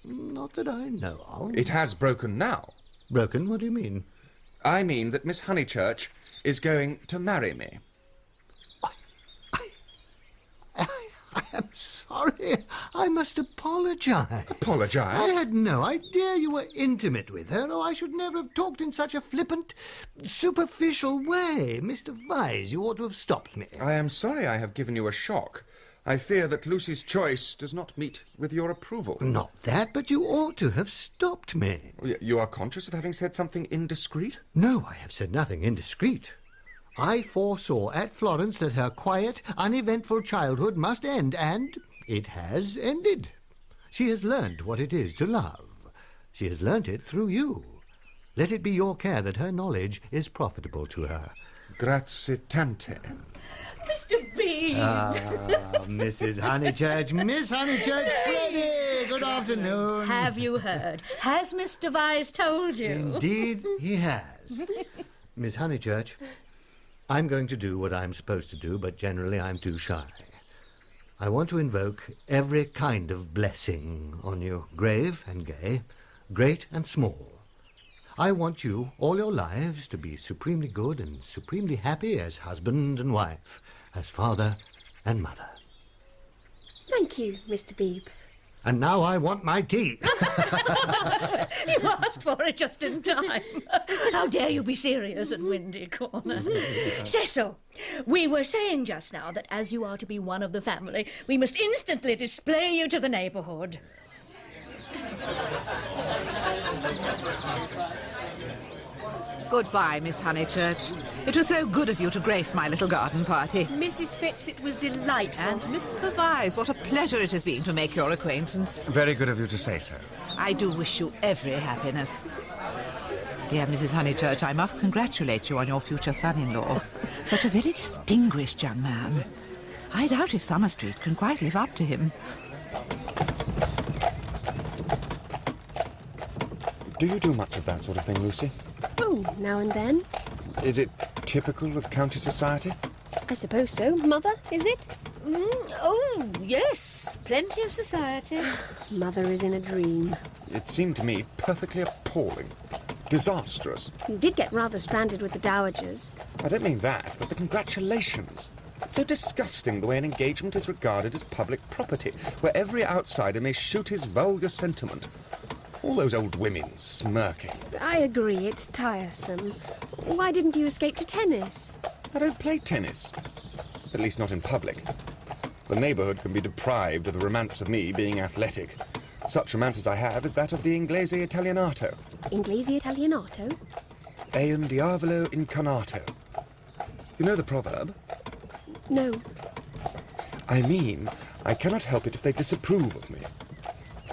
Not that I know of. It has broken now. Broken? What do you mean? I mean that Miss Honeychurch is going to marry me. I am sorry. I must apologise. Apologise? I had no idea you were intimate with her, or I should never have talked in such a flippant, superficial way. Mr. Vyse, you ought to have stopped me. I am sorry I have given you a shock. I fear that Lucy's choice does not meet with your approval. Not that, but you ought to have stopped me. You are conscious of having said something indiscreet? No, I have said nothing indiscreet. I foresaw at Florence that her quiet, uneventful childhood must end, and it has ended. She has learned what it is to love. She has learnt it through you. Let it be your care that her knowledge is profitable to her. Grazie tante. Mr. Bean! Mrs. Honeychurch, Miss Honeychurch, Freddie, good afternoon. Have you heard? Has Mr. Vyse told you? Indeed he has. Miss Honeychurch, I'm going to do what I'm supposed to do, but generally I'm too shy. I want to invoke every kind of blessing on you, grave and gay, great and small. I want you, all your lives, to be supremely good and supremely happy as husband and wife, as father and mother. Thank you, Mr. Beebe. And now I want my tea. You asked for it just in time. How dare you be serious at Windy Corner? Cecil, we were saying just now that as you are to be one of the family, we must instantly display you to the neighbourhood. Goodbye, Miss Honeychurch. It was so good of you to grace my little garden party. Mrs. Phipps, it was delightful. And Mr. Vyse, what a pleasure it has been to make your acquaintance. Very good of you to say so. I do wish you every happiness. Dear Mrs. Honeychurch, I must congratulate you on your future son-in-law. Such a very distinguished young man. I doubt if Summer Street can quite live up to him. Do you do much of that sort of thing, Lucy? Oh, now and then. Is it typical of county society? I suppose so. Mother, is it? Oh, yes. Plenty of society. Mother is in a dream. It seemed to me perfectly appalling. Disastrous. You did get rather stranded with the dowagers. I don't mean that, but the congratulations. It's so disgusting the way an engagement is regarded as public property, where every outsider may shoot his vulgar sentiment. All those old women smirking. I agree, it's tiresome. Why didn't you escape to tennis? I don't play tennis. At least not in public. The neighbourhood can be deprived of the romance of me being athletic. Such romance as I have is that of the Inglese Italianato. Inglese Italianato? E un diavolo incarnato. You know the proverb? No. I mean, I cannot help it if they disapprove of me.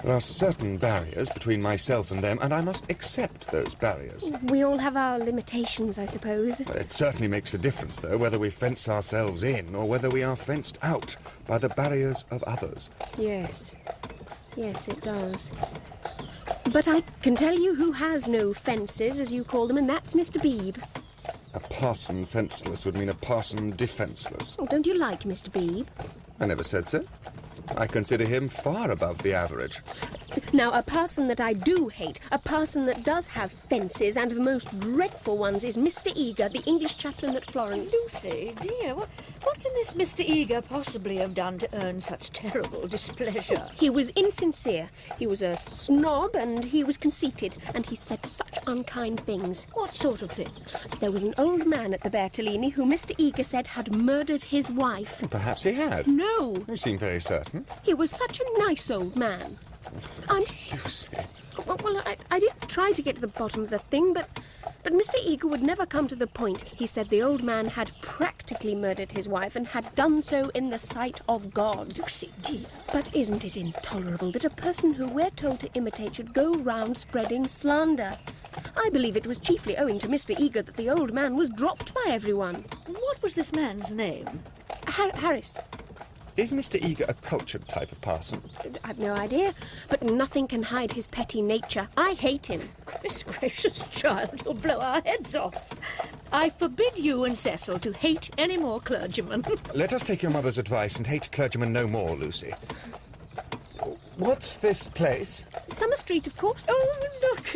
There are certain barriers between myself and them, and I must accept those barriers. We all have our limitations, I suppose. It certainly makes a difference, though, whether we fence ourselves in or whether we are fenced out by the barriers of others. Yes. Yes, it does. But I can tell you who has no fences, as you call them, and that's Mr. Beebe. A parson fenceless would mean a parson defenceless. Oh, don't you like Mr. Beebe? I never said so. I consider him far above the average. Now, a parson that I do hate, a parson that does have fences, and the most dreadful ones, is Mr. Eager, the English chaplain at Florence. Lucy, dear, what can this Mr. Eager possibly have done to earn such terrible displeasure? He was insincere, he was a snob, and he was conceited, and he said such unkind things. What sort of things? There was an old man at the Bertolini who Mr. Eager said had murdered his wife. Perhaps he had. No. You seem very certain. He was such a nice old man. Lucy. Well, I did try to get to the bottom of the thing, but Mr. Eager would never come to the point. He said the old man had practically murdered his wife and had done so in the sight of God. Lucy, dear. But isn't it intolerable that a person who we're told to imitate should go round spreading slander? I believe it was chiefly owing to Mr. Eager that the old man was dropped by everyone. What was this man's name? Harris. Is Mr. Eager a cultured type of parson? I've no idea, but nothing can hide his petty nature. I hate him. Goodness gracious, child, you'll blow our heads off. I forbid you and Cecil to hate any more clergymen. Let us take your mother's advice and hate clergymen no more, Lucy. What's this place? Summer Street, of course. Oh, look.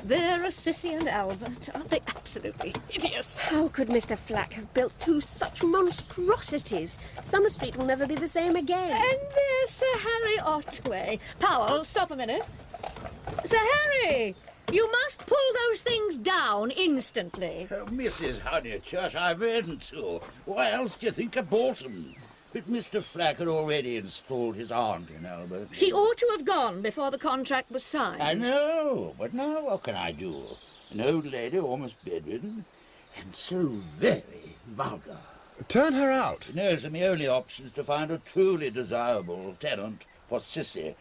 There are Sissy and Albert. Aren't they absolutely hideous? How could Mr. Flack have built two such monstrosities? Summer Street will never be the same again. And there's Sir Harry Otway. Powell, stop a minute. Sir Harry! You must pull those things down instantly. Oh, Mrs. Honeychurch, I meant to. Why else do you think I bought them? But Mr. Flack had already installed his aunt in Albert. She ought to have gone before the contract was signed. I know, but now what can I do? An old lady, almost bedridden, and so very vulgar. Turn her out. No, so my only option is to find a truly desirable tenant for Sissy.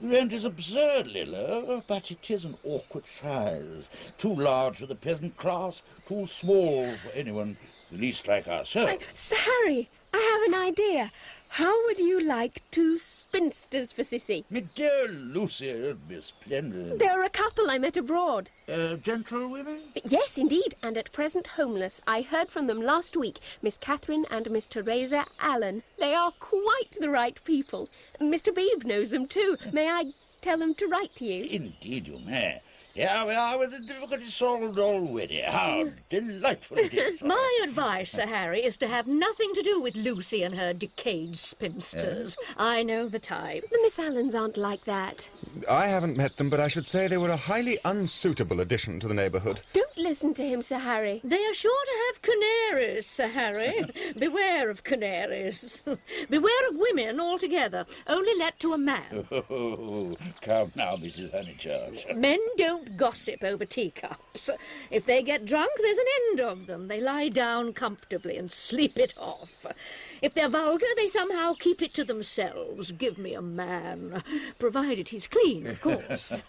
The rent is absurdly low, but it is an awkward size. Too large for the peasant class, too small for anyone least like ourselves. Sir Harry, I have an idea. How would you like two spinsters for Sissy? My dear Lucy, it'd be splendid. They're a couple I met abroad. Gentlewomen? Yes, indeed, and at present homeless. I heard from them last week, Miss Catherine and Miss Teresa Allen. They are quite the right people. Mr. Beebe knows them too. May I tell them to write to you? Indeed you may. Here we are with the difficulty solved already. How delightful it is. My advice, Sir Harry, is to have nothing to do with Lucy and her decayed spinsters. I know the type. The Miss Allens aren't like that. I haven't met them, but I should say they were a highly unsuitable addition to the neighbourhood. Don't listen to him, Sir Harry. They are sure to have canaries, Sir Harry. Beware of canaries. Beware of women altogether. Only let to a man. Oh, come now, Mrs. Honeychurch. Men don't gossip over teacups. If they get drunk, there's an end of them. They lie down comfortably and sleep it off. If they're vulgar, they somehow keep it to themselves. Give me a man. Provided he's clean, of course.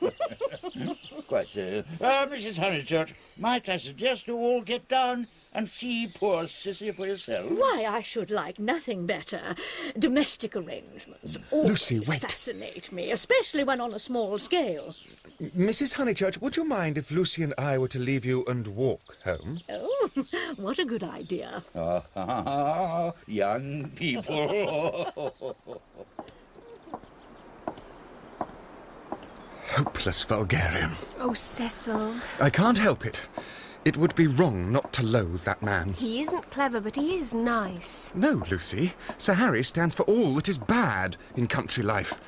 Quite so. Mrs. Honeychurch, might I suggest you all get down and see poor Sissy for yourself? Why, I should like nothing better. Domestic arrangements always Lucy, wait. fascinate me, especially when on a small scale. Mrs. Honeychurch, would you mind if Lucy and I were to leave you and walk home? Oh, what a good idea. Young people. Hopeless vulgarian. Oh, Cecil. I can't help it. It would be wrong not to loathe that man. He isn't clever, but he is nice. No, Lucy. Sir Harry stands for all that is bad in country life.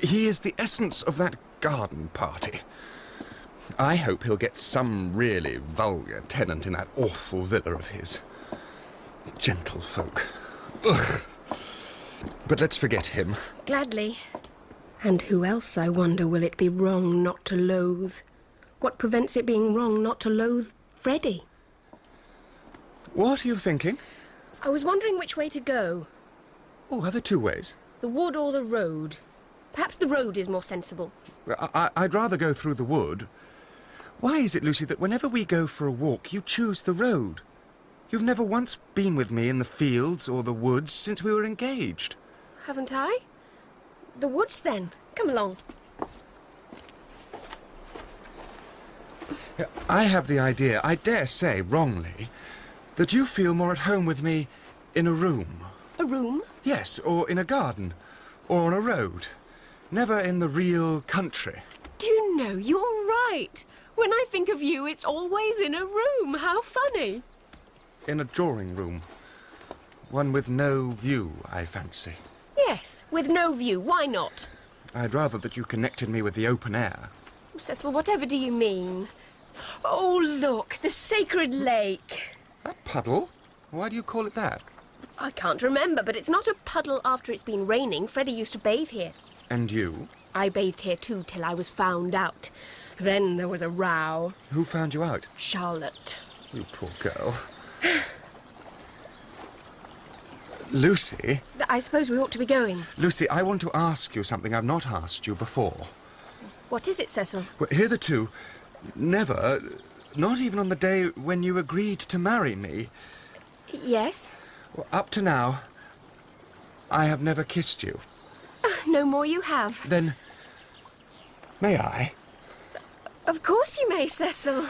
He is the essence of that garden party. I hope he'll get some really vulgar tenant in that awful villa of his. Gentlefolk. Ugh. But let's forget him. Gladly. And who else, I wonder, will it be wrong not to loathe? What prevents it being wrong not to loathe Freddie? What are you thinking? I was wondering which way to go. Oh, are there two ways? The wood or the road? Perhaps the road is more sensible. I'd rather go through the wood. Why is it, Lucy, that whenever we go for a walk, you choose the road? You've never once been with me in the fields or the woods since we were engaged. Haven't I? The woods, then. Come along. I have the idea, I dare say wrongly, that you feel more at home with me in a room. A room? Yes, or in a garden, or on a road. Never in the real country. Do you know, you're right. When I think of you, it's always in a room. How funny. In a drawing room. One with no view, I fancy. Yes, with no view. Why not? I'd rather that you connected me with the open air. Oh, Cecil, whatever do you mean? Oh, look, the sacred lake. A puddle? Why do you call it that? I can't remember, but it's not a puddle after it's been raining. Freddie used to bathe here. And you? I bathed here too till I was found out. Then there was a row. Who found you out? Charlotte. You poor girl. Lucy? I suppose we ought to be going. Lucy, I want to ask you something I've not asked you before. What is it, Cecil? Well, hitherto, never, not even on the day when you agreed to marry me. Yes? Well, up to now, I have never kissed you. No more you have. Then, may I? Of course you may, Cecil.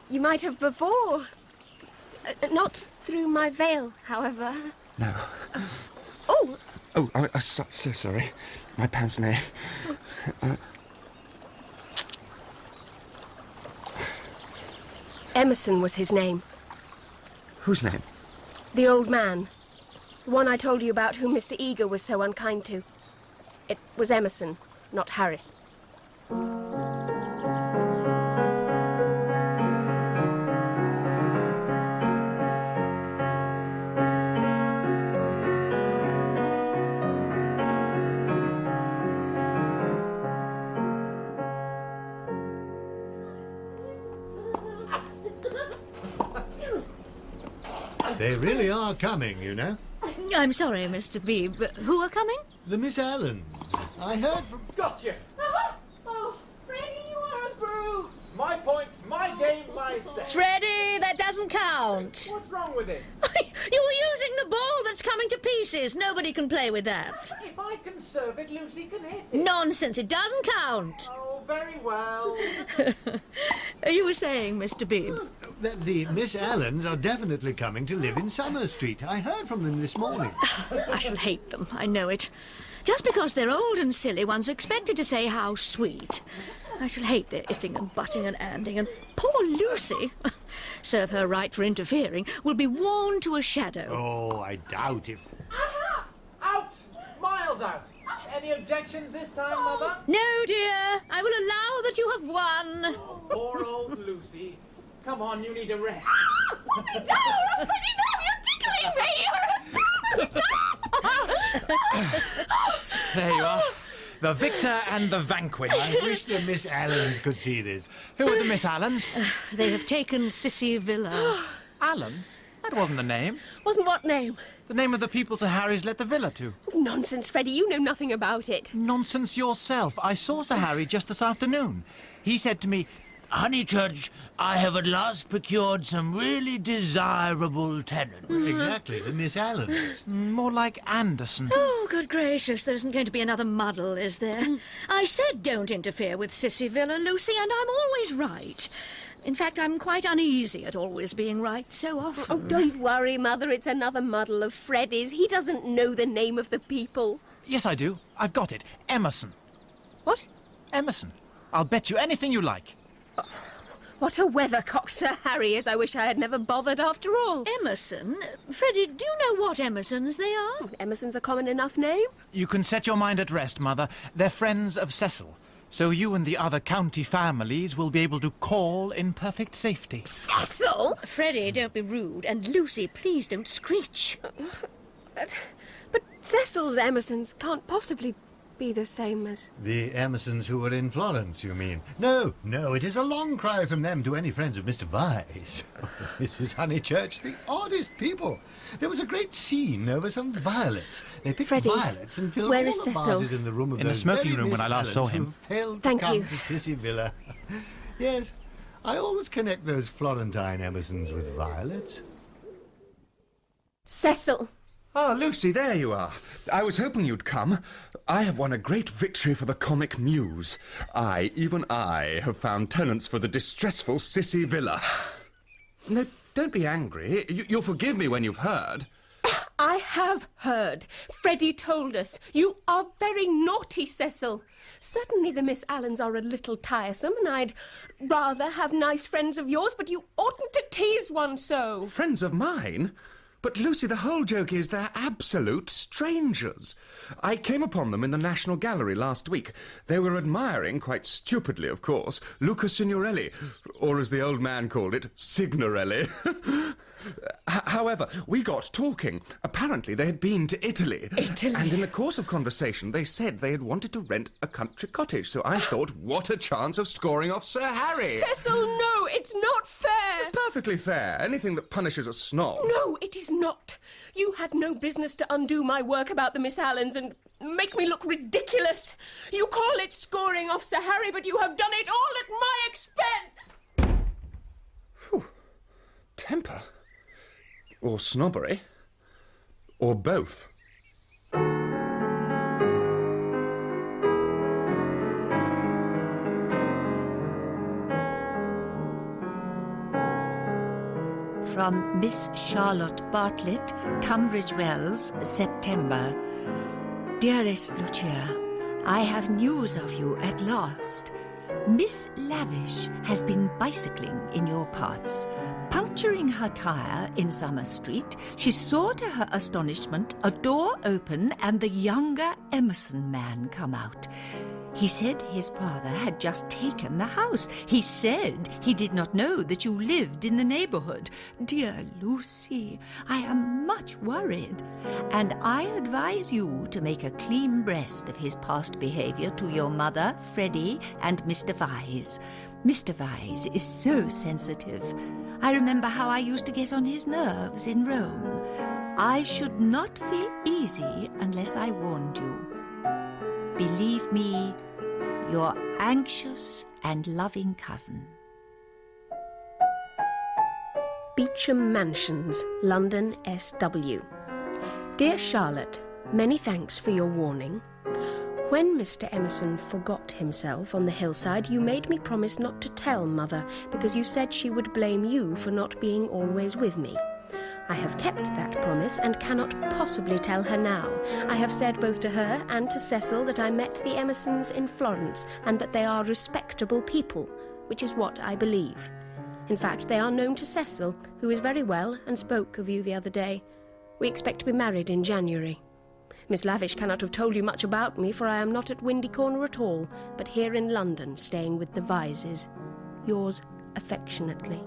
You might have before. Not through my veil, however. No. Oh! Oh, I'm so sorry. My pince nez. Emerson was his name. Whose name? The old man. The one I told you about whom Mr. Eager was so unkind to. It was Emerson, not Harris. They really are coming, you know. I'm sorry, Mr. Beebe, but who are coming? The Miss Allens. I heard from... Gotcha! Oh, Freddie, you are a brute! My point, my game, my set. Freddie, that doesn't count. What's wrong with it? You're using the ball that's coming to pieces. Nobody can play with that. If I can serve it, Lucy can hit it. Nonsense, it doesn't count. Oh, very well. You were saying, Mr. Beebe? The Miss Allens are definitely coming to live in Summer Street. I heard from them this morning. I shall hate them, I know it. Just because they're old and silly, one's expected to say how sweet. I shall hate their iffing and butting and anding, and poor Lucy, serve her right for interfering, will be worn to a shadow. Oh, I doubt if... Aha! Out! Miles out! Any objections this time, Mother? No, dear. I will allow that you have won. Oh, poor old Lucy. Come on, you need a rest. Put me down! Freddie, no, you're tickling me! You're a brute! There you are. The victor and the vanquished. I wish the Miss Allens could see this. Who are the Miss Allens? They have taken Sissy Villa. Allen? That wasn't the name. Wasn't what name? The name of the people Sir Harry's let the villa to. Nonsense, Freddie. You know nothing about it. Nonsense yourself. I saw Sir Harry just this afternoon. He said to me, Honeychurch, I have at last procured some really desirable tenants. Exactly, the Miss Allens. More like Anderson. Oh, good gracious, there isn't going to be another muddle, is there? I said don't interfere with Sissy Villa, Lucy, and I'm always right. In fact, I'm quite uneasy at always being right so often. Oh, don't worry, Mother. It's another muddle of Freddie's. He doesn't know the name of the people. Yes, I do. I've got it. Emerson. What? Emerson. I'll bet you anything you like. What a weathercock Sir Harry is. I wish I had never bothered after all. Emerson? Freddie, do you know what Emersons they are? Emerson's a common enough name. You can set your mind at rest, Mother. They're friends of Cecil. So you and the other county families will be able to call in perfect safety. Cecil! Freddie, don't be rude. And Lucy, please don't screech. But Cecil's Emersons can't possibly be the same as... The Emersons who were in Florence, you mean? No, it is a long cry from them to any friends of Mr. Vyse. Mrs. Honeychurch, the oddest people. There was a great scene over some violets. They picked Freddie, violets and filled where all is the Cecil? vases in the room of In the those smoking very room when Miss I last saw Allens him. who failed Thank to come you. to Sissy Villa. Yes, I always connect those Florentine Emersons with violets. Cecil! Ah, Lucy, there you are. I was hoping you'd come. I have won a great victory for the comic muse. Even I, have found tenants for the distressful Sissy Villa. No, don't be angry. You'll forgive me when you've heard. I have heard. Freddie told us. You are very naughty, Cecil. Certainly the Miss Allens are a little tiresome, and I'd rather have nice friends of yours, but you oughtn't to tease one so. Friends of mine? But, Lucy, the whole joke is they're absolute strangers. I came upon them in the National Gallery last week. They were admiring, quite stupidly, of course, Luca Signorelli, or as the old man called it, Signorelli. However, we got talking. Apparently they had been to Italy. Italy? And in the course of conversation, they said they had wanted to rent a country cottage, so I thought, what a chance of scoring off Sir Harry! Cecil, no, it's not fair. Perfectly fair. Anything that punishes a snob. No, it is not. You had no business to undo my work about the Miss Allens and make me look ridiculous. You call it scoring off Sir Harry, but you have done it all at my expense. Whew. Temper? Or snobbery? Or both? From Miss Charlotte Bartlett, Tunbridge Wells, September. Dearest Lucia, I have news of you at last. Miss Lavish has been bicycling in your parts. Puncturing her tyre in Summer Street, she saw to her astonishment a door open and the younger Emerson man come out. He said his father had just taken the house. He said he did not know that you lived in the neighbourhood. Dear Lucy, I am much worried, and I advise you to make a clean breast of his past behaviour to your mother, Freddie, and Mr. Vyse. Mr. Vyse is so sensitive. I remember how I used to get on his nerves in Rome. I should not feel easy unless I warned you. Believe me, your anxious and loving cousin. Beecham Mansions, London, SW. Dear Charlotte, many thanks for your warning. When Mr. Emerson forgot himself on the hillside, you made me promise not to tell Mother, because you said she would blame you for not being always with me. I have kept that promise and cannot possibly tell her now. I have said both to her and to Cecil that I met the Emersons in Florence and that they are respectable people, which is what I believe. In fact, they are known to Cecil, who is very well and spoke of you the other day. We expect to be married in January. Miss Lavish cannot have told you much about me, for I am not at Windy Corner at all, but here in London, staying with the Vyses. Yours affectionately.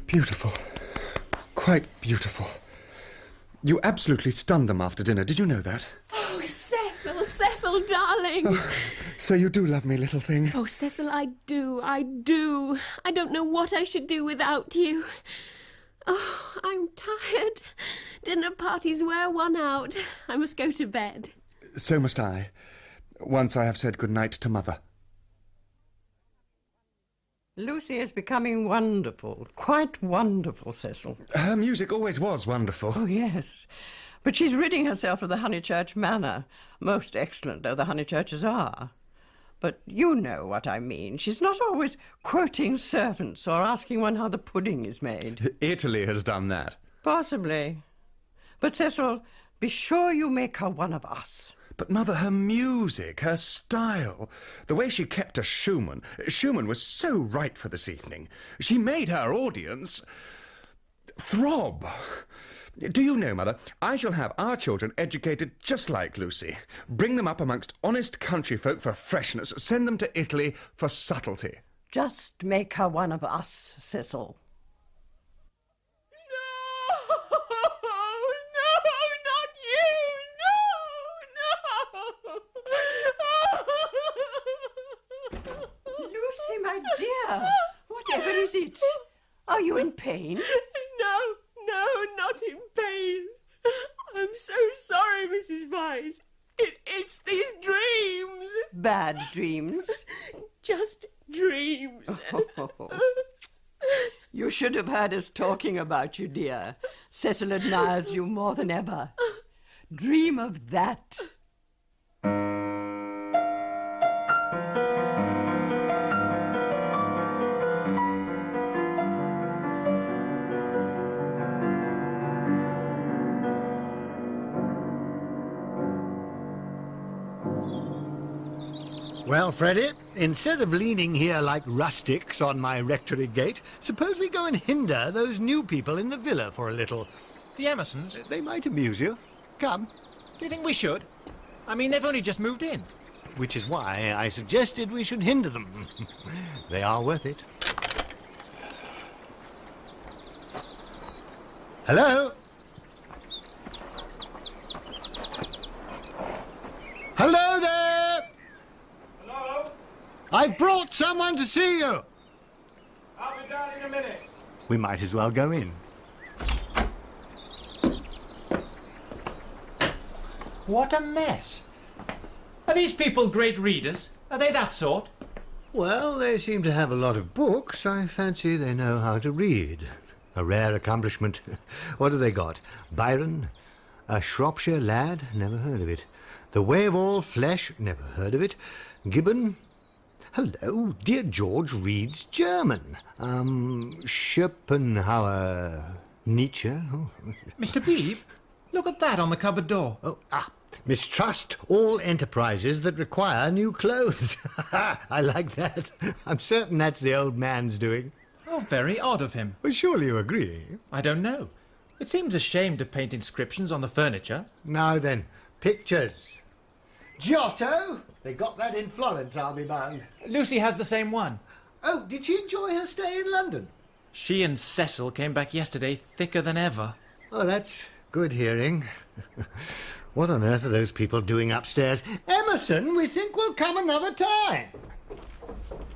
Beautiful. Quite beautiful. You absolutely stunned them after dinner. Did you know that? Oh, Cecil, darling. So you do love me, little thing? Oh, Cecil, I do. I don't know what I should do without you. Oh, I'm tired. Dinner parties wear one out. I must go to bed. So must I, once I have said good night to Mother. Lucy is becoming wonderful. Quite wonderful, Cecil. Her music always was wonderful. Oh, yes. But she's ridding herself of the Honeychurch manner, most excellent though the Honeychurches are. But you know what I mean. She's not always quoting servants or asking one how the pudding is made. Italy has done that. Possibly. But, Cecil, be sure you make her one of us. But, Mother, her music, her style, the way she kept to Schumann. Schumann was so right for this evening. She made her audience throb. Do you know, Mother, I shall have our children educated just like Lucy. Bring them up amongst honest country folk for freshness. Send them to Italy for subtlety. Just make her one of us, Cecil. Lucy, my dear, whatever is it? Are you in pain? No, not in pain. I'm so sorry, Mrs. Vyse. It's these dreams. Bad dreams? Just dreams. You should have heard us talking about you, dear. Cecil admires you more than ever. Dream of that. Well, Freddie, instead of leaning here like rustics on my rectory gate, suppose we go and hinder those new people in the villa for a little. The Emersons? They might amuse you. Come. Do you think we should? I mean, they've only just moved in. Which is why I suggested we should hinder them. They are worth it. Hello? Hello there! Hello? I've brought someone to see you! I'll be down in a minute. We might as well go in. What a mess. Are these people great readers? Are they that sort? Well, they seem to have a lot of books. I fancy they know how to read. A rare accomplishment. What have they got? Byron? A Shropshire Lad? Never heard of it. The Way of All Flesh? Never heard of it. Gibbon? Hello, dear George reads German. Schopenhauer? Nietzsche? Oh. Mr. Beebe, look at that on the cupboard door. Mistrust all enterprises that require new clothes. I like that. I'm certain that's the old man's doing. Oh, very odd of him. Well, surely you agree. I don't know. It seems a shame to paint inscriptions on the furniture. Now then, pictures. Giotto? They got that in Florence, I'll be bound. Lucy has the same one. Oh, did she enjoy her stay in London? She and Cecil came back yesterday thicker than ever. Oh, that's good hearing. What on earth are those people doing upstairs? Emerson, we think we'll come another time.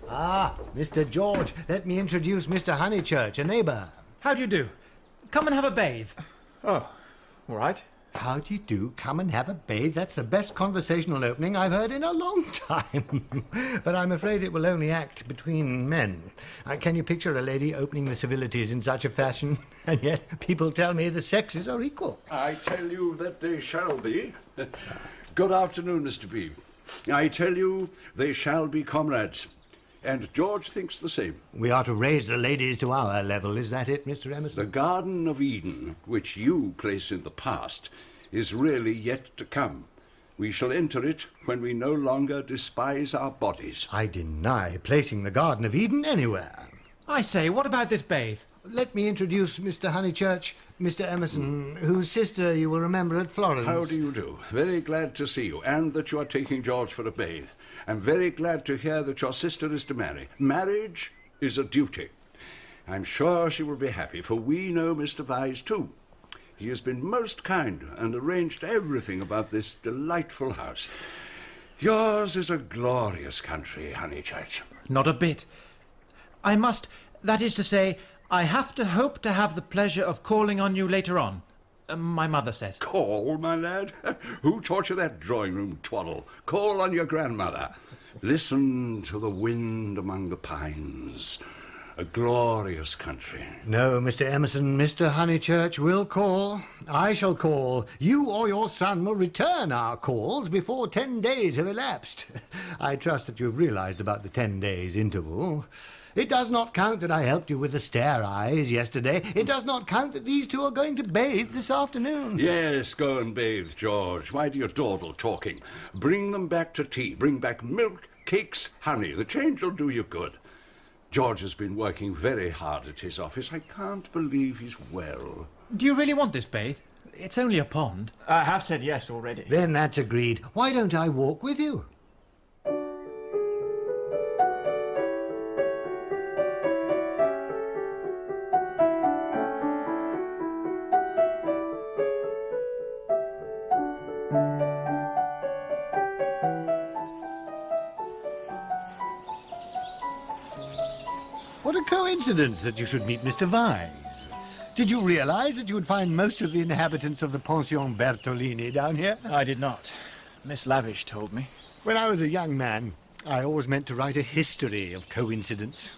Ah, Mr. George, let me introduce Mr. Honeychurch, a neighbour. How do you do? Come and have a bathe. Oh, all right. How do you do? Come and have a bathe. That's the best conversational opening I've heard in a long time. But I'm afraid it will only act between men. Can you picture a lady opening the civilities in such a fashion? And yet people tell me the sexes are equal. I tell you that they shall be. Good afternoon, Mr. Beebe. I tell you they shall be comrades. And George thinks the same. We are to raise the ladies to our level, is that it, Mr. Emerson? The Garden of Eden, which you place in the past, is really yet to come. We shall enter it when we no longer despise our bodies. I deny placing the Garden of Eden anywhere. I say, what about this bathe? Let me introduce Mr. Honeychurch, Mr. Emerson, whose sister you will remember at Florence. How do you do? Very glad to see you, and that you are taking George for a bathe. I'm very glad to hear that your sister is to marry. Marriage is a duty. I'm sure she will be happy, for we know Mr. Vyse too. He has been most kind and arranged everything about this delightful house. Yours is a glorious country, Honeychurch. Not a bit. That is to say, I have to hope to have the pleasure of calling on you later on. My mother says. Call, my lad? Who taught you that drawing-room twaddle? Call on your grandmother. Listen to the wind among the pines. A glorious country. No, Mr. Emerson, Mr. Honeychurch will call. I shall call. You or your son will return our calls before 10 days have elapsed. I trust that you've realized about the 10 days interval. It does not count that I helped you with the stare eyes yesterday. It does not count that these two are going to bathe this afternoon. Yes, go and bathe, George. Why do you dawdle talking? Bring them back to tea. Bring back milk, cakes, honey. The change will do you good. George has been working very hard at his office. I can't believe he's well. Do you really want this bathe? It's only a pond. I have said yes already. Then that's agreed. Why don't I walk with you? What a coincidence that you should meet Mr. Vyse. Did you realize that you would find most of the inhabitants of the Pension Bertolini down here? I did not. Miss Lavish told me. When I was a young man, I always meant to write a history of coincidence.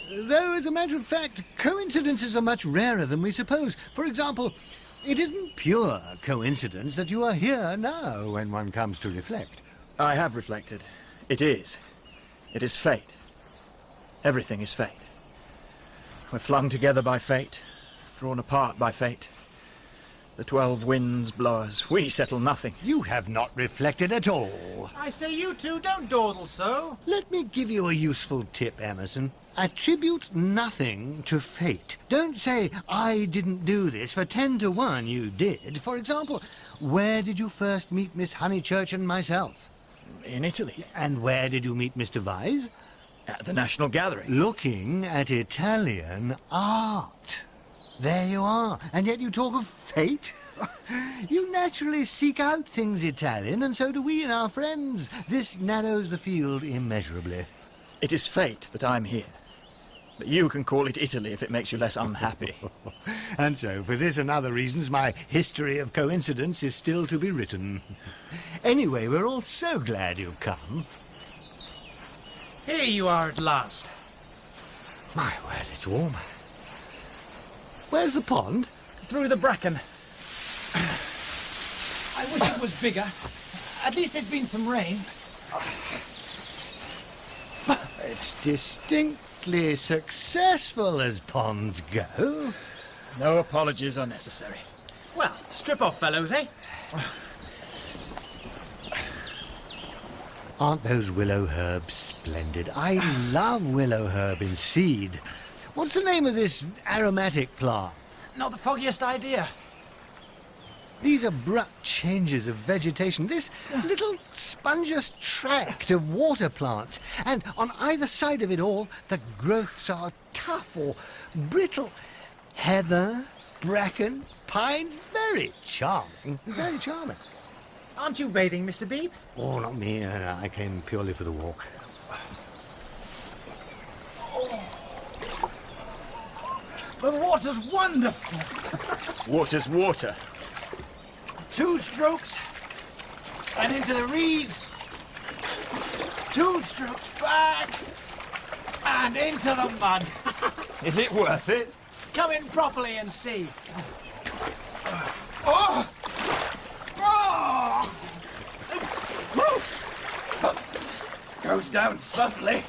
Though, as a matter of fact, coincidences are much rarer than we suppose. For example, it isn't pure coincidence that you are here now when one comes to reflect. I have reflected. It is. It is fate. Everything is fate. We're flung together by fate, drawn apart by fate. The 12 winds blow us. We settle nothing. You have not reflected at all. I say, you two, don't dawdle so. Let me give you a useful tip, Emerson. Attribute nothing to fate. Don't say, I didn't do this, for 10 to 1 you did. For example, where did you first meet Miss Honeychurch and myself? In Italy. And where did you meet Mr. Vyse? At the National Gathering. Looking at Italian art. There you are. And yet you talk of fate? You naturally seek out things Italian, and so do we and our friends. This narrows the field immeasurably. It is fate that I'm here. But you can call it Italy if it makes you less unhappy. And so, for this and other reasons, my history of coincidence is still to be written. Anyway, we're all so glad you've come. Here you are at last. My word, it's warm. Where's the pond? Through the bracken. I wish it was bigger. At least there's been some rain. It's distinctly successful as ponds go. No apologies are necessary. Well, strip off, fellows, eh? Aren't those willow herbs splendid? I love willow herb in seed. What's the name of this aromatic plant? Not the foggiest idea. These abrupt changes of vegetation, this little spongeous tract of water plants, and on either side of it all, the growths are tough or brittle. Heather, bracken, pines, very charming, very charming. Aren't you bathing, Mr. Beebe? Oh, not me. I came purely for the walk. The water's wonderful. Water's water. 2 strokes, and into the reeds. 2 strokes back, and into the mud. Is it worth it? Come in properly and see. Oh! Oh! Goes down suddenly.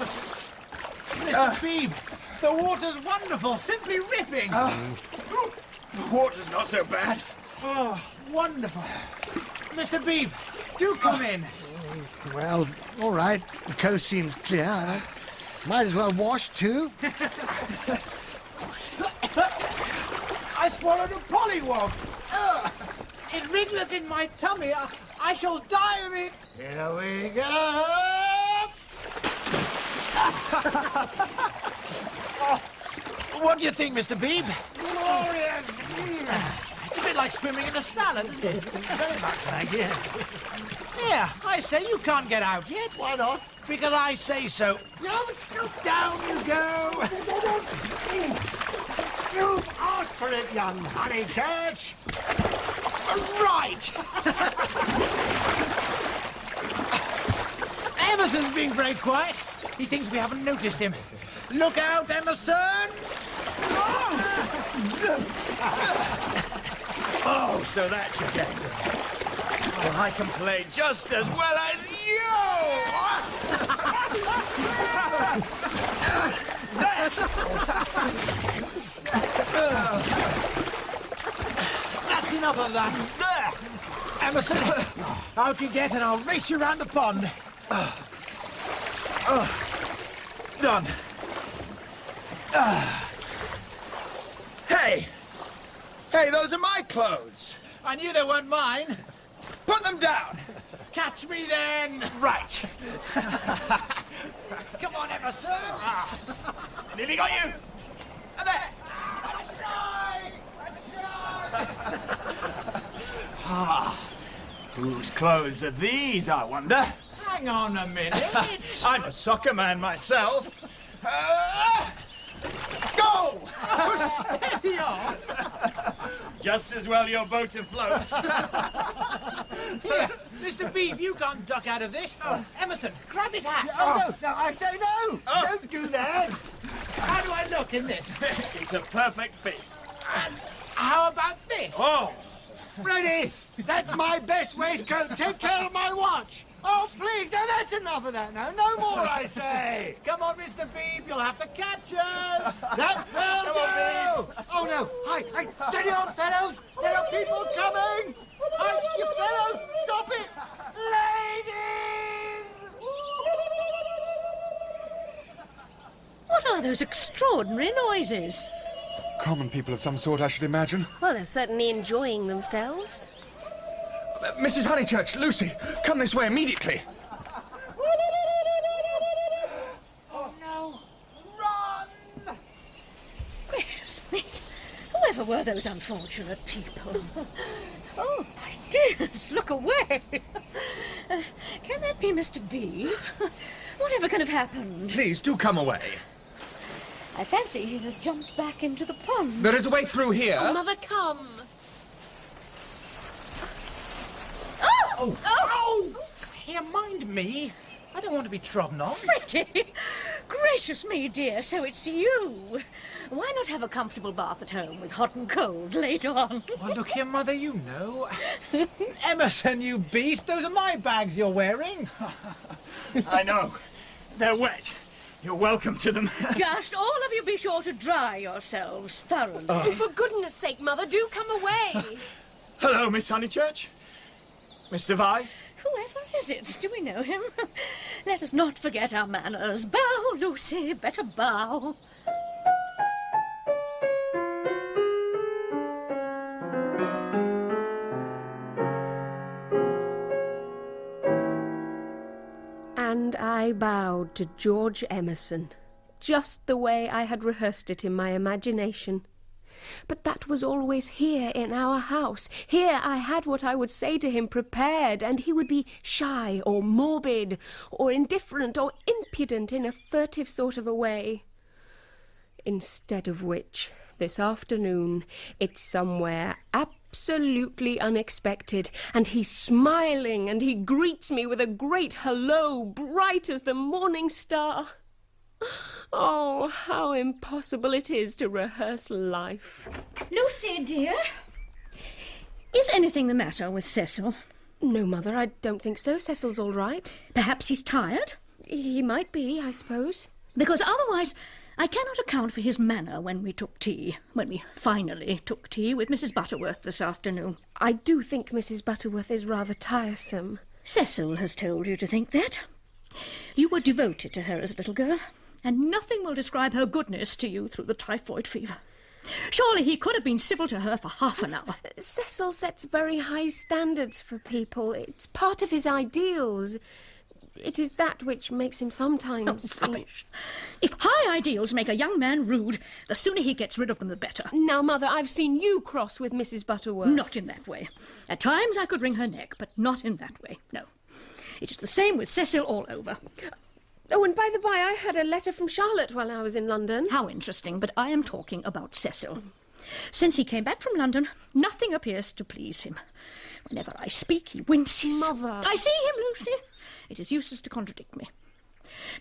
Mr. Beebe, the water's wonderful, simply ripping. The water's not so bad. Oh, wonderful. Mr. Beebe, do come in. Well, all right. The coast seems clear. I might as well wash too. I swallowed a pollywog. It wriggleth in my tummy. I shall die of it. Here we go. What do you think, Mr. Beebe? Glorious. It's a bit like swimming in a salad, isn't it? Very much like it. Yeah, I say you can't get out yet. Why not? Because I say so. Down you go. You asked for it, young Honeychurch. Right. Emerson's being very quiet. He thinks we haven't noticed him. Look out, Emerson! Oh, so that's your game. Oh, I can play just as well as you! That's enough of that. Emerson, out you get and I'll race you round the pond. Done. Hey! Hey, those are my clothes! I knew they weren't mine. Put them down! Catch me then! Right! Come on, Emerson! Nearly got you! And there! Whose clothes are these, I wonder? Hang on a minute. I'm a soccer man myself. Go! Oh, steady on! Just as well your boat afloats. Here, Mr. Beebe, you can't duck out of this. Emerson, grab his hat. Oh, no, I say no! Don't do that! How do I look in this? It's a perfect fit. And how about this? Oh! Ready! That's my best waistcoat. Take care of my watch. Oh, please, now that's enough of that now. No more, I say. Come on, Mr. Beebe, you'll have to catch us. That will do. Oh, no. Hi, steady on, fellows. There are people coming. Hi, you fellows, stop it. Ladies! What are those extraordinary noises? Common people of some sort, I should imagine. Well, they're certainly enjoying themselves. Mrs. Honeychurch, Lucy, come this way immediately. Oh, no. Run! Gracious me. Whoever were those unfortunate people? Oh, my dears, look away. Can that be Mr. B? Whatever can have happened? Please, do come away. I fancy he has jumped back into the pond. There is a way through here. Oh, Mother, come. Oh! Here, mind me. I don't want to be trodden on. Pretty. Gracious me, dear, so it's you. Why not have a comfortable bath at home with hot and cold later on? Well, look here, Mother, you know. Emerson, you beast. Those are my bags you're wearing. I know. They're wet. You're welcome to them. Just all of you be sure to dry yourselves thoroughly. Oh, for goodness sake, Mother, do come away. Hello, Miss Honeychurch. Mr. Vyse. Whoever is it? Do we know him? Let us not forget our manners. Bow, Lucy, better bow. And I bowed to George Emerson, just the way I had rehearsed it in my imagination. But that was always here in our house. Here I had what I would say to him prepared, and he would be shy or morbid or indifferent or impudent in a furtive sort of a way. Instead of which, this afternoon, it's somewhere absolutely unexpected, and he's smiling, and he greets me with a great hello, bright as the morning star. Oh, how impossible it is to rehearse life. Lucy, dear, is anything the matter with Cecil? No, Mother, I don't think so. Cecil's all right. Perhaps he's tired? He might be, I suppose. Because otherwise I cannot account for his manner when we finally took tea with Mrs. Butterworth this afternoon. I do think Mrs. Butterworth is rather tiresome. Cecil has told you to think that. You were devoted to her as a little girl, and nothing will describe her goodness to you through the typhoid fever. Surely he could have been civil to her for half an hour. Cecil sets very high standards for people. It's part of his ideals. It is that which makes him sometimes... Oh, rubbish. If high ideals make a young man rude, the sooner he gets rid of them, the better. Now, Mother, I've seen you cross with Mrs. Butterworth. Not in that way. At times I could wring her neck, but not in that way, no. It is the same with Cecil all over. Oh, and by the by, I had a letter from Charlotte while I was in London. How interesting, but I am talking about Cecil. Since he came back from London, nothing appears to please him. Whenever I speak, he winces. Mother. I see him, Lucy. It is useless to contradict me.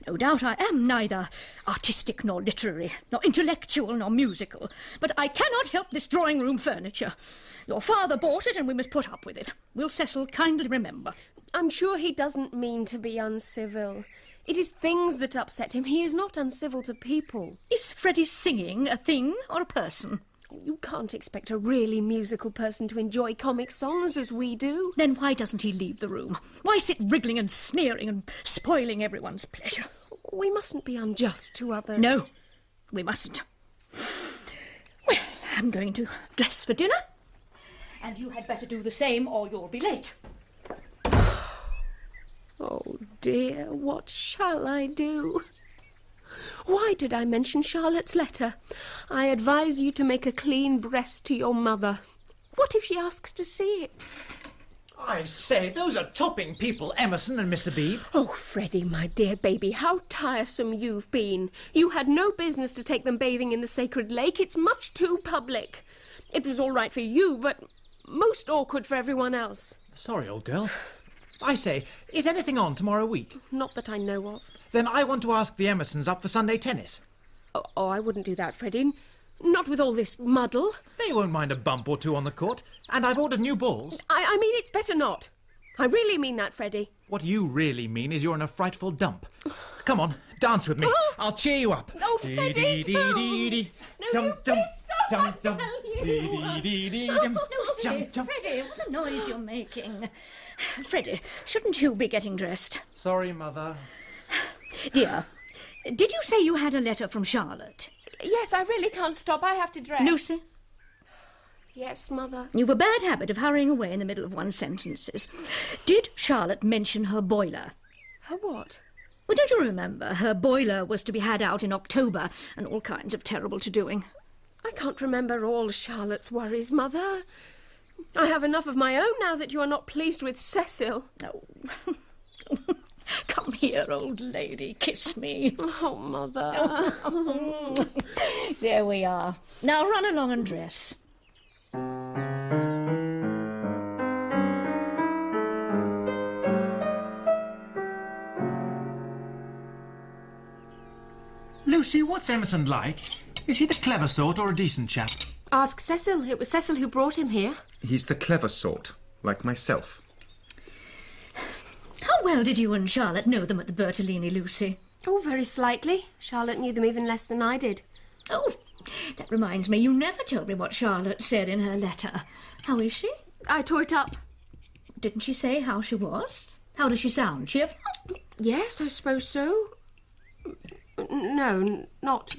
No doubt I am neither artistic nor literary, nor intellectual nor musical, but I cannot help this drawing-room furniture. Your father bought it and we must put up with it. Will Cecil kindly remember? I'm sure he doesn't mean to be uncivil. It is things that upset him. He is not uncivil to people. Is Freddie's singing a thing or a person? You can't expect a really musical person to enjoy comic songs as we do. Then why doesn't he leave the room? Why sit wriggling and sneering and spoiling everyone's pleasure? We mustn't be unjust to others. No, we mustn't. Well, I'm going to dress for dinner. And you had better do the same or you'll be late. Oh dear, what shall I do? Why did I mention Charlotte's letter? I advise you to make a clean breast to your mother. What if she asks to see it? I say, those are topping people, Emerson and Mr. Beebe. Oh, Freddie, my dear baby, how tiresome you've been. You had no business to take them bathing in the sacred lake. It's much too public. It was all right for you, but most awkward for everyone else. Sorry, old girl. I say, is anything on tomorrow week? Not that I know of. Then I want to ask the Emersons up for Sunday tennis. Oh, I wouldn't do that, Freddie. Not with all this muddle. They won't mind a bump or two on the court, and I've ordered new balls. I mean, it's better not. I really mean that, Freddie. What you really mean is you're in a frightful dump. Come on, dance with me. I'll cheer you up. Oh, Freddie, don't. No, Jump, jump. Freddie, what a noise you're making. Freddie, shouldn't you be getting dressed? Sorry, Mother. Dear, did you say you had a letter from Charlotte? Yes, I really can't stop. I have to dress. Lucy? Yes, Mother. You've a bad habit of hurrying away in the middle of one's sentences. Did Charlotte mention her boiler? Her what? Well, don't you remember? Her boiler was to be had out in October, and all kinds of terrible to-doing. I can't remember all Charlotte's worries, Mother. I have enough of my own now that you are not pleased with Cecil. Oh. Come here, old lady, kiss me. Oh, Mother. There we are. Now run along and dress. Lucy, what's Emerson like? Is he the clever sort or a decent chap? Ask Cecil. It was Cecil who brought him here. He's the clever sort, like myself. How well did you and Charlotte know them at the Bertolini, Lucy? Oh, very slightly. Charlotte knew them even less than I did. Oh, that reminds me, you never told me what Charlotte said in her letter. How is she? I tore it up. Didn't she say how she was? How does she sound? Cheerful? Yes, I suppose so. No, not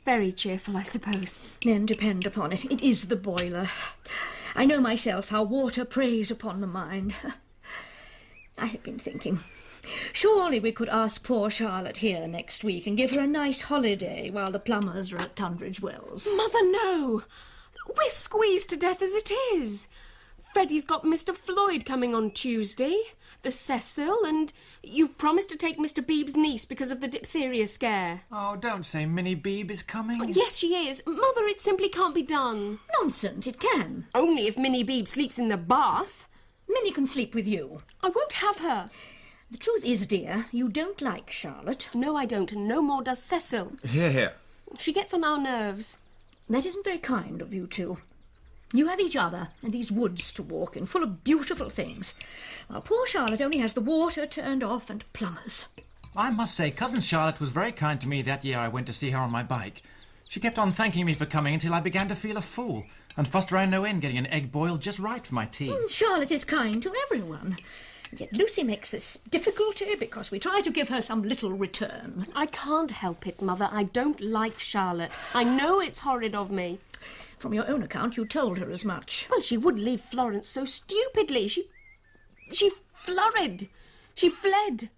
very cheerful, I suppose. Then depend upon it, it is the boiler. I know myself how water preys upon the mind. I have been thinking, surely we could ask poor Charlotte here next week and give her a nice holiday while the plumbers are at Tunbridge Wells. Mother, no! We're squeezed to death as it is. Freddie's got Mr. Floyd coming on Tuesday, the Cecil, and you've promised to take Mr. Beebe's niece because of the diphtheria scare. Oh, don't say Minnie Beebe is coming. Yes, she is. Mother, it simply can't be done. Nonsense, it can. Only if Minnie Beebe sleeps in the bath. Minnie can sleep with you. I won't have her. The truth is, dear, you don't like Charlotte. No, I don't, and no more does Cecil. Hear, hear. She gets on our nerves. That isn't very kind of you two. You have each other and these woods to walk in, full of beautiful things, while poor Charlotte only has the water turned off and plumbers. I must say, Cousin Charlotte was very kind to me that year I went to see her on my bike. She kept on thanking me for coming until I began to feel a fool, and fussed around no end getting an egg boiled just right for my tea. Charlotte is kind to everyone. Yet Lucy makes this difficulty because we try to give her some little return. I can't help it, Mother. I don't like Charlotte. I know it's horrid of me. From your own account, you told her as much. Well, she would leave Florence so stupidly. She flurried. She fled.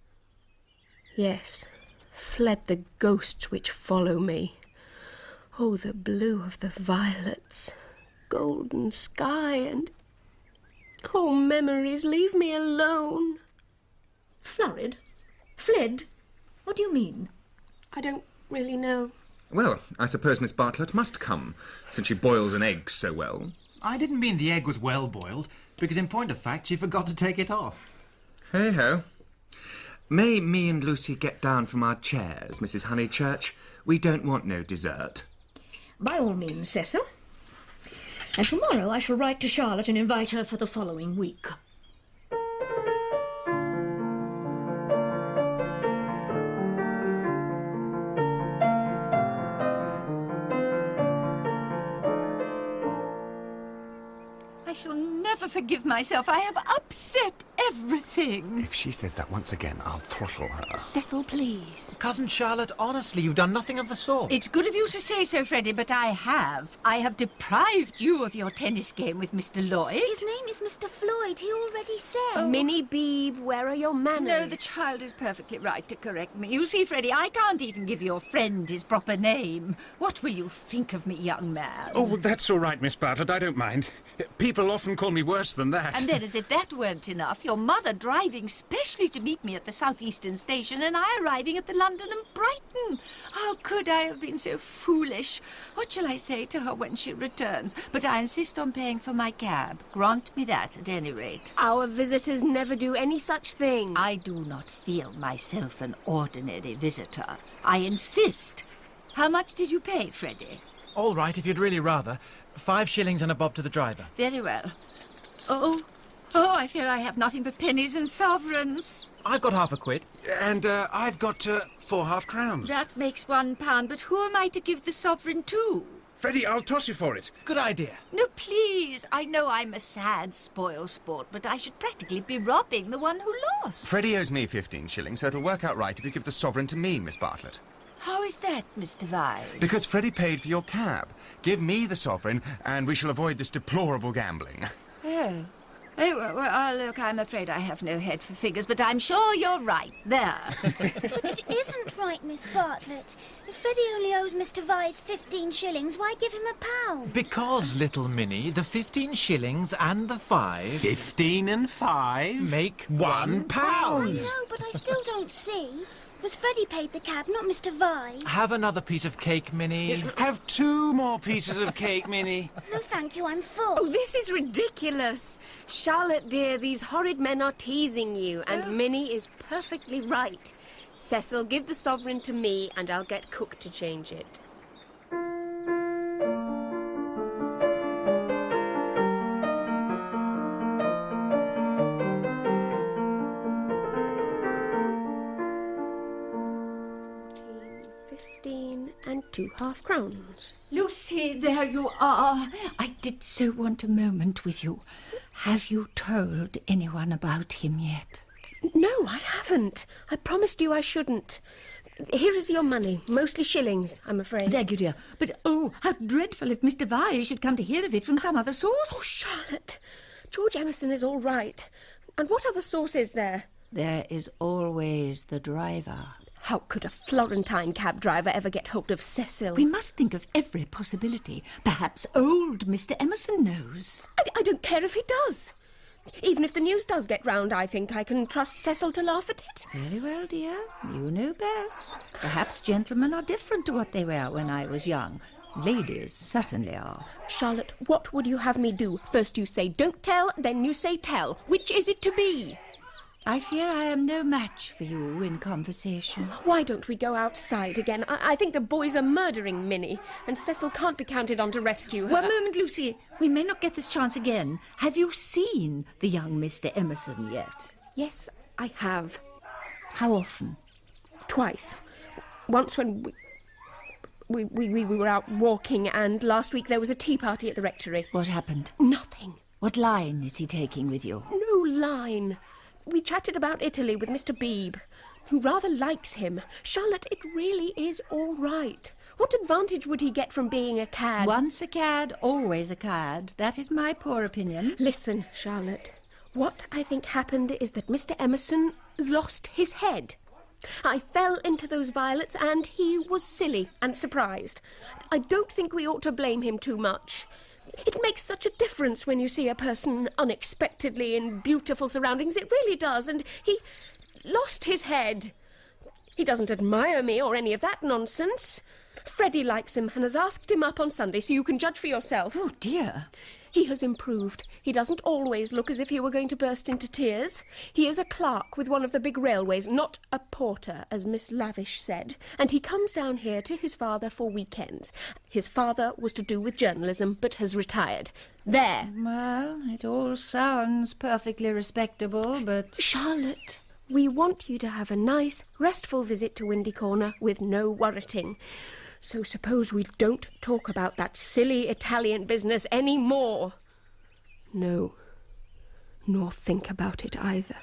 Yes, fled the ghosts which follow me. Oh, the blue of the violets, golden sky, and... oh, memories, leave me alone. Flurried? Fled? What do you mean? I don't really know. Well, I suppose Miss Bartlett must come, since she boils an egg so well. I didn't mean the egg was well boiled, because in point of fact she forgot to take it off. Hey-ho. May me and Lucy get down from our chairs, Mrs. Honeychurch? We don't want no dessert. By all means, Cecil. And tomorrow I shall write to Charlotte and invite her for the following week. I shall never forgive myself. I have upset everything. If she says that once again, I'll throttle her. Cecil, please. Cousin Charlotte, honestly, you've done nothing of the sort. It's good of you to say so, Freddie, but I have. I have deprived you of your tennis game with Mr. Lloyd. His name is Mr. Floyd, he already said. Minnie Beebe, where are your manners? No, the child is perfectly right to correct me. You see, Freddie, I can't even give your friend his proper name. What will you think of me, young man? Oh, well, that's all right, Miss Bartlett, I don't mind. People often call me worse than that. And then, as if that weren't enough, your mother driving specially to meet me at the Southeastern Station and I arriving at the London and Brighton. How could I have been so foolish? What shall I say to her when she returns? But I insist on paying for my cab. Grant me that, at any rate. Our visitors never do any such thing. I do not feel myself an ordinary visitor. I insist How much did you pay, Freddie? All right, if you'd really rather. 5 shillings and a bob to the driver. Very well. Oh, I fear I have nothing but pennies and sovereigns. I've got half a quid. And I've got 4 half-crowns. That makes £1, but who am I to give the sovereign to? Freddie, I'll toss you for it. Good idea. No, please. I know I'm a sad spoil sport, but I should practically be robbing the one who lost. Freddie owes me 15 shillings, so it'll work out right if you give the sovereign to me, Miss Bartlett. How is that, Mr. Vyse? Because Freddie paid for your cab. Give me the sovereign, and we shall avoid this deplorable gambling. Oh, well, look, I'm afraid I have no head for figures, but I'm sure you're right. There. But it isn't right, Miss Bartlett. If Freddie only owes Mr. Vyse 15 shillings, why give him £1? Because, little Minnie, the 15 shillings and the 5... 15 and 5? Make £1. I know, but I still don't see. Was Freddie paid the cab, not Mr. Vyse? Have another piece of cake, Minnie. Yes, have 2 more pieces of cake, Minnie. No, thank you, I'm full. Oh, this is ridiculous. Charlotte, dear, these horrid men are teasing you, and Minnie is perfectly right. Cecil, give the sovereign to me, and I'll get Cook to change it. And 2 half-crowns. Lucy, there you are. I did so want a moment with you. Have you told anyone about him yet? No, I haven't. I promised you I shouldn't. Here is your money, mostly shillings, I'm afraid. Thank you, dear. But, how dreadful if Mr. Vyse should come to hear of it from some other source. Oh, Charlotte, George Emerson is all right. And what other source is there? There is always the driver. How could a Florentine cab driver ever get hold of Cecil? We must think of every possibility. Perhaps old Mr. Emerson knows. I don't care if he does. Even if the news does get round, I think I can trust Cecil to laugh at it. Very well, dear. You know best. Perhaps gentlemen are different to what they were when I was young. Ladies certainly are. Charlotte, what would you have me do? First you say don't tell, then you say tell. Which is it to be? I fear I am no match for you in conversation. Why don't we go outside again? I think the boys are murdering Minnie, and Cecil can't be counted on to rescue her. One moment, Lucy. We may not get this chance again. Have you seen the young Mr. Emerson yet? Yes, I have. How often? Twice. Once when we were out walking, and last week there was a tea party at the rectory. What happened? Nothing. What line is he taking with you? No line. We chatted about Italy with Mr. Beebe, who rather likes him. Charlotte, it really is all right. What advantage would he get from being a cad? Once a cad, always a cad. That is my poor opinion. Listen, Charlotte. What I think happened is that Mr. Emerson lost his head. I fell into those violets and he was silly and surprised. I don't think we ought to blame him too much. It makes such a difference when you see a person unexpectedly in beautiful surroundings. It really does. And he lost his head. He doesn't admire me or any of that nonsense. Freddie likes him and has asked him up on Sunday, so you can judge for yourself. Oh, dear. He has improved. He doesn't always look as if he were going to burst into tears. He is a clerk with one of the big railways, not a porter, as Miss Lavish said. And he comes down here to his father for weekends. His father was to do with journalism, but has retired. There. Well, it all sounds perfectly respectable, but... Charlotte, we want you to have a nice, restful visit to Windy Corner with no worriting. So suppose we don't talk about that silly Italian business any more. No, nor think about it either.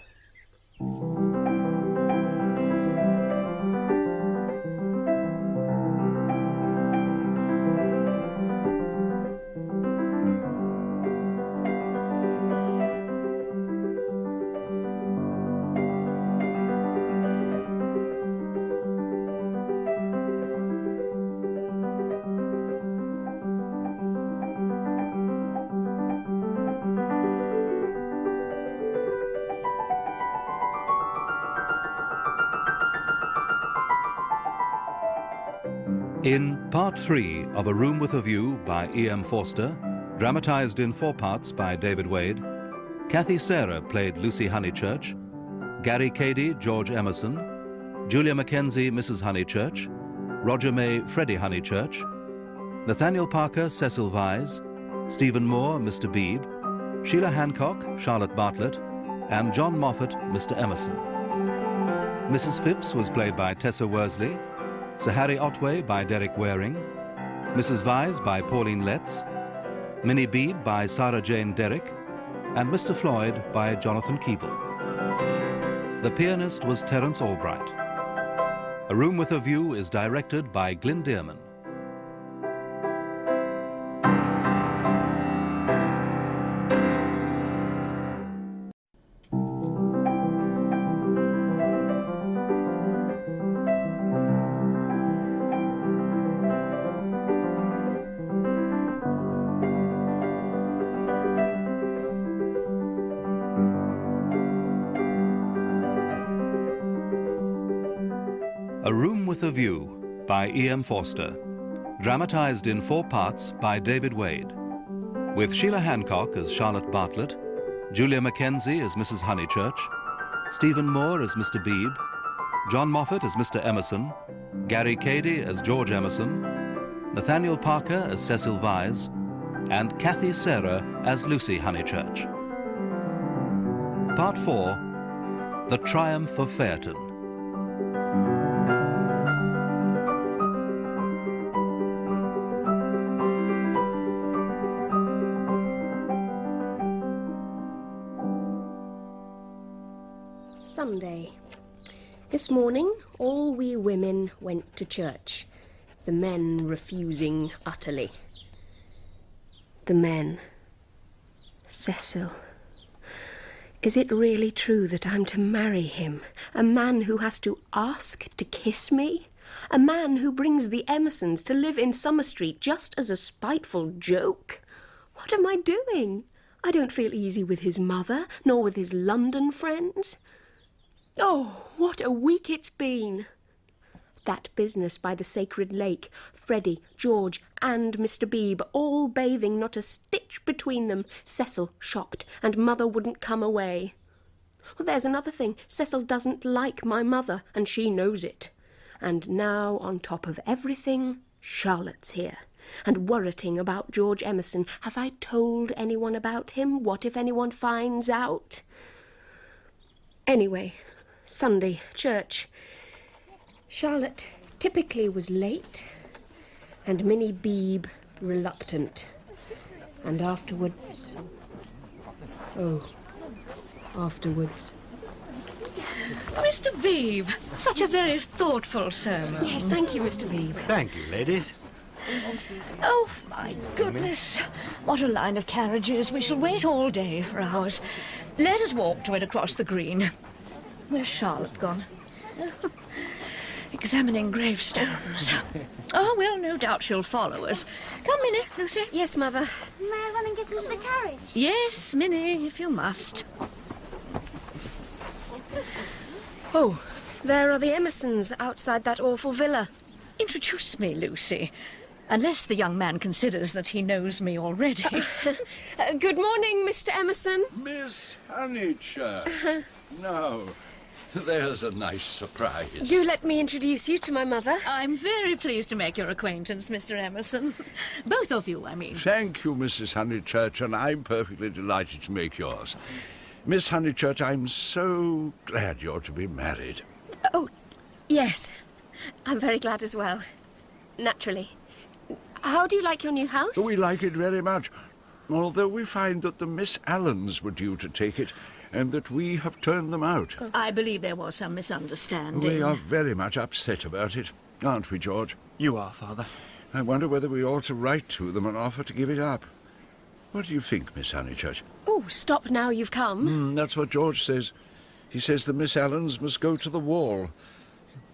In Part 3 of A Room with a View by E.M. Forster, dramatised in 4 parts by David Wade, Kathy Sarah played Lucy Honeychurch, Gary Cady, George Emerson, Julia Mackenzie, Mrs. Honeychurch, Roger May, Freddie Honeychurch, Nathaniel Parker, Cecil Vyse, Stephen Moore, Mr. Beebe, Sheila Hancock, Charlotte Bartlett, and John Moffat, Mr. Emerson. Mrs. Phipps was played by Tessa Worsley, Sir Harry Otway by Derek Waring, Mrs. Vyse by Pauline Letts, Minnie Beebe by Sarah Jane Derrick, and Mr. Floyd by Jonathan Keeble. The pianist was Terence Albright. A Room with a View is directed by Glyn Dearman. A Room with a View by E.M. Forster, dramatized in 4 parts by David Wade, with Sheila Hancock as Charlotte Bartlett, Julia Mackenzie as Mrs. Honeychurch, Stephen Moore as Mr. Beebe, John Moffat as Mr. Emerson, Gary Cady as George Emerson, Nathaniel Parker as Cecil Vyse, and Kathy Sarah as Lucy Honeychurch. Part 4, The Triumph of Phaeton. Sunday. This morning, all we women went to church, the men refusing utterly. The men. Cecil. Is it really true that I'm to marry him? A man who has to ask to kiss me? A man who brings the Emersons to live in Summer Street just as a spiteful joke? What am I doing? I don't feel easy with his mother, nor with his London friends. Oh, what a week it's been! That business by the sacred lake, Freddie, George and Mr. Beebe all bathing, not a stitch between them, Cecil shocked, and mother wouldn't come away. Well, there's another thing, Cecil doesn't like my mother, and she knows it. And now, on top of everything, Charlotte's here, and worriting about George Emerson. Have I told anyone about him? What if anyone finds out? Anyway, Sunday, church. Charlotte typically was late, and Minnie Beebe reluctant. And afterwards... afterwards... Mr. Beebe, such a very thoughtful sermon. Yes, thank you, Mr. Beebe. Thank you, ladies. Oh, my goodness. What a line of carriages. We shall wait all day for ours. Let us walk to it across the green. Where's Charlotte gone? Examining gravestones. Oh, well, no doubt she'll follow us. Come, Minnie, Lucy. Yes, Mother. May I run and get into the carriage? Yes, Minnie, if you must. Oh, there are the Emersons outside that awful villa. Introduce me, Lucy. Unless the young man considers that he knows me already. Good morning, Mr. Emerson. Miss Honeychurch. No. There's a nice surprise. Do let me introduce you to my mother. I'm very pleased to make your acquaintance, Mr. Emerson. Both of you, I mean. Thank you, Mrs. Honeychurch, and I'm perfectly delighted to make yours. Miss Honeychurch, I'm so glad you're to be married. Oh, yes. I'm very glad as well. Naturally. How do you like your new house? We like it very much, although we find that the Miss Allens were due to take it, and that we have turned them out. I believe there was some misunderstanding. We are very much upset about it, aren't we, George? You are, Father. I wonder whether we ought to write to them and offer to give it up. What do you think, Miss Honeychurch? Oh, stop now you've come. That's what George says. He says the Miss Allens must go to the wall.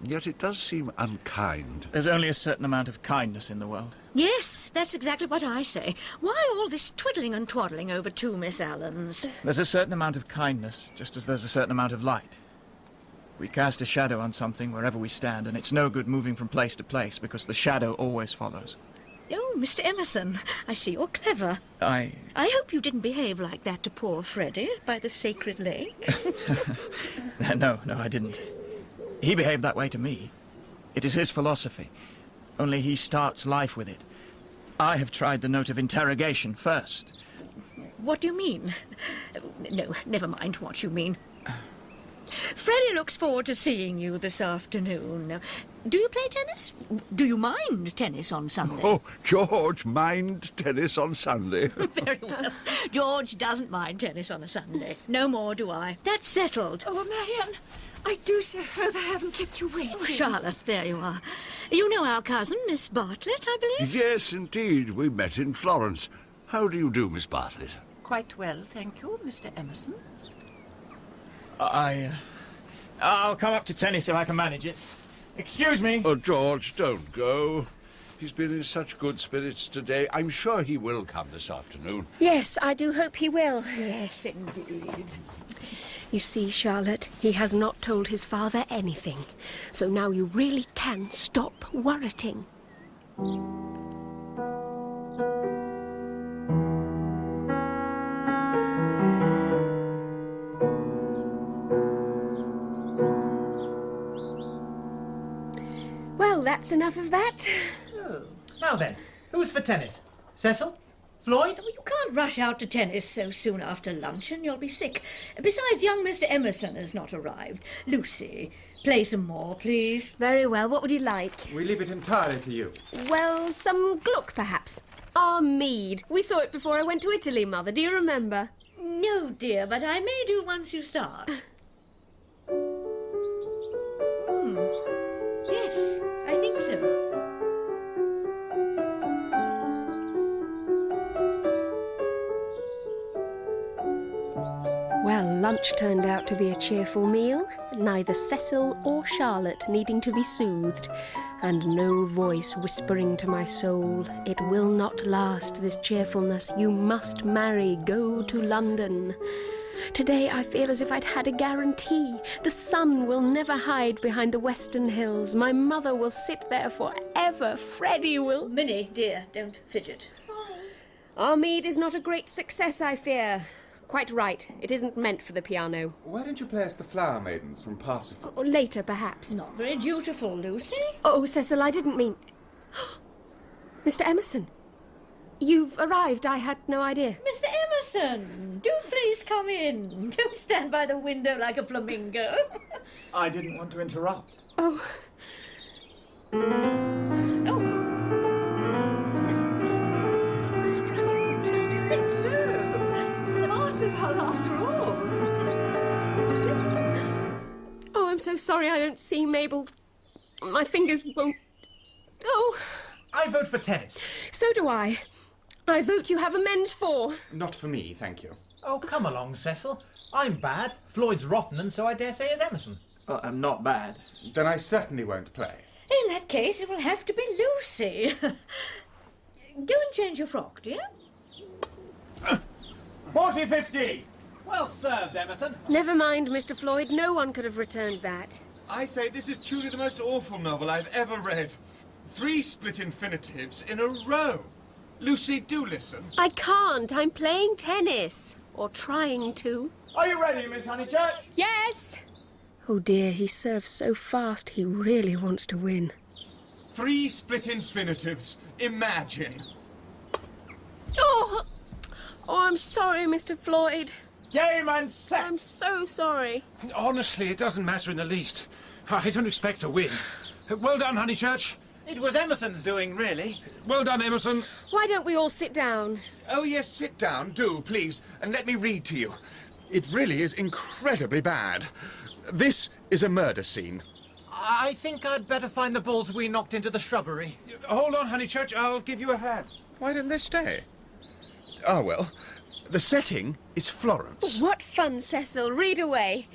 Yet it does seem unkind. There's only a certain amount of kindness in the world. Yes, that's exactly what I say. Why all this twiddling and twaddling over two Miss Allens? There's a certain amount of kindness, just as there's a certain amount of light. We cast a shadow on something wherever we stand, and it's no good moving from place to place, because the shadow always follows. Oh, Mr. Emerson, I see you're clever. I hope you didn't behave like that to poor Freddie by the sacred lake. No, I didn't. He behaved that way to me. It is his philosophy. only he starts life with it. I have tried the note of interrogation first. What do you mean? No, never mind what you mean. Freddie looks forward to seeing you this afternoon. Do you play tennis? Do you mind tennis on Sunday? Oh, George, mind tennis on Sunday. Very well. George doesn't mind tennis on a Sunday. No more do I. That's settled. Oh, Marianne, I do so hope I haven't kept you waiting. Oh, Charlotte, there you are. You know our cousin, Miss Bartlett, I believe? Yes, indeed. We met in Florence. How do you do, Miss Bartlett? Quite well, thank you, Mr. Emerson. I'll come up to tennis if I can manage it. Excuse me. Oh, George, don't go. He's been in such good spirits today. I'm sure he will come this afternoon. Yes, I do hope he will. Yes, indeed. You see, Charlotte, he has not told his father anything. So now you really can stop worriting. Well, that's enough of that. Oh. Now then, who's for tennis? Cecil? Floyd? You can't rush out to tennis so soon after luncheon. You'll be sick. Besides, young Mr. Emerson has not arrived. Lucy, play some more, please. Very well. What would you like? We leave it entirely to you. Well, some Gluck, perhaps. Our mead. We saw it before I went to Italy, Mother. Do you remember? No, dear, but I may do once you start. Yes, I think so. Well, lunch turned out to be a cheerful meal, neither Cecil or Charlotte needing to be soothed, and no voice whispering to my soul, "It will not last, this cheerfulness. You must marry, go to London." Today I feel as if I'd had a guarantee. The sun will never hide behind the western hills. My mother will sit there forever. Freddie will... Minnie, dear, don't fidget. Sorry. Our mead is not a great success, I fear. Quite right. It isn't meant for the piano. Why don't you play us the Flower Maidens from Parsifal? Or later, perhaps. Not very dutiful, Lucy. Oh, Cecil, I didn't mean... Mr. Emerson, you've arrived. I had no idea. Mr. Emerson, do please come in. Don't stand by the window like a flamingo. I didn't want to interrupt. Oh. Parsifal, after all. Oh, I'm so sorry I don't see, Mabel. My fingers won't... Oh. I vote for tennis. So do I. I vote you have a men's four. Not for me, thank you. Oh, come along, Cecil. I'm bad. Floyd's rotten, and so I dare say is Emerson. Well, I'm not bad. Then I certainly won't play. In that case, it will have to be Lucy. Go and change your frock, dear. 40-50. Well served, Emerson. Never mind, Mr. Floyd. No one could have returned that. I say this is truly the most awful novel I've ever read. 3 split infinitives in a row. Lucy, do listen. I can't. I'm playing tennis. Or trying to. Are you ready, Miss Honeychurch? Yes! Oh dear, he serves so fast. He really wants to win. 3 split infinitives. Imagine. Oh! Oh, I'm sorry, Mr. Floyd. Game and set! I'm so sorry. Honestly, it doesn't matter in the least. I don't expect to win. Well done, Honeychurch. It was Emerson's doing, really. Well done, Emerson. Why don't we all sit down? Oh, yes, sit down, do, please, and let me read to you. It really is incredibly bad. This is a murder scene. I think I'd better find the balls we knocked into the shrubbery. Hold on, Honeychurch. I'll give you a hand. Why don't they stay? Ah, well, the setting is Florence. What fun, Cecil. Read away.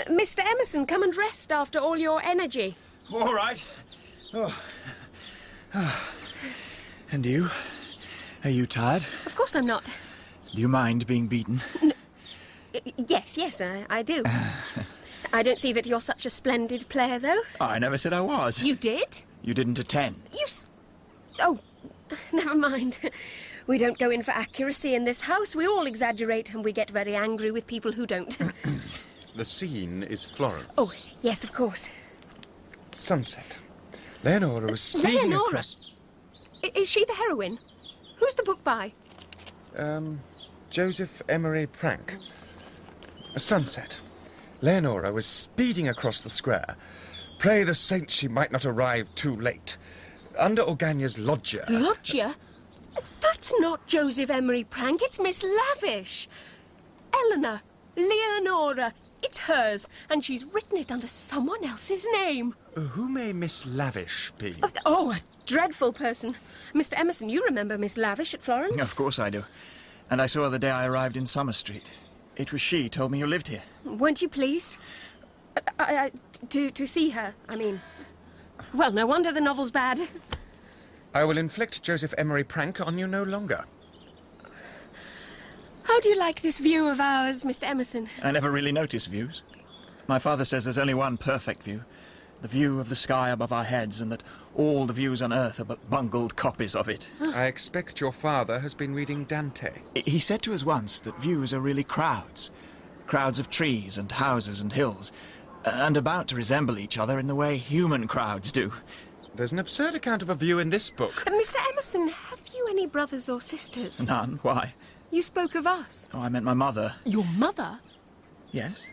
Mr. Emerson, come and rest after all your energy. All right. Oh. And you? Are you tired? Of course I'm not. Do you mind being beaten? Yes, I do. I don't see that you're such a splendid player, though. I never said I was. You did? You didn't attend. Oh, never mind. We don't go in for accuracy in this house. We all exaggerate, and we get very angry with people who don't. The scene is Florence. Oh, yes, of course. Sunset. Leonora was speeding Leonora? across... Is she the heroine? Who's the book by? Joseph Emery Prank. A sunset. Leonora was speeding across the square. Pray the saints she might not arrive too late. Under Orgagna's loggia... Loggia? That's not Joseph Emery Prank, it's Miss Lavish. Eleanor, Leonora, it's hers, and she's written it under someone else's name. Who may Miss Lavish be? Oh, a dreadful person. Mr. Emerson, you remember Miss Lavish at Florence? Of course I do. And I saw her the day I arrived in Summer Street. It was she told me you lived here. Weren't you pleased? To see her, I mean. Well, no wonder the novel's bad. I will inflict Joseph Emery Prank on you no longer. How do you like this view of ours, Mr. Emerson? I never really notice views. My father says there's only one perfect view. The view of the sky above our heads, and that all the views on Earth are but bungled copies of it. I expect your father has been reading Dante. He said to us once that views are really crowds. Crowds of trees and houses and hills, and about to resemble each other in the way human crowds do. There's an absurd account of a view in this book. Mr. Emerson, have you any brothers or sisters? None. Why? You spoke of us. Oh, I meant my mother. Your mother? Yes.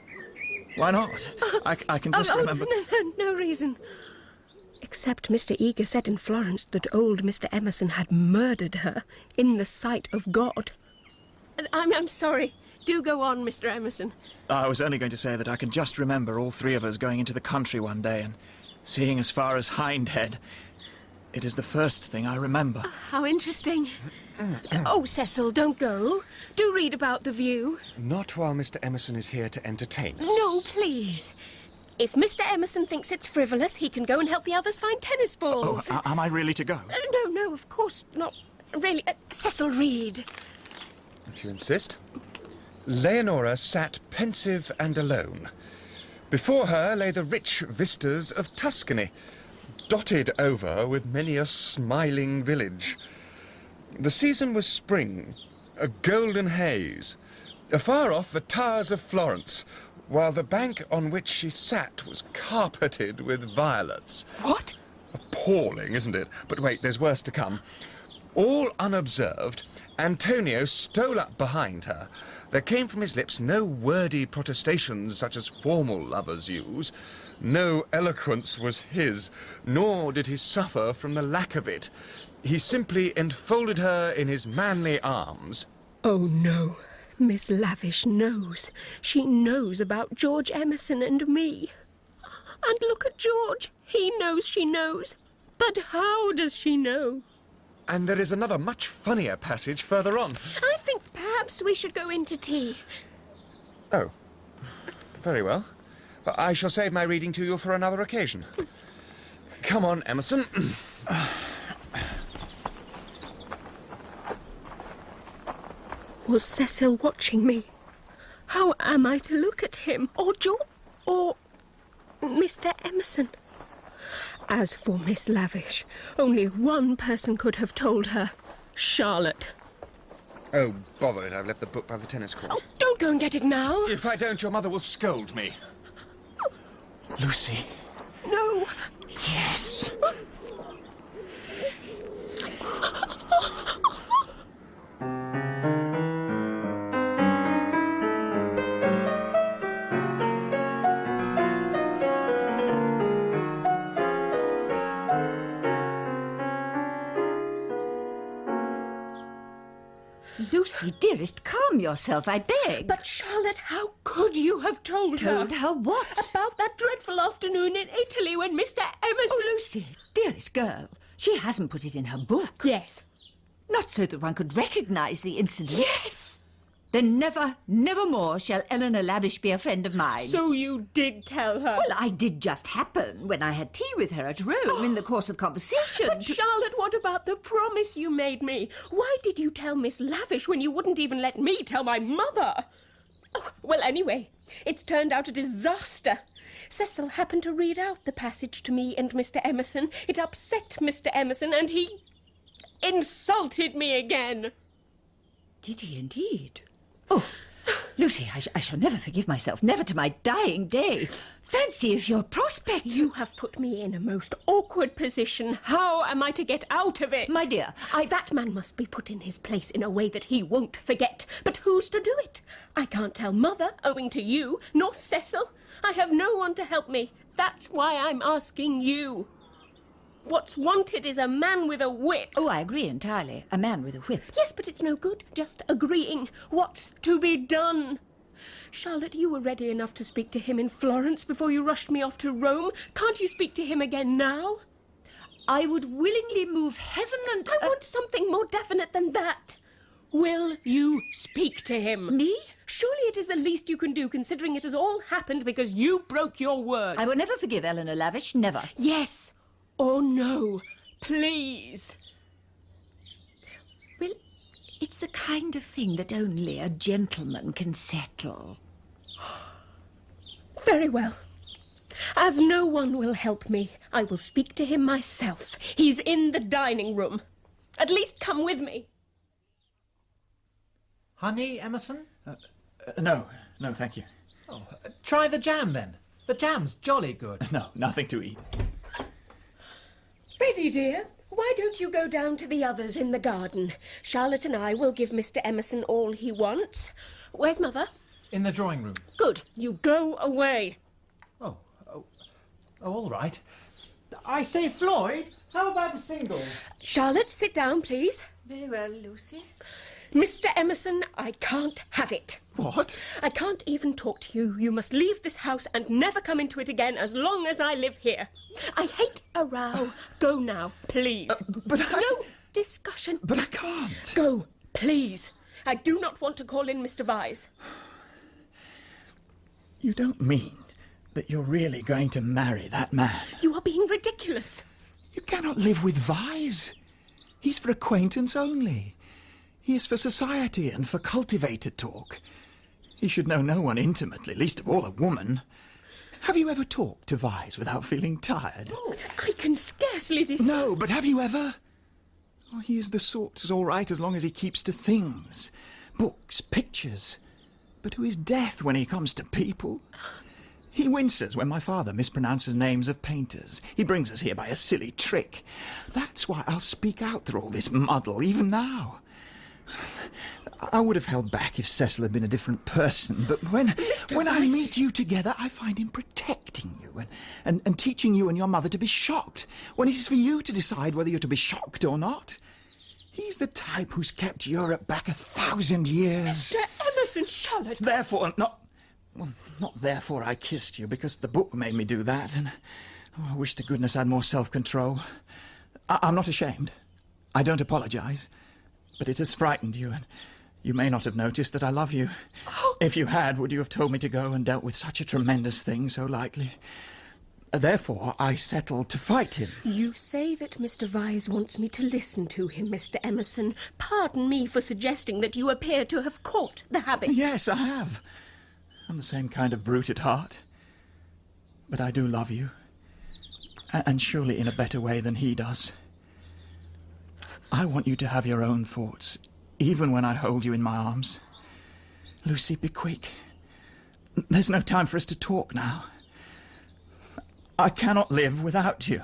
Why not? I can just remember... No reason. Except Mr. Eager said in Florence that old Mr. Emerson had murdered her in the sight of God. I'm sorry. Do go on, Mr. Emerson. I was only going to say that I can just remember all three of us going into the country one day and seeing as far as Hindhead. It is the first thing I remember. How interesting. Oh, Cecil, don't go. Do read about the view. Not while Mr. Emerson is here to entertain us. No, please. If Mr. Emerson thinks it's frivolous, he can go and help the others find tennis balls. Oh, am I really to go? No, of course not. Really. Cecil, read. If you insist. Leonora sat pensive and alone. Before her lay the rich vistas of Tuscany, dotted over with many a smiling village. The season was spring, a golden haze. Afar off, the towers of Florence, while the bank on which she sat was carpeted with violets. What? Appalling, isn't it? But wait, there's worse to come. All unobserved, Antonio stole up behind her. There came from his lips no wordy protestations such as formal lovers use. No eloquence was his, nor did he suffer from the lack of it. He simply enfolded her in his manly arms. Oh, no. Miss Lavish knows. She knows about George Emerson and me. And look at George. He knows she knows. But how does she know? And there is another much funnier passage further on. I think perhaps we should go in to tea. Oh, very well. I shall save my reading to you for another occasion. Come on, Emerson. Was Cecil watching me? How am I to look at him? Or George? Or Mr. Emerson? As for Miss Lavish, only one person could have told her. Charlotte. Oh, bother it. I've left the book by the tennis court. Oh, don't go and get it now. If I don't, your mother will scold me. Lucy. No. Yes. Lucy, dearest, calm yourself, I beg. But, Charlotte, how could you have told her? Told her what? About that dreadful afternoon in Italy when Mr. Emerson... Oh, Lucy, dearest girl, she hasn't put it in her book. Yes. Not so that one could recognise the incident. Yes. Then never, never more shall Eleanor Lavish be a friend of mine. So you did tell her? Well, I did just happen when I had tea with her at Rome in the course of conversation. But, Charlotte, what about the promise you made me? Why did you tell Miss Lavish when you wouldn't even let me tell my mother? Oh, well, anyway, it's turned out a disaster. Cecil happened to read out the passage to me and Mr. Emerson. It upset Mr. Emerson, and he insulted me again. Did he indeed? Oh, Lucy, I shall never forgive myself, never to my dying day. Fancy if your prospects... You have put me in a most awkward position. How am I to get out of it? My dear, That man must be put in his place in a way that he won't forget. But who's to do it? I can't tell Mother, owing to you, nor Cecil. I have no one to help me. That's why I'm asking you. What's wanted is a man with a whip. Oh, I agree entirely. A man with a whip. Yes, but it's no good just agreeing. What's to be done? Charlotte, you were ready enough to speak to him in Florence before you rushed me off to Rome. Can't you speak to him again now? I would willingly move heaven and... I want something more definite than that. Will you speak to him? Me? Surely it is the least you can do, considering it has all happened because you broke your word. I will never forgive Eleanor Lavish, never. Yes or no, please. Well, it's the kind of thing that only a gentleman can settle. Very well. As no one will help me, I will speak to him myself. He's in the dining room. At least come with me. Honey, Emerson? No, thank you. Oh, try the jam, then. The jam's jolly good. No, nothing to eat. Freddie, dear, why don't you go down to the others in the garden? Charlotte and I will give Mr. Emerson all he wants. Where's Mother? In the drawing room. Good. You go away. Oh, all right. I say, Floyd, how about the singles? Charlotte, sit down, please. Very well, Lucy. Mr. Emerson, I can't have it. What? I can't even talk to you. You must leave this house and never come into it again as long as I live here. I hate a row. Go now, please. No discussion. But I can't. Go, please. I do not want to call in Mr. Vyse. You don't mean that you're really going to marry that man? You are being ridiculous. You cannot live with Vyse. He's for acquaintance only. He is for society and for cultivated talk. He should know no one intimately, least of all a woman. Have you ever talked to Vyse without feeling tired? Oh, I can scarcely discuss... No, but have you ever? Oh, he is the sort who's all right as long as he keeps to things. Books, pictures. But who is death when he comes to people? He winces when my father mispronounces names of painters. He brings us here by a silly trick. That's why I'll speak out through all this muddle, even now. I would have held back if Cecil had been a different person, but when I meet you together, I find him protecting you and teaching you and your mother to be shocked, when it is for you to decide whether you're to be shocked or not. He's the type who's kept Europe back 1,000 years. Mr. Emerson, Charlotte... Not therefore I kissed you, because the book made me do that, and I wish to goodness I'd more self-control. I'm not ashamed. I don't apologise. But it has frightened you, and you may not have noticed that I love you. Oh. If you had, would you have told me to go and dealt with such a tremendous thing so lightly? Therefore, I settled to fight him. You say that Mr. Vyse wants me to listen to him, Mr. Emerson. Pardon me for suggesting that you appear to have caught the habit. Yes, I have. I'm the same kind of brute at heart. But I do love you. And surely in a better way than he does. I want you to have your own thoughts, even when I hold you in my arms. Lucy, be quick. There's no time for us to talk now. I cannot live without you.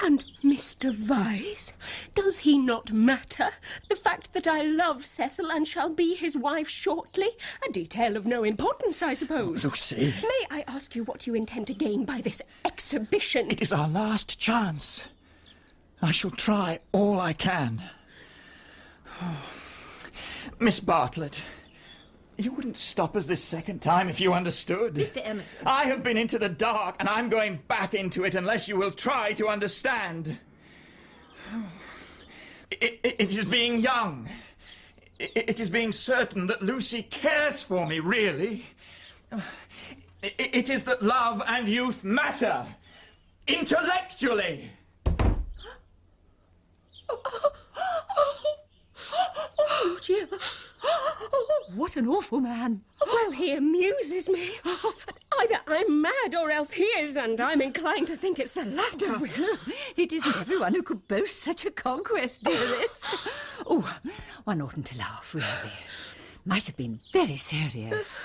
And Mr. Vyse? Does he not matter? The fact that I love Cecil and shall be his wife shortly? A detail of no importance, I suppose. Lucy. May I ask you what you intend to gain by this exhibition? It is our last chance. I shall try all I can. Miss Bartlett, you wouldn't stop us this second time if you understood. Mr. Emerson. I have been into the dark, and I'm going back into it unless you will try to understand. It is being young. It is being certain that Lucy cares for me, really. It is that love and youth matter. Intellectually. Oh, dear. What an awful man. Well, he amuses me. Either I'm mad or else he is, and I'm inclined to think it's the latter. Well, it isn't everyone who could boast such a conquest, dearest. Oh, one oughtn't to laugh, really. Might have been very serious.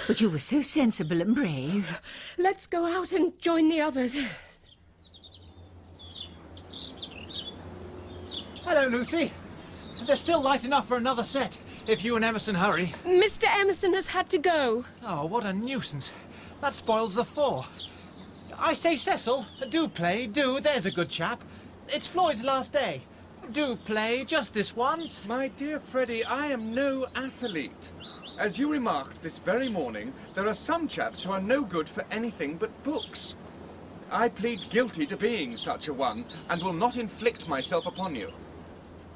But you were so sensible and brave. Let's go out and join the others. Hello, Lucy. There's still light enough for another set, if you and Emerson hurry. Mr. Emerson has had to go. Oh, what a nuisance. That spoils the four. I say, Cecil, do play, do, there's a good chap. It's Floyd's last day. Do play, just this once. My dear Freddie, I am no athlete. As you remarked this very morning, there are some chaps who are no good for anything but books. I plead guilty to being such a one, and will not inflict myself upon you.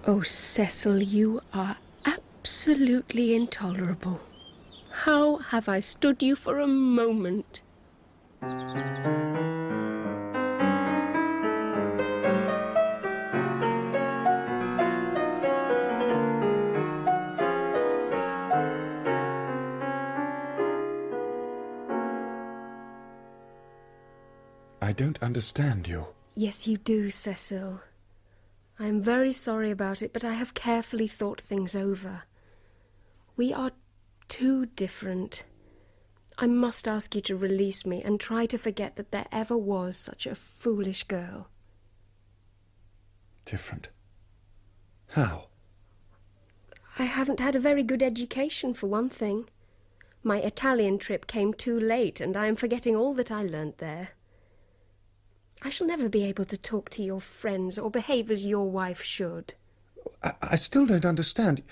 Oh, Cecil, you are absolutely intolerable. How have I stood you for a moment? I don't understand you. Yes, you do, Cecil. I am very sorry about it, but I have carefully thought things over. We are too different. I must ask you to release me and try to forget that there ever was such a foolish girl. Different? How? I haven't had a very good education, for one thing. My Italian trip came too late, and I am forgetting all that I learnt there. I shall never be able to talk to your friends or behave as your wife should. I still don't understand.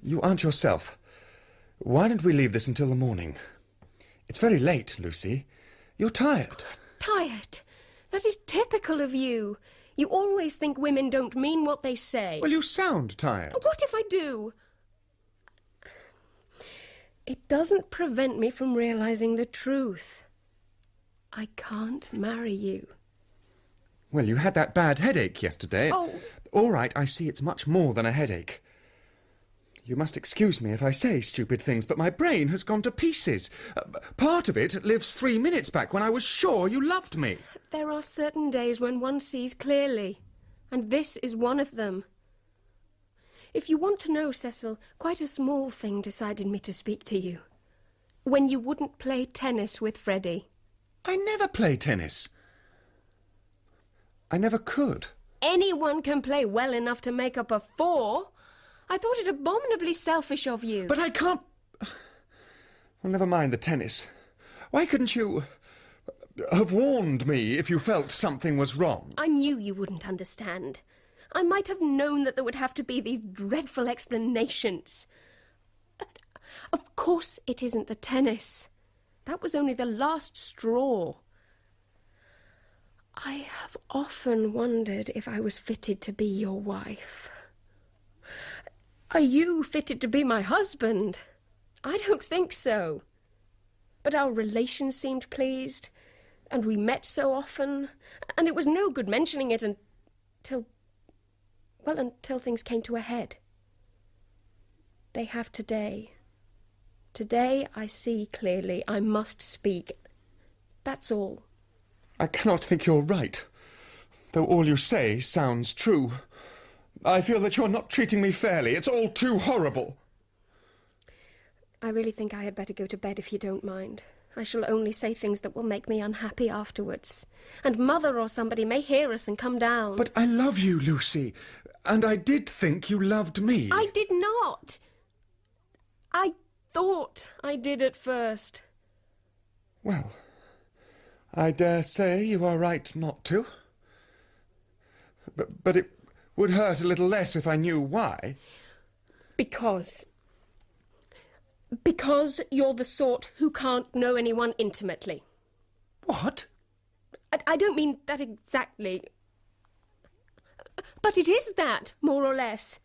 You aren't yourself. Why don't we leave this until the morning? It's very late, Lucy. You're tired. Tired? That is typical of you. You always think women don't mean what they say. Well, you sound tired. What if I do? It doesn't prevent me from realizing the truth. I can't marry you. Well, you had that bad headache yesterday. Oh. All right, I see it's much more than a headache. You must excuse me if I say stupid things, but my brain has gone to pieces. Part of it lives 3 minutes back when I was sure you loved me. There are certain days when one sees clearly, and this is one of them. If you want to know, Cecil, quite a small thing decided me to speak to you. When you wouldn't play tennis with Freddie. I never play tennis. I never could. Anyone can play well enough to make up a 4. I thought it abominably selfish of you. But I can't... Well, never mind the tennis. Why couldn't you have warned me if you felt something was wrong? I knew you wouldn't understand. I might have known that there would have to be these dreadful explanations. Of course it isn't the tennis. That was only the last straw. I have often wondered if I was fitted to be your wife. Are you fitted to be my husband? I don't think so. But our relations seemed pleased, and we met so often, and it was no good mentioning it until things came to a head. They have today. Today I see clearly I must speak. That's all. I cannot think you're right, though all you say sounds true. I feel that you're not treating me fairly. It's all too horrible. I really think I had better go to bed if you don't mind. I shall only say things that will make me unhappy afterwards. And Mother or somebody may hear us and come down. But I love you, Lucy. And I did think you loved me. I did not. I thought I did at first. Well, I dare say you are right not to. But it would hurt a little less if I knew why. Because you're the sort who can't know anyone intimately. What? I don't mean that exactly. But it is that, more or less.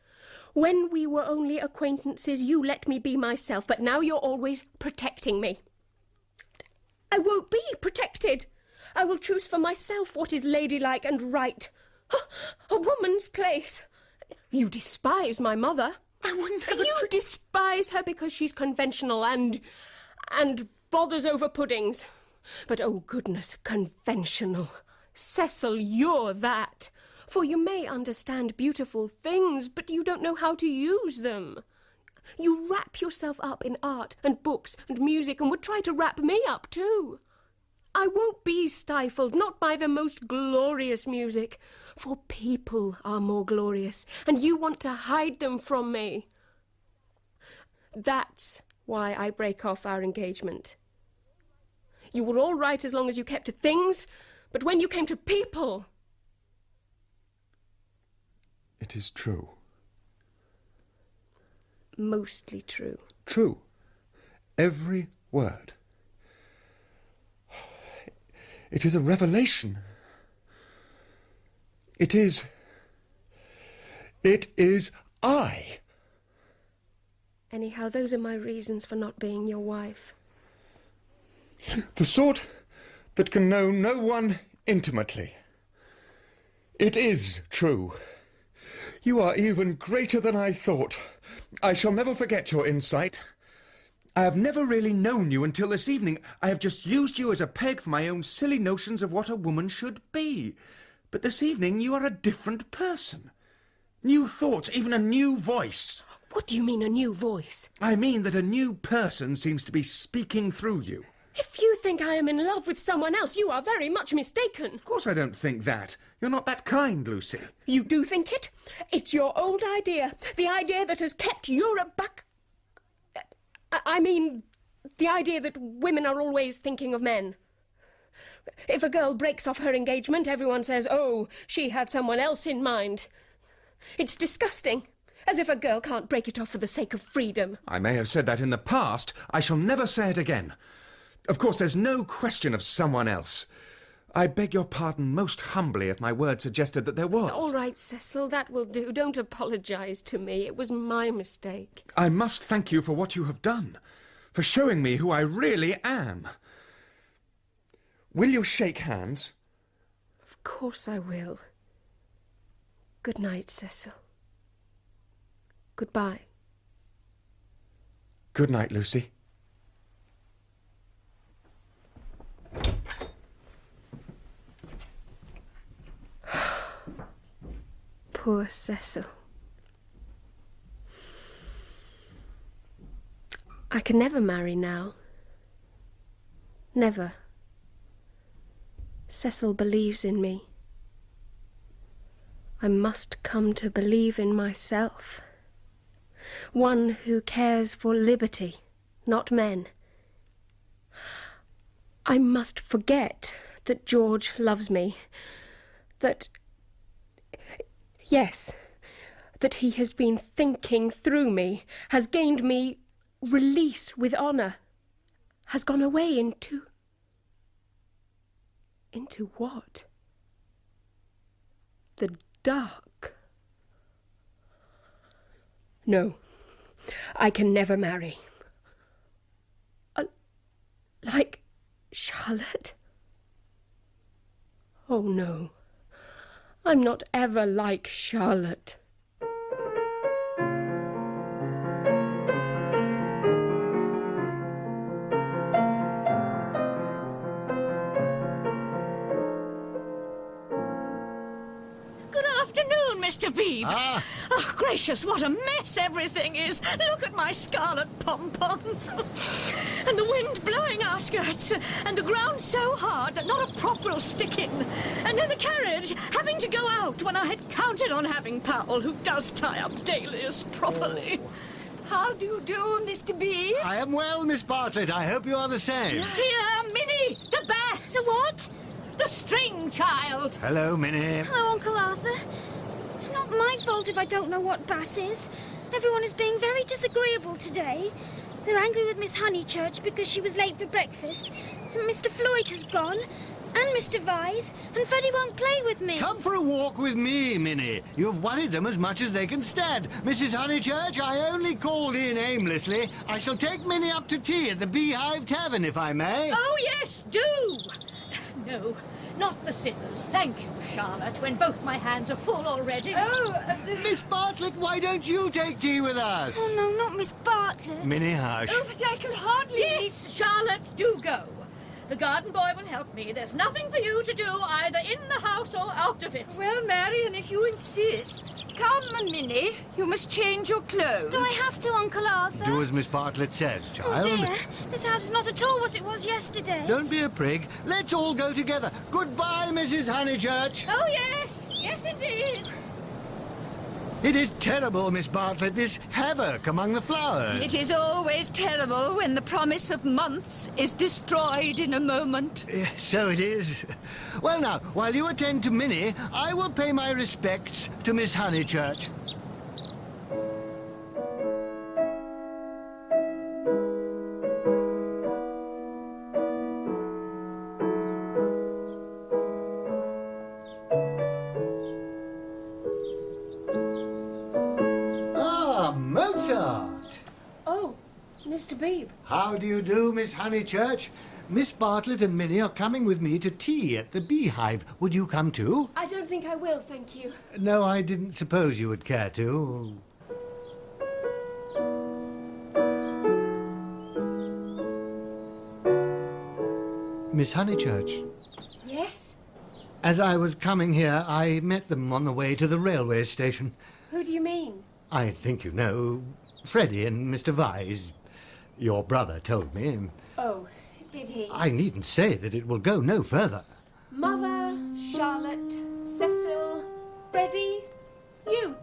When we were only acquaintances, you let me be myself, but now you're always protecting me. I won't be protected. I will choose for myself what is ladylike and right. A woman's place. You despise my mother. I would never... You despise her because she's conventional and bothers over puddings. But, oh goodness, conventional. Cecil, you're that. For you may understand beautiful things, but you don't know how to use them. You wrap yourself up in art and books and music and would try to wrap me up too. I won't be stifled, not by the most glorious music, for people are more glorious, and you want to hide them from me. That's why I break off our engagement. You were all right as long as you kept to things, but when you came to people... It is true. Mostly true. True. Every word. It is a revelation. It is I. Anyhow, those are my reasons for not being your wife. The sort that can know no one intimately. It is true. You are even greater than I thought. I shall never forget your insight. I have never really known you until this evening. I have just used you as a peg for my own silly notions of what a woman should be. But this evening you are a different person. New thoughts, even a new voice. What do you mean, a new voice? I mean that a new person seems to be speaking through you. If you think I am in love with someone else, you are very much mistaken. Of course I don't think that. You're not that kind, Lucy. You do think it? It's your old idea. The idea that has kept Europe back... I mean, the idea that women are always thinking of men. If a girl breaks off her engagement, everyone says, oh, she had someone else in mind. It's disgusting. As if a girl can't break it off for the sake of freedom. I may have said that in the past. I shall never say it again. Of course, there's no question of someone else. I beg your pardon most humbly if my words suggested that there was. All right, Cecil, that will do. Don't apologise to me. It was my mistake. I must thank you for what you have done, for showing me who I really am. Will you shake hands? Of course I will. Good night, Cecil. Goodbye. Good night, Lucy. Poor Cecil. I can never marry now. Never. Cecil believes in me. I must come to believe in myself. One who cares for liberty, not men. I must forget that George loves me, that... Yes, that he has been thinking through me, has gained me release with honour, has gone away into... Into what? The dark. No, I can never marry. Like Charlotte? Oh, no. I'm not ever like Charlotte. Good afternoon, Mr. Beebe. Ah. Oh, gracious, what a mess everything is. Look at my scarlet pom-poms. And the wind blowing our skirts. And the ground so hard that not a prop will stick in. And then the carriage having to go out when I had counted on having Powell, who does tie up dahlias properly. How do you do, Mr. B? I am well, Miss Bartlett. I hope you are the same. Here, Minnie, the bass. The what? The string child. Hello, Minnie. Hello, Uncle Arthur. It's not my fault if I don't know what bass is. Everyone is being very disagreeable today. They're angry with Miss Honeychurch because she was late for breakfast. And Mr. Floyd has gone. And Mr. Vyse. And Freddie won't play with me. Come for a walk with me, Minnie. You've worried them as much as they can stand. Mrs. Honeychurch, I only called in aimlessly. I shall take Minnie up to tea at the Beehive Tavern, if I may. Oh, yes, do. No, not the scissors. Thank you, Charlotte, when both my hands are full already. Miss Bartlett, why don't you take tea with us? Oh, no, not Miss Bartlett. Minnie, hush. Oh, but I can hardly... Yes, Charlotte, do go. The garden boy will help me. There's nothing for you to do, either in the house or out of it. Well, Marion, if you insist. Come, Minnie, you must change your clothes. Do I have to, Uncle Arthur? Do as Miss Bartlett says, child. Oh, dear. This house is not at all what it was yesterday. Don't be a prig. Let's all go together. Goodbye, Mrs. Honeychurch. Oh, yes. Yes, indeed. It is terrible, Miss Bartlett, this havoc among the flowers. It is always terrible when the promise of months is destroyed in a moment. So it is. Well, now, while you attend to Minnie, I will pay my respects to Miss Honeychurch. Mozart! Oh, Mr. Beebe. How do you do, Miss Honeychurch? Miss Bartlett and Minnie are coming with me to tea at the Beehive. Would you come too? I don't think I will, thank you. No, I didn't suppose you would care to. Miss Honeychurch. Yes? As I was coming here, I met them on the way to the railway station. Who do you mean? I think you know, Freddie and Mr. Vyse. Your brother told me. Oh, did he? I needn't say that it will go no further. Mother, Charlotte, Cecil, Freddie, you.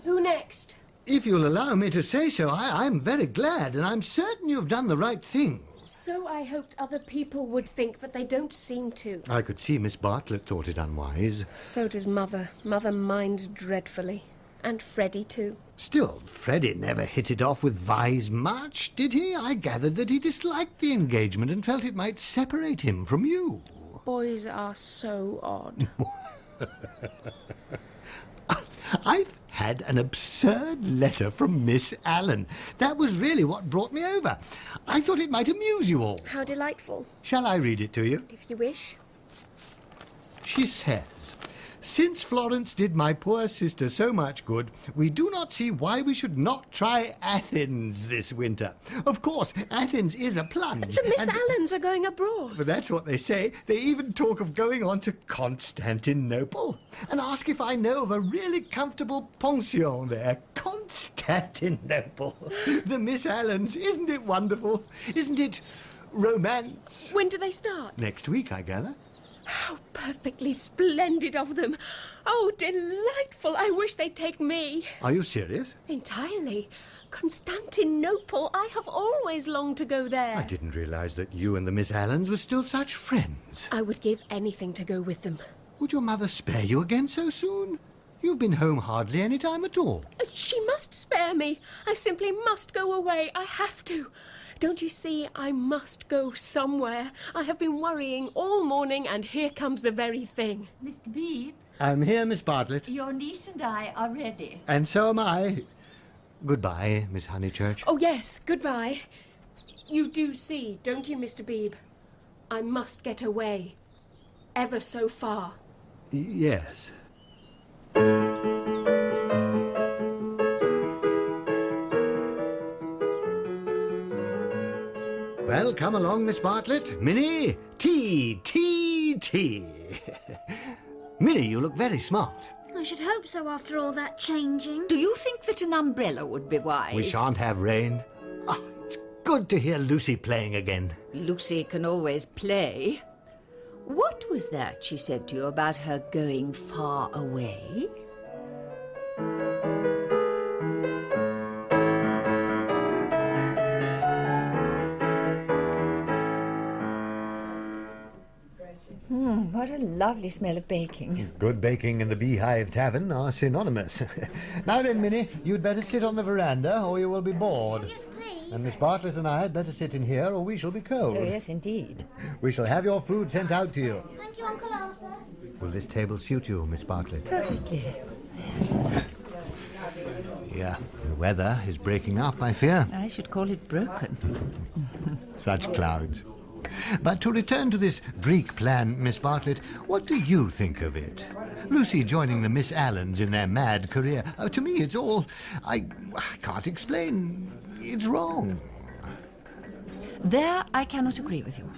Who next? If you'll allow me to say so, I'm very glad, and I'm certain you've done the right thing. So I hoped other people would think, but they don't seem to. I could see Miss Bartlett thought it unwise. So does Mother. Mother minds dreadfully. And Freddie, too. Still, Freddie never hit it off with Vyse much, did he? I gathered that he disliked the engagement and felt it might separate him from you. Boys are so odd. I've had an absurd letter from Miss Allen. That was really what brought me over. I thought it might amuse you all. How delightful. Shall I read it to you? If you wish. She says, "Since Florence did my poor sister so much good, we do not see why we should not try Athens this winter. Of course, Athens is a plunge. The Miss Allens are going abroad. But that's what they say. They even talk of going on to Constantinople and ask if I know of a really comfortable pension there. Constantinople. The Miss Allens. Isn't it wonderful? Isn't it romance? When do they start? Next week, I gather. How perfectly splendid of them. Oh, delightful. I wish they'd take me. Are you serious? Entirely. Constantinople. I have always longed to go there. I didn't realize that you and the Miss Allens were still such friends. I would give anything to go with them. Would your mother spare you again so soon? You've been home hardly any time at all. She must spare me. I simply must go away. I have to. Don't you see, I must go somewhere. I have been worrying all morning, and here comes the very thing. Mr. Beebe? I'm here, Miss Bartlett. Your niece and I are ready. And so am I. Goodbye, Miss Honeychurch. Oh, yes, goodbye. You do see, don't you, Mr. Beebe? I must get away. Ever so far. Yes. Well, come along, Miss Bartlett. Minnie, tea, tea, tea. Minnie, you look very smart. I should hope so after all that changing. Do you think that an umbrella would be wise? We shan't have rain. Ah, it's good to hear Lucy playing again. Lucy can always play. What was that she said to you about her going far away? What a lovely smell of baking. Good baking and the Beehive Tavern are synonymous. Now then, Minnie, you'd better sit on the veranda or you will be bored. Yes, please. And Miss Bartlett and I had better sit in here or we shall be cold. Oh, yes, indeed. We shall have your food sent out to you. Thank you, Uncle Arthur. Will this table suit you, Miss Bartlett? Perfectly. Yeah, the weather is breaking up, I fear. I should call it broken. Such clouds. But to return to this Greek plan, Miss Bartlett, what do you think of it? Lucy joining the Miss Allens in their mad career. To me, it's all... I can't explain. It's wrong. There I cannot agree with you.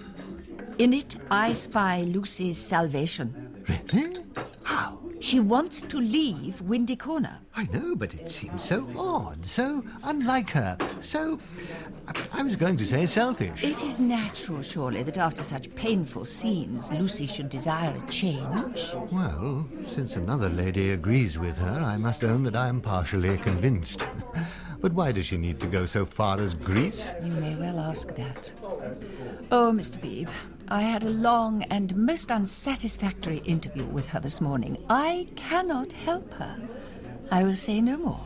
In it, I spy Lucy's salvation. Really? How? She wants to leave Windy Corner. I know, but it seems so odd, so unlike her, so... I was going to say selfish. It is natural, surely, that after such painful scenes, Lucy should desire a change. Well, since another lady agrees with her, I must own that I am partially convinced. But why does she need to go so far as Greece? You may well ask that. Oh, Mr. Beebe, I had a long and most unsatisfactory interview with her this morning. I cannot help her. I will say no more.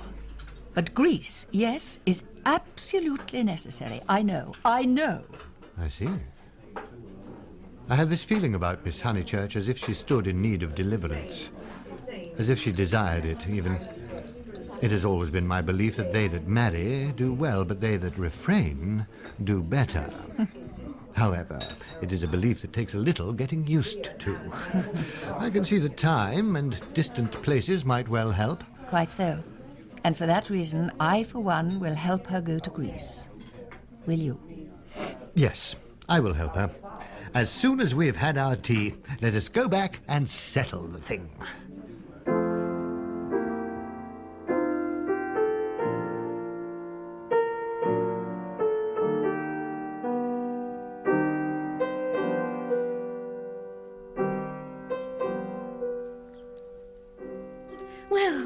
But Greece, yes, is absolutely necessary. I know. I see. I have this feeling about Miss Honeychurch as if she stood in need of deliverance. As if she desired it, even. It has always been my belief that they that marry do well, but they that refrain do better. However, it is a belief that takes a little getting used to. I can see that time and distant places might well help. Quite so. And for that reason, I, for one, will help her go to Greece. Will you? Yes, I will help her. As soon as we have had our tea, let us go back and settle the thing.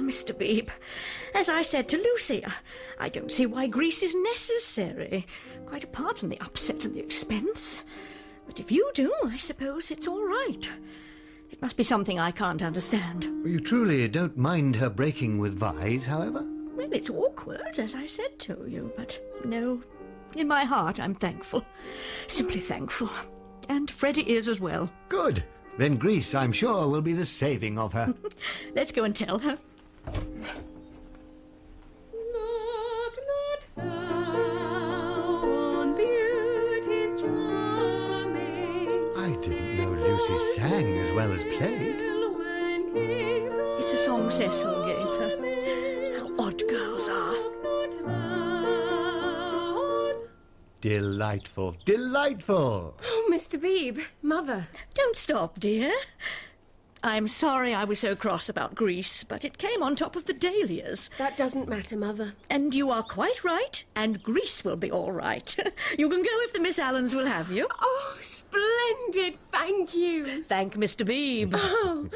Mr. Beebe, as I said to Lucy, I don't see why Greece is necessary, quite apart from the upset and the expense. But if you do, I suppose it's all right. It must be something I can't understand. You truly don't mind her breaking with Vyse, however? Well, it's awkward, as I said to you, but no, in my heart I'm thankful. Simply thankful. And Freddie is as well. Good. Then Greece, I'm sure, will be the saving of her. Let's go and tell her. Look not thou on beauty's charming. I didn't know Lucy sang as well as played. It's a song Cecil gave her. How odd girls are. Delightful, delightful. Oh, Mr. Beebe, Mother. Don't stop, dear. I'm sorry I was so cross about Greece, but it came on top of the dahlias. That doesn't matter, Mother. And you are quite right, and Greece will be all right. You can go if the Miss Allens will have you. Oh, splendid, thank you. Thank Mr. Beebe. Oh,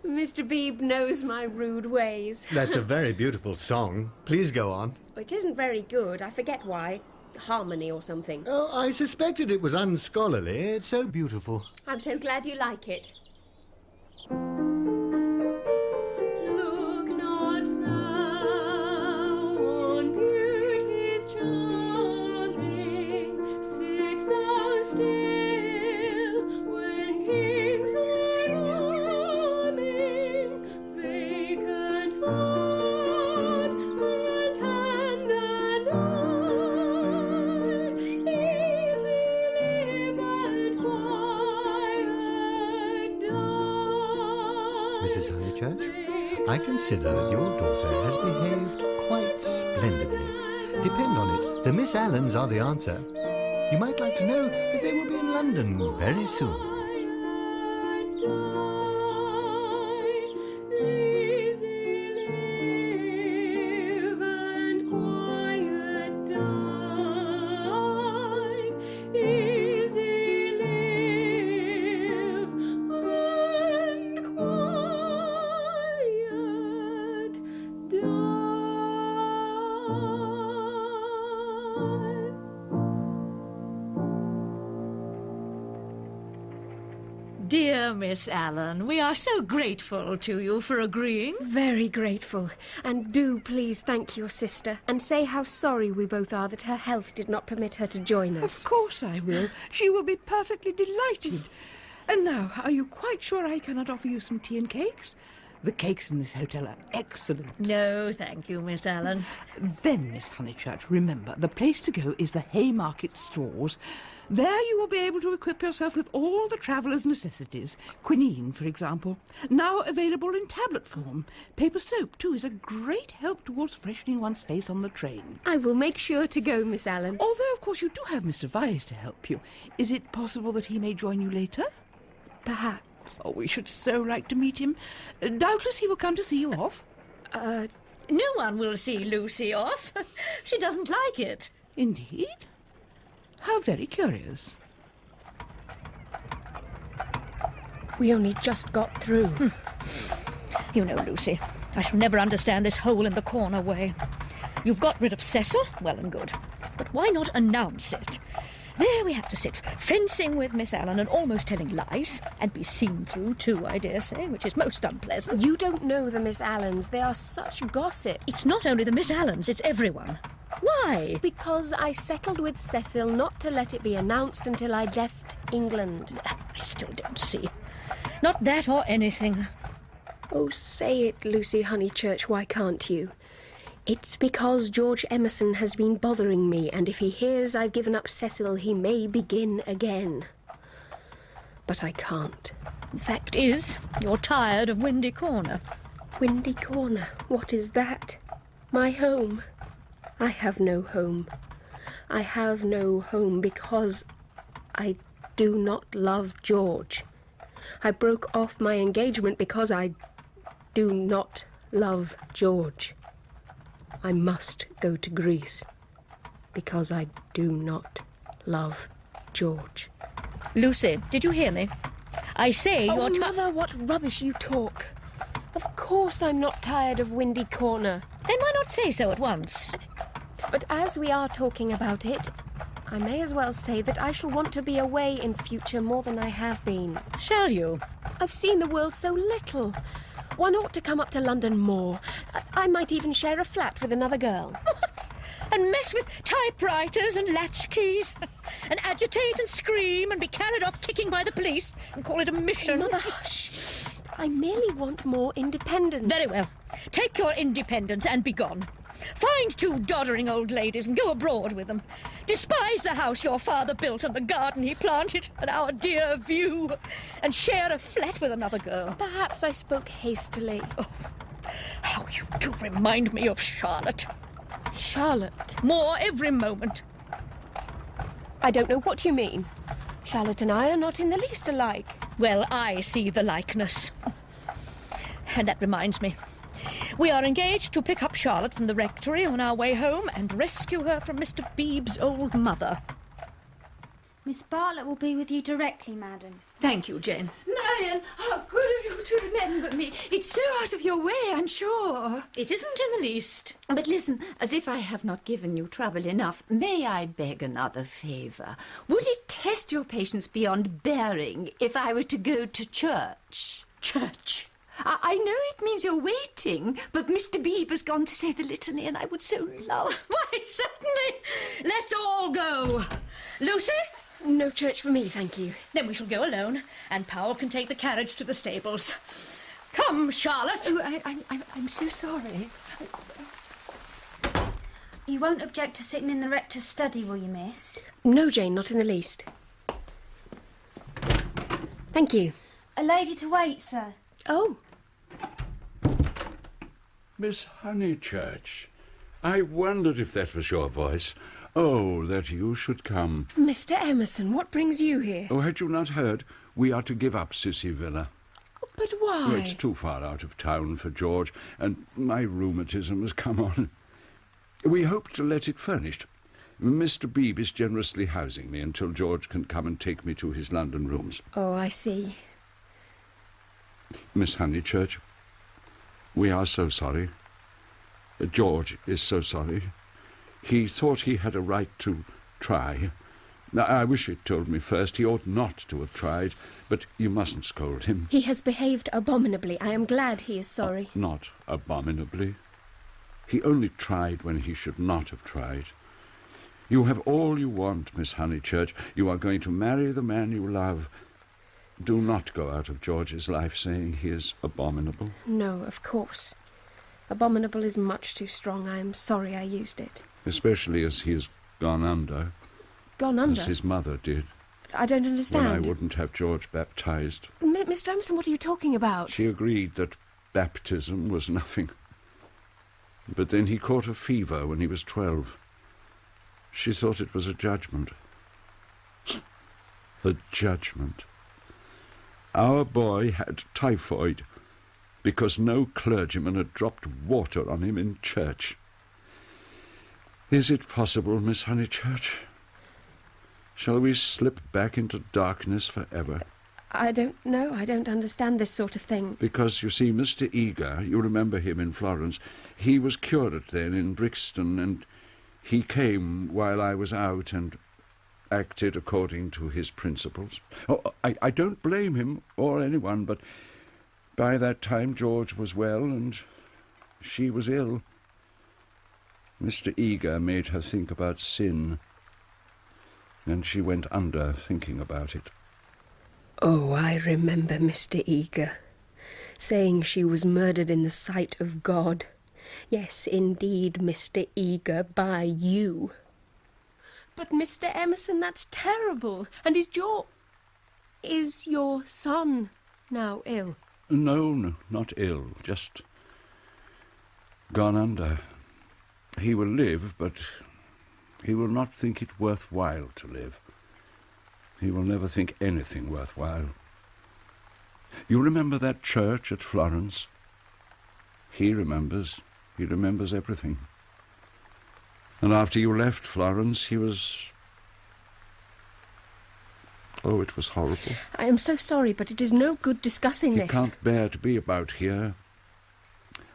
Mr. Beebe knows my rude ways. That's a very beautiful song. Please go on. It isn't very good, I forget why. Harmony or something. Oh, I suspected it was unscholarly. It's so beautiful. I'm so glad you like it. Look not thou on beauty's charming, sit thou still when kings are roaming, vacant heart and hand and eye, easy live and quiet die. Mrs. Honeychurch, I consider that your daughter has behaved quite splendidly. Depend on it, the Miss Allens are the answer. You might like to know that they will be in London very soon. Dear Miss Allen, we are so grateful to you for agreeing. Very grateful. And do please thank your sister and say how sorry we both are that her health did not permit her to join us. Of course I will. She will be perfectly delighted. And now, are you quite sure I cannot offer you some tea and cakes? The cakes in this hotel are excellent. No, thank you, Miss Allen. Then, Miss Honeychurch, remember, the place to go is the Haymarket stores. There you will be able to equip yourself with all the traveller's necessities. Quinine, for example, now available in tablet form. Paper soap, too, is a great help towards freshening one's face on the train. I will make sure to go, Miss Allen. Although, of course, you do have Mr. Vyse to help you. Is it possible that he may join you later? Perhaps. Oh, we should so like to meet him. Doubtless he will come to see you off. No one will see Lucy off. She doesn't like it. Indeed? How very curious. We only just got through. You know, Lucy, I shall never understand this hole-in-the-corner way. You've got rid of Cecil, well and good. But why not announce it? There we have to sit, fencing with Miss Allen and almost telling lies, and be seen through too, I dare say, which is most unpleasant. You don't know the Miss Allens. They are such gossip. It's not only the Miss Allens, it's everyone. Why? Because I settled with Cecil not to let it be announced until I left England. I still don't see. Not that or anything. Oh, say it, Lucy Honeychurch, why can't you? It's because George Emerson has been bothering me, and if he hears I've given up Cecil, he may begin again. But I can't. The fact is, you're tired of Windy Corner. Windy Corner? What is that? My home. I have no home. I have no home because I do not love George. I broke off my engagement because I do not love George. I must go to Greece because I do not love George. Lucy, did you hear me? I say Oh, you're Mother, what rubbish you talk. Of course I'm not tired of Windy Corner. Then why not say so at once? But as we are talking about it, I may as well say that I shall want to be away in future more than I have been. Shall you? I've seen the world so little. One ought to come up to London more. I might even share a flat with another girl. And mess with typewriters and latchkeys, and agitate and scream and be carried off kicking by the police and call it a mission. Mother, hush. I merely want more independence. Very well. Take your independence and be gone. Find 2 doddering old ladies and go abroad with them. Despise the house your father built and the garden he planted and our dear view, and share a flat with another girl. Perhaps I spoke hastily. Oh, how you do remind me of Charlotte. Charlotte? More every moment. I don't know what you mean. Charlotte and I are not in the least alike. Well, I see the likeness. And that reminds me. We are engaged to pick up Charlotte from the rectory on our way home and rescue her from Mr. Beebe's old mother. Miss Bartlett will be with you directly, madam. Thank you, Jane. Marion, how good of you to remember me. It's so out of your way, I'm sure. It isn't in the least. But listen, as if I have not given you trouble enough, may I beg another favour? Would it test your patience beyond bearing if I were to go to church? Church? I know it means you're waiting, but Mr. Beebe has gone to say the litany, and I would so love... Why, certainly. Let's all go. Lucy? No church for me, thank you. Then we shall go alone, and Powell can take the carriage to the stables. Come, Charlotte. Oh, I'm so sorry. You won't object to sitting in the rector's study, will you, miss? No, Jane, not in the least. Thank you. A lady to wait, sir. Oh. Miss Honeychurch, I wondered if that was your voice. Oh, that you should come. Mr. Emerson, what brings you here? Oh, had you not heard? We are to give up Sissy Villa. But why? Oh, it's too far out of town for George, and my rheumatism has come on. We hope to let it furnished. Mr. Beebe is generously housing me until George can come and take me to his London rooms. Oh, I see. Miss Honeychurch, we are so sorry. George is so sorry. He thought he had a right to try. Now, I wish he'd told me first. He ought not to have tried, but you mustn't scold him. He has behaved abominably. I am glad he is sorry. Not abominably. He only tried when he should not have tried. You have all you want, Miss Honeychurch. You are going to marry the man you love. Do not go out of George's life saying he is abominable. No, of course. Abominable is much too strong. I am sorry I used it. Especially as he has gone under. Gone under? As his mother did. I don't understand. When I wouldn't have George baptized. Mr. Emerson, what are you talking about? She agreed that baptism was nothing. But then he caught a fever when he was 12. She thought it was a judgment. A judgment. Our boy had typhoid because no clergyman had dropped water on him in church. Is it possible, Miss Honeychurch? Shall we slip back into darkness forever? I don't know. I don't understand this sort of thing. Because, you see, Mr. Eager, you remember him in Florence, he was curate then in Brixton, and he came while I was out and acted according to his principles. Oh, I don't blame him or anyone, but by that time George was well and she was ill. Mr. Eager made her think about sin, and she went under thinking about it. Oh, I remember Mr. Eager saying she was murdered in the sight of God. Yes, indeed, Mr. Eager, by you. But, Mr. Emerson, that's terrible. And is your son now ill? No, not ill, just gone under. He will live, but he will not think it worthwhile to live. He will never think anything worthwhile. You remember that church at Florence? He remembers everything. And after you left Florence, he was... Oh, it was horrible. I am so sorry, but it is no good discussing this. He can't bear to be about here.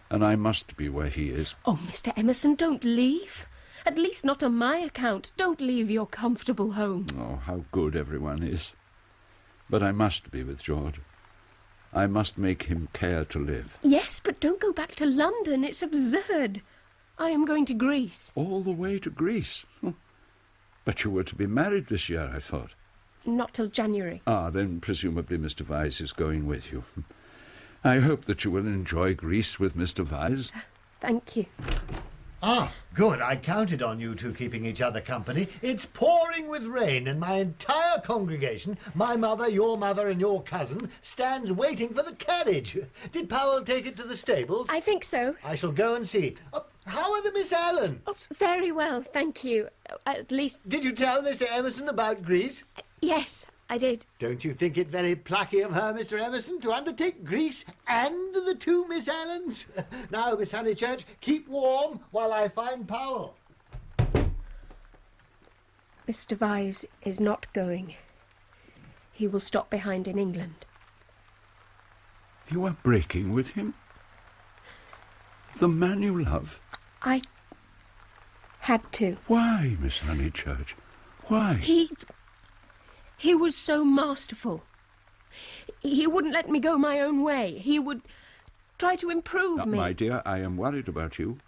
And I must be where he is. Oh, Mr. Emerson, don't leave. At least not on my account. Don't leave your comfortable home. Oh, how good everyone is. But I must be with George. I must make him care to live. Yes, but don't go back to London. It's absurd. I am going to Greece. All the way to Greece? But you were to be married this year, I thought. Not till January. Ah, then presumably Mr. Vyse is going with you. I hope that you will enjoy Greece with Mr. Vyse. Thank you. Ah, good. I counted on you two keeping each other company. It's pouring with rain, and my entire congregation, my mother, your mother, and your cousin, stands waiting for the carriage. Did Powell take it to the stables? I think so. I shall go and see. How are the Miss Allen? Oh, very well, thank you. At least... Did you tell Mr. Emerson about Greece? Yes, I did. Don't you think it very plucky of her, Mr. Emerson, to undertake Greece and the two Miss Allens? Now, Miss Honeychurch, keep warm while I find Powell. Mr. Vyse is not going. He will stop behind in England. You are breaking with him? The man you love? I had to. Why, Miss Honeychurch? Why? He was so masterful. He wouldn't let me go my own way. He would try to improve me. My dear, I am worried about you.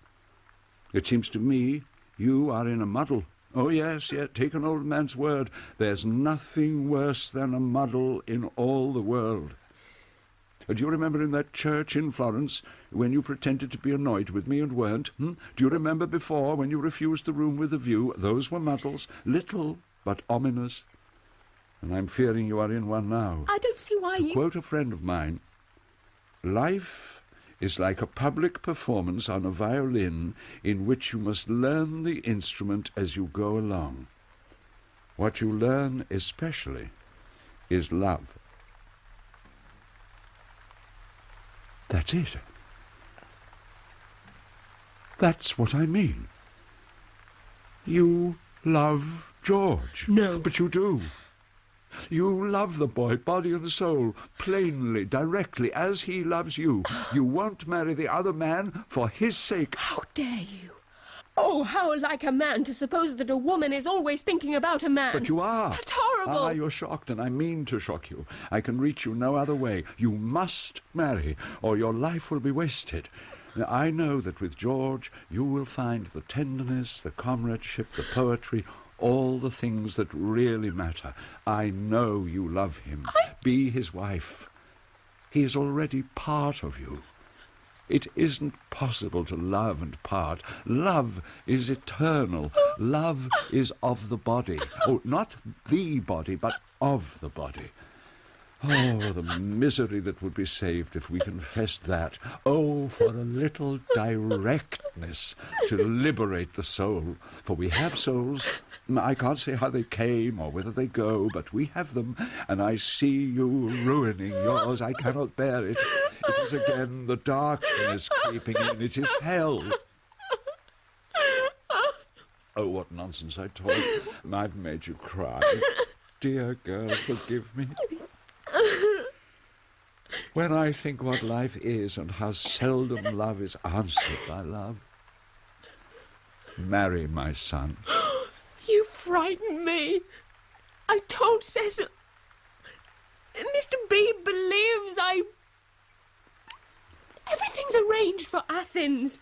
It seems to me you are in a muddle. Oh, yes, take an old man's word. There's nothing worse than a muddle in all the world. Do you remember in that church in Florence when you pretended to be annoyed with me and weren't? Do you remember before when you refused the room with the view? Those were muddles, little but ominous. And I'm fearing you are in one now. I don't see why To quote a friend of mine, life is like a public performance on a violin in which you must learn the instrument as you go along. What you learn especially is love. That's it. That's what I mean. You love George. No. But you do. You love the boy, body and soul, plainly, directly, as he loves you. You won't marry the other man for his sake. How dare you? Oh, how like a man to suppose that a woman is always thinking about a man. But you are. That's horrible. Ah, you're shocked, and I mean to shock you. I can reach you no other way. You must marry, or your life will be wasted. Now, I know that with George you will find the tenderness, the comradeship, the poetry, all the things that really matter. I know you love him. Be his wife. He is already part of you. It isn't possible to love and part. Love is eternal. Love is of the body. Oh, not the body, but of the body. Oh, the misery that would be saved if we confessed that. Oh, for a little directness to liberate the soul. For we have souls. I can't say how they came or whither they go, but we have them, and I see you ruining yours. I cannot bear it. It is again the darkness creeping in. It is hell. Oh, what nonsense I talk. I've made you cry. Dear girl, forgive me. When I think what life is and how seldom love is answered by love. Marry my son. You frighten me. I told Cecil. Mr. B believes everything's arranged for Athens.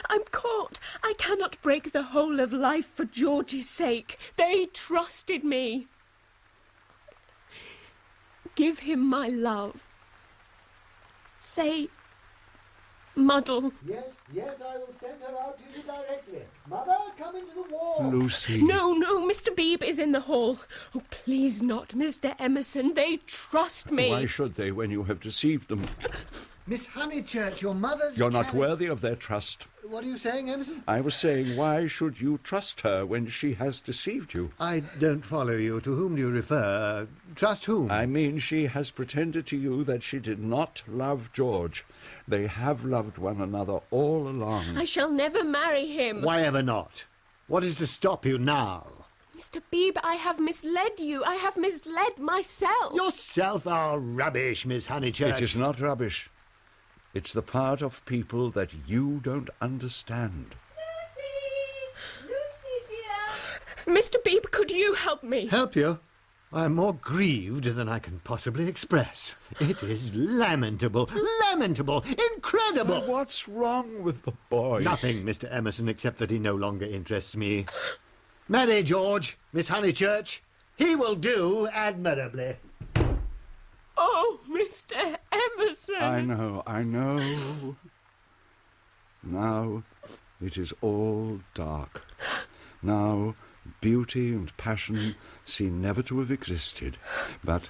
I'm caught. I cannot break the whole of life for George's sake. They trusted me. Give him my love. Say, Muddle. Yes, I will send her out to you directly. Mother, come into the wall. Lucy. No, Mr. Beebe is in the hall. Oh, please not, Mr. Emerson. They trust me. Why should they when you have deceived them? Miss Honeychurch, your mother's... You're not worthy of their trust. What are you saying, Emerson? I was saying, why should you trust her when she has deceived you? I don't follow you. To whom do you refer? Trust whom? I mean, she has pretended to you that she did not love George. They have loved one another all along. I shall never marry him. Why ever not? What is to stop you now? Mr. Beebe, I have misled you. I have misled myself. Yourself are rubbish, Miss Honeychurch. It is not rubbish. It's the part of people that you don't understand. Lucy, dear. Mr. Beebe, could you help me? Help you? I am more grieved than I can possibly express. It is lamentable, incredible. But what's wrong with the boy? Nothing, Mr. Emerson, except that he no longer interests me. Marry George, Miss Honeychurch. He will do admirably. Oh, Mr. Emerson! I know. Now it is all dark. Now beauty and passion seem never to have existed. But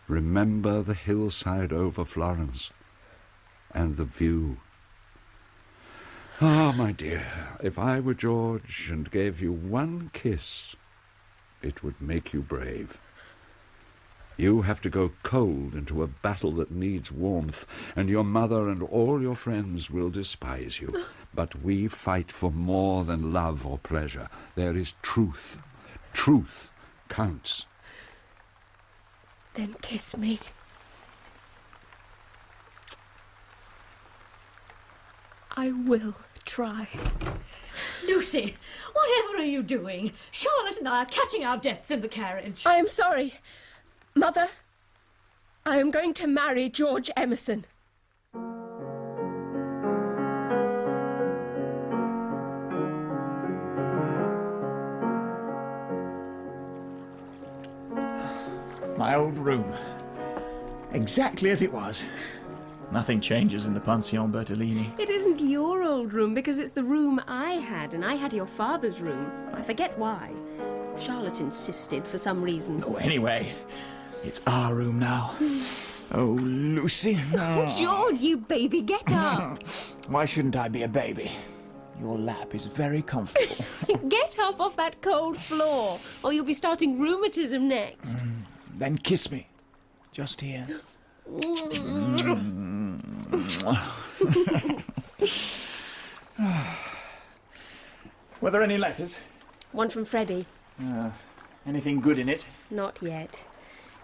remember the hillside over Florence and the view. Ah, my dear, if I were George and gave you one kiss, it would make you brave. You have to go cold into a battle that needs warmth, and your mother and all your friends will despise you. But we fight for more than love or pleasure. There is truth. Truth counts. Then kiss me. I will try. Lucy, whatever are you doing? Charlotte and I are catching our deaths in the carriage. I am sorry. Mother, I am going to marry George Emerson. My old room. Exactly as it was. Nothing changes in the Pension Bertolini. It isn't your old room because it's the room I had, and I had your father's room. I forget why. Charlotte insisted for some reason. Oh, anyway, it's our room now. Oh, Lucy. No. George, you baby, get up. Why shouldn't I be a baby? Your lap is very comfortable. Get up off that cold floor, or you'll be starting rheumatism next. Then kiss me. Just here. Were there any letters? One from Freddie. Anything good in it? Not yet.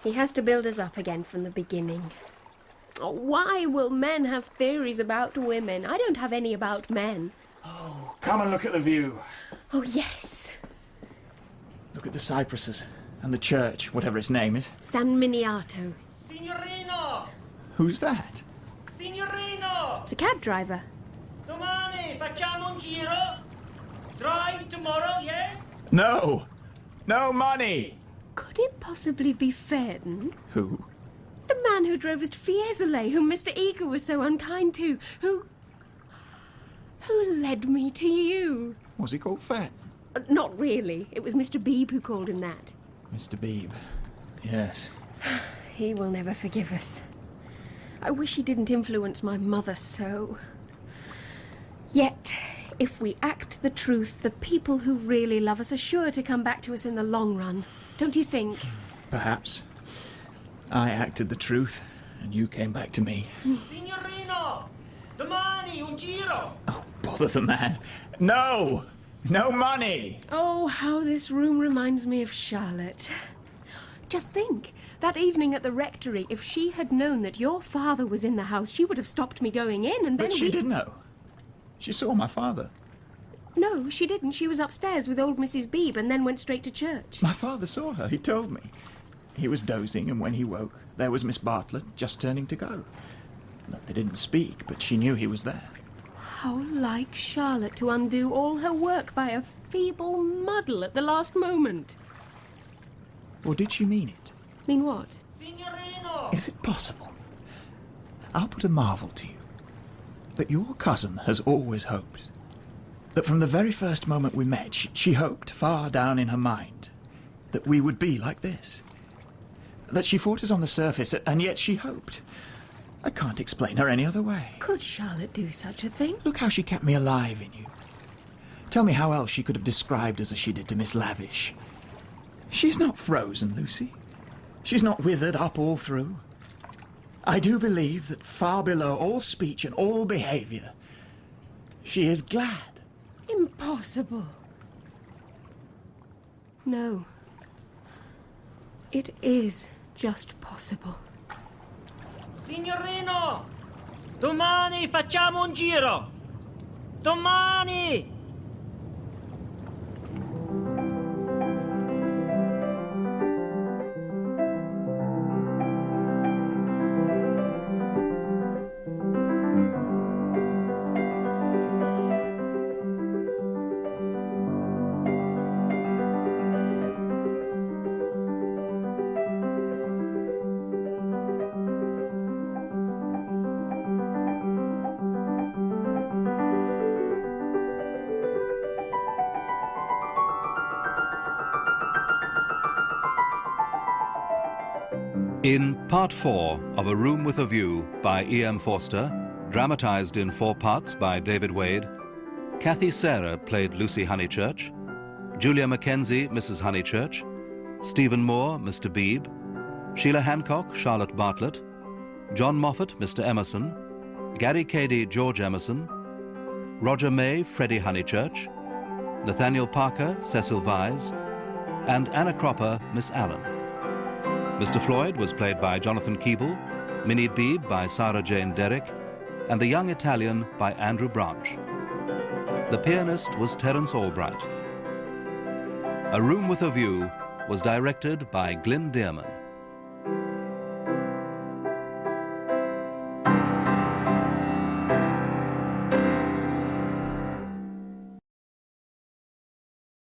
He has to build us up again from the beginning. Oh, why will men have theories about women? I don't have any about men. Oh, come and look at the view. Oh, yes. Look at the cypresses and the church, whatever its name is. San Miniato. Signorino! Who's that? Signorino! It's a cab driver. Domani facciamo un giro? Drive tomorrow, yes? No! No money! Could it possibly be Phaeton? Who? The man who drove us to Fiesole, whom Mr. Eager was so unkind to, who led me to you. Was he called Phaeton? Not really. It was Mr. Beebe who called him that. Mr. Beebe. Yes. He will never forgive us. I wish he didn't influence my mother so. Yet, if we act the truth, the people who really love us are sure to come back to us in the long run. Don't you think? Perhaps. I acted the truth, and you came back to me. Signorino! Domani, un giro! Bother the man. No! No money! Oh, how this room reminds me of Charlotte. Just think, that evening at the rectory, if she had known that your father was in the house, she would have stopped me going in, and then But she did know. She saw my father. No, she didn't. She was upstairs with old Mrs. Beebe and then went straight to church. My father saw her, he told me. He was dozing, and when he woke, there was Miss Bartlett just turning to go. They didn't speak, but she knew he was there. How like Charlotte to undo all her work by a feeble muddle at the last moment. Or did she mean it? Mean what? Signorino! Is it possible? I'll put a marvel to you. That your cousin has always hoped. That from the very first moment we met, she hoped, far down in her mind, that we would be like this. That she fought us on the surface, and yet she hoped. I can't explain her any other way. Could Charlotte do such a thing? Look how she kept me alive in you. Tell me how else she could have described us as she did to Miss Lavish. She's not frozen, Lucy. She's not withered up all through. I do believe that far below all speech and all behaviour, she is glad. Impossible. No. It is just possible. Signorino! Domani facciamo un giro! Domani! In Part 4 of A Room with a View by E.M. Forster, dramatized in 4 parts by David Wade, Kathy Sarah played Lucy Honeychurch, Julia Mackenzie, Mrs. Honeychurch, Stephen Moore, Mr. Beebe, Sheila Hancock, Charlotte Bartlett, John Moffat, Mr. Emerson, Gary Cady, George Emerson, Roger May, Freddie Honeychurch, Nathaniel Parker, Cecil Vyse, and Anna Cropper, Miss Allen. Mr. Floyd was played by Jonathan Keeble, Minnie Beebe by Sarah Jane Derrick, and the young Italian by Andrew Branch. The pianist was Terence Albright. A Room with a View was directed by Glyn Dearman.